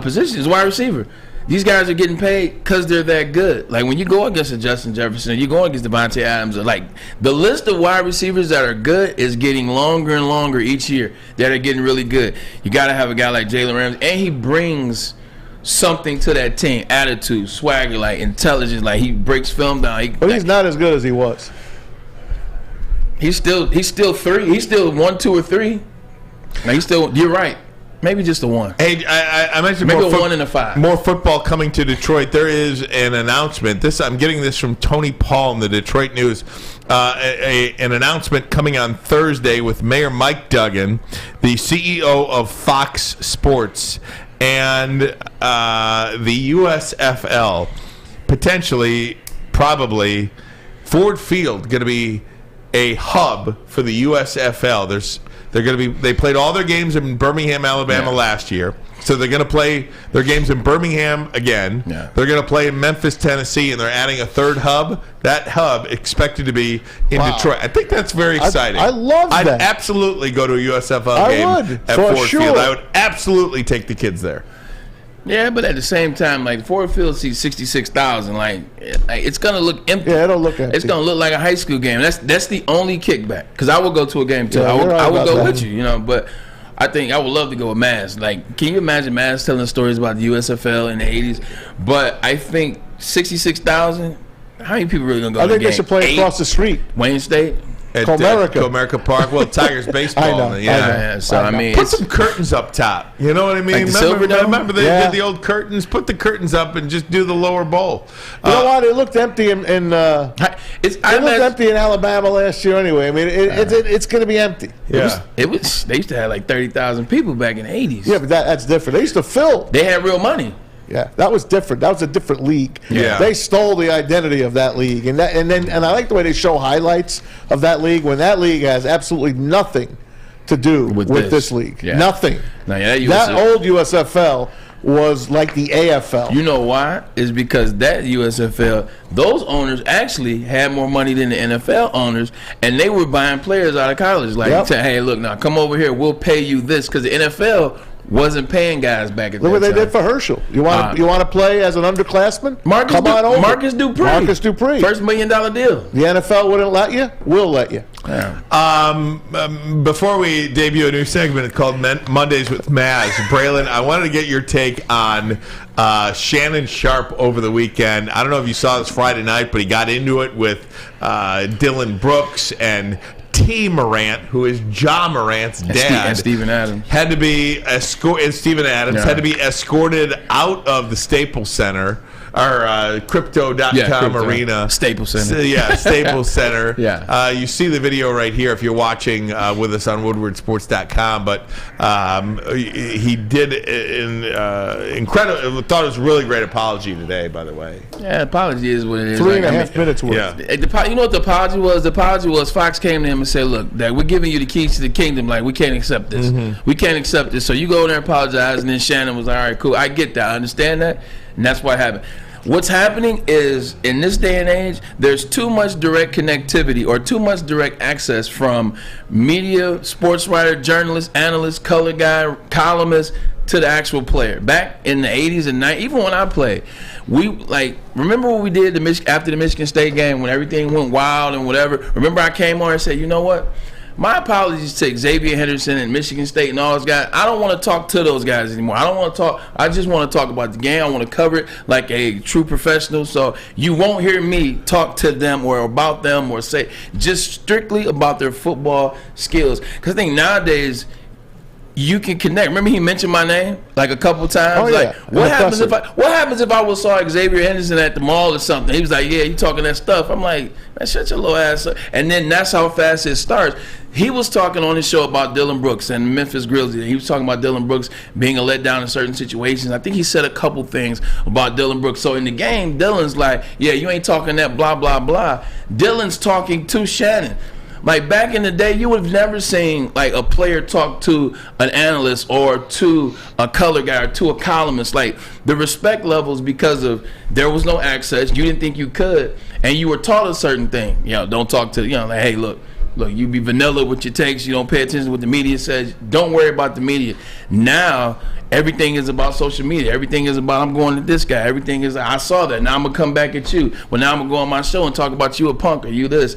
position is wide receiver. These guys are getting paid because they're that good. Like when you go against a Justin Jefferson, you go against Devontae Adams. Like the list of wide receivers that are good is getting longer and longer each year. That are getting really good. You got to have a guy like Jalen Ramsey, and he brings something to that team: attitude, swagger, intelligence. Like he breaks film down. But he's not as good as he was. He's still 3. He's still 1, 2, or 3. Now he's still. You're right. Maybe just a 1. Hey, I mentioned maybe more a 1 and a 5. More football coming to Detroit. There is an announcement. I'm getting this from Tony Paul in the Detroit News. An announcement coming on Thursday with Mayor Mike Duggan, the CEO of Fox Sports, and the USFL. Potentially, probably, Ford Field going to be a hub for the USFL. They played all their games in Birmingham, Alabama last year. So they're going to play their games in Birmingham again. Yeah. They're going to play in Memphis, Tennessee, and they're adding a third hub. That hub expected to be in Detroit. I think that's very exciting. I love that. I'd absolutely go to a USFL game at Ford Field. I would absolutely take the kids there. Yeah, but at the same time, Ford Field seats 66,000. It's gonna look empty. Yeah, it'll look empty. It's gonna look like a high school game. That's the only kickback. Because I will go to a game too. Yeah, I will go with you. But I think I would love to go with Maz. Can you imagine Maz telling stories about the USFL in the '80s? But I think 66,000. How many people really gonna go? I think they should play across the street. Wayne State. At Comerica Park. Well, Tigers baseball. I know. Yeah. So I mean, put some curtains up top. You know what I mean? Like remember they did the old curtains. Put the curtains up and just do the lower bowl. You know what? It looked empty in Alabama last year anyway. I mean, it's going to be empty. Yeah. It was. They used to have like 30,000 people back in the 80s. Yeah, but that's different. They used to fill. They had real money. Yeah, that was different. That was a different league. Yeah. They stole the identity of that league, and I like the way they show highlights of that league when that league has absolutely nothing to do with this league. Yeah. Nothing. Now, that old USFL was like the AFL. You know why? It's because that USFL, those owners actually had more money than the NFL owners, and they were buying players out of college. Like, hey, look, now come over here, we'll pay you this, because the NFL wasn't paying guys back at that time. Look what they did for Herschel. You want to play as an underclassman? Marcus Dupree. Marcus Dupree. First $1 million deal. The NFL wouldn't let you. We'll let you. Yeah. Before we debut a new segment called Mondays with Maz, Braylon, I wanted to get your take on Shannon Sharp over the weekend. I don't know if you saw this Friday night, but he got into it with Dylan Brooks and T. Morant, who is Ja Morant's dad, and Steven Adams had to be had to be escorted out of the Staples Center or Crypto.com arena. Staples Center. Staples Center. Yeah. You see the video right here if you're watching with us on WoodwardSports.com. But he did incredible. Thought it was a really great apology today, by the way. Yeah, apology is what it is. 3.5 minutes worth. Yeah. You know what the apology was? The apology was Fox came to him and said, look, that we're giving you the keys to the kingdom. Like, we can't accept this. Mm-hmm. We can't accept this. So you go there and apologize. And then Shannon was like, all right, cool. I get that. I understand that. And that's what happened. What's happening is, in this day and age, there's too much direct connectivity or too much direct access from media, sports writer, journalist, analyst, color guy, columnist, to the actual player. Back in the 80s and 90s, even when I played, remember what we did after the Michigan State game when everything went wild and whatever? Remember I came on and said, you know what? My apologies to Xavier Henderson and Michigan State and all those guys. I don't want to talk to those guys anymore. I don't want to talk. I just want to talk about the game. I want to cover it like a true professional. So you won't hear me talk to them or about them or say just strictly about their football skills. Because I think nowadays you can connect. Remember he mentioned my name like a couple times. Oh, yeah. Like what happens if I saw Xavier Henderson at the mall or something? He was like, "Yeah, you talking that stuff?" I'm like, "Man, shut your little ass up." And then that's how fast it starts. He was talking on his show about Dylan Brooks and Memphis Grizzlies. He was talking about Dylan Brooks being a letdown in certain situations. I think he said a couple things about Dylan Brooks. So in the game, Dylan's like, "Yeah, you ain't talking that blah blah blah." Dylan's talking to Shannon. Like back in the day, you would have never seen like a player talk to an analyst or to a color guy or to a columnist. Like the respect levels, because of there was no access, you didn't think you could, and you were taught a certain thing. Don't talk to like, hey, look, you be vanilla with your takes. You don't pay attention to what the media says. Don't worry about the media. Now everything is about social media. Everything is about I'm going to this guy. Everything is I saw that. Now I'm gonna come back at you. Well, now I'm gonna go on my show and talk about you a punk or you this.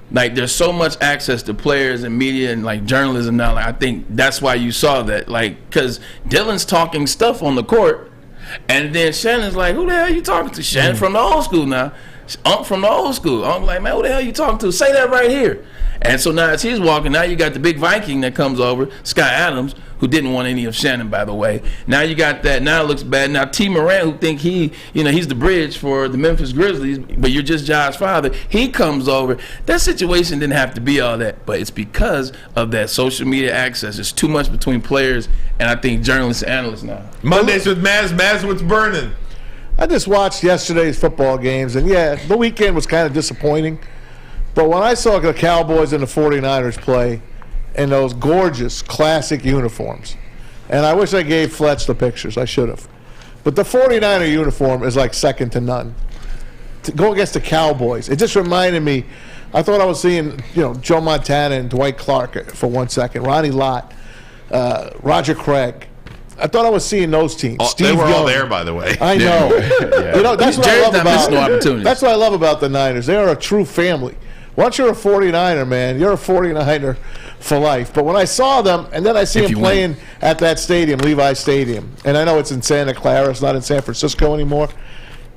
Like there's so much access to players and media and like journalism now. Like I think that's why you saw that. Like because Dylan's talking stuff on the court, and then Shannon's like, "Who the hell are you talking to?" Shannon from the old school now. From the old school. I'm like, "Man, who the hell are you talking to? Say that right here." And so now as he's walking, now you got the big Viking that comes over, Scott Adams, who didn't want any of Shannon, by the way. Now you got that. Now it looks bad. Now T. Morant, who think he's the bridge for the Memphis Grizzlies, but you're just Ja's father. He comes over. That situation didn't have to be all that, but it's because of that social media access. There's too much between players and I think journalists and analysts now. Mondays with Maz. Maz, what's burning? I just watched yesterday's football games, and the weekend was kind of disappointing. But when I saw the Cowboys and the 49ers play in those gorgeous classic uniforms, and I wish I gave Fletch the pictures. I should have. But the 49er uniform is like second to none. To go against the Cowboys, it just reminded me, I thought I was seeing Joe Montana and Dwight Clark for 1 second, Ronnie Lott, Roger Craig. I thought I was seeing those teams. They were all there, by the way. I know. That's what I love about. That's what I love about the Niners. They are a true family. Once you're a 49er, man, you're a 49er for life. But when I saw them, and then I see them playing at that stadium, Levi Stadium, and I know it's in Santa Clara, it's not in San Francisco anymore.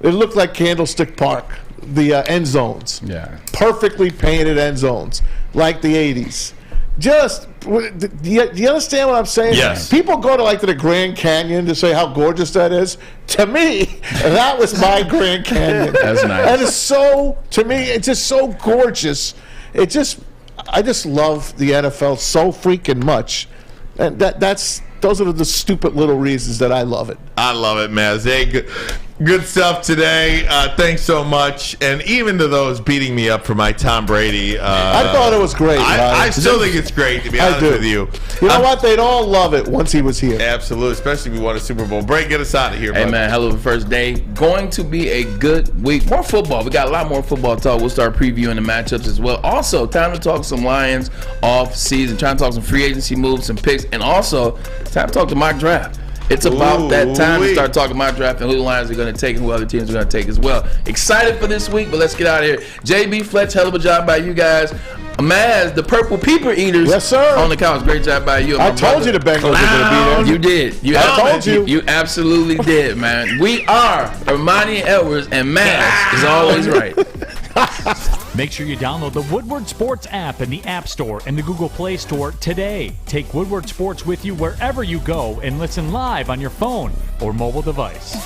It looked like Candlestick Park. end zones. Yeah. Perfectly painted end zones, like the 80s. Just, do you understand what I'm saying? Yes. People go to the Grand Canyon to say how gorgeous that is. To me, that was my Grand Canyon. That's nice. And it's so, to me, it's just so gorgeous. I just love the NFL so freaking much. And those are the stupid little reasons that I love it. I love it, Maz. Hey, good stuff today. Thanks so much. And even to those beating me up for my Tom Brady. I thought it was great. I still think it's great, to be honest with you. You know what? They'd all love it once he was here. Absolutely, especially if we won a Super Bowl. Break, get us out of here, Hey, buddy. man, hell of a first day. Going to be a good week. More football. We got a lot more football talk. We'll start previewing the matchups as well. Also, time to talk some Lions off season. Trying to talk some free agency moves, some picks, and also time to talk the mock draft. It's about that time to start talking mock draft and who the Lions are going to take and who other teams are going to take as well. Excited for this week, but let's get out of here. JB Fletch, hell of a job by you guys. Maz, the Purple Peeper Eaters. Yes, sir. On the couch. Great job by you. I told you the Bengals were going to be there. You did. I told you. You absolutely did, man. We are Ermanni and Edwards, and Maz is always right. Make sure you download the Woodward Sports app in the App Store and the Google Play Store today. Take Woodward Sports with you wherever you go and listen live on your phone or mobile device.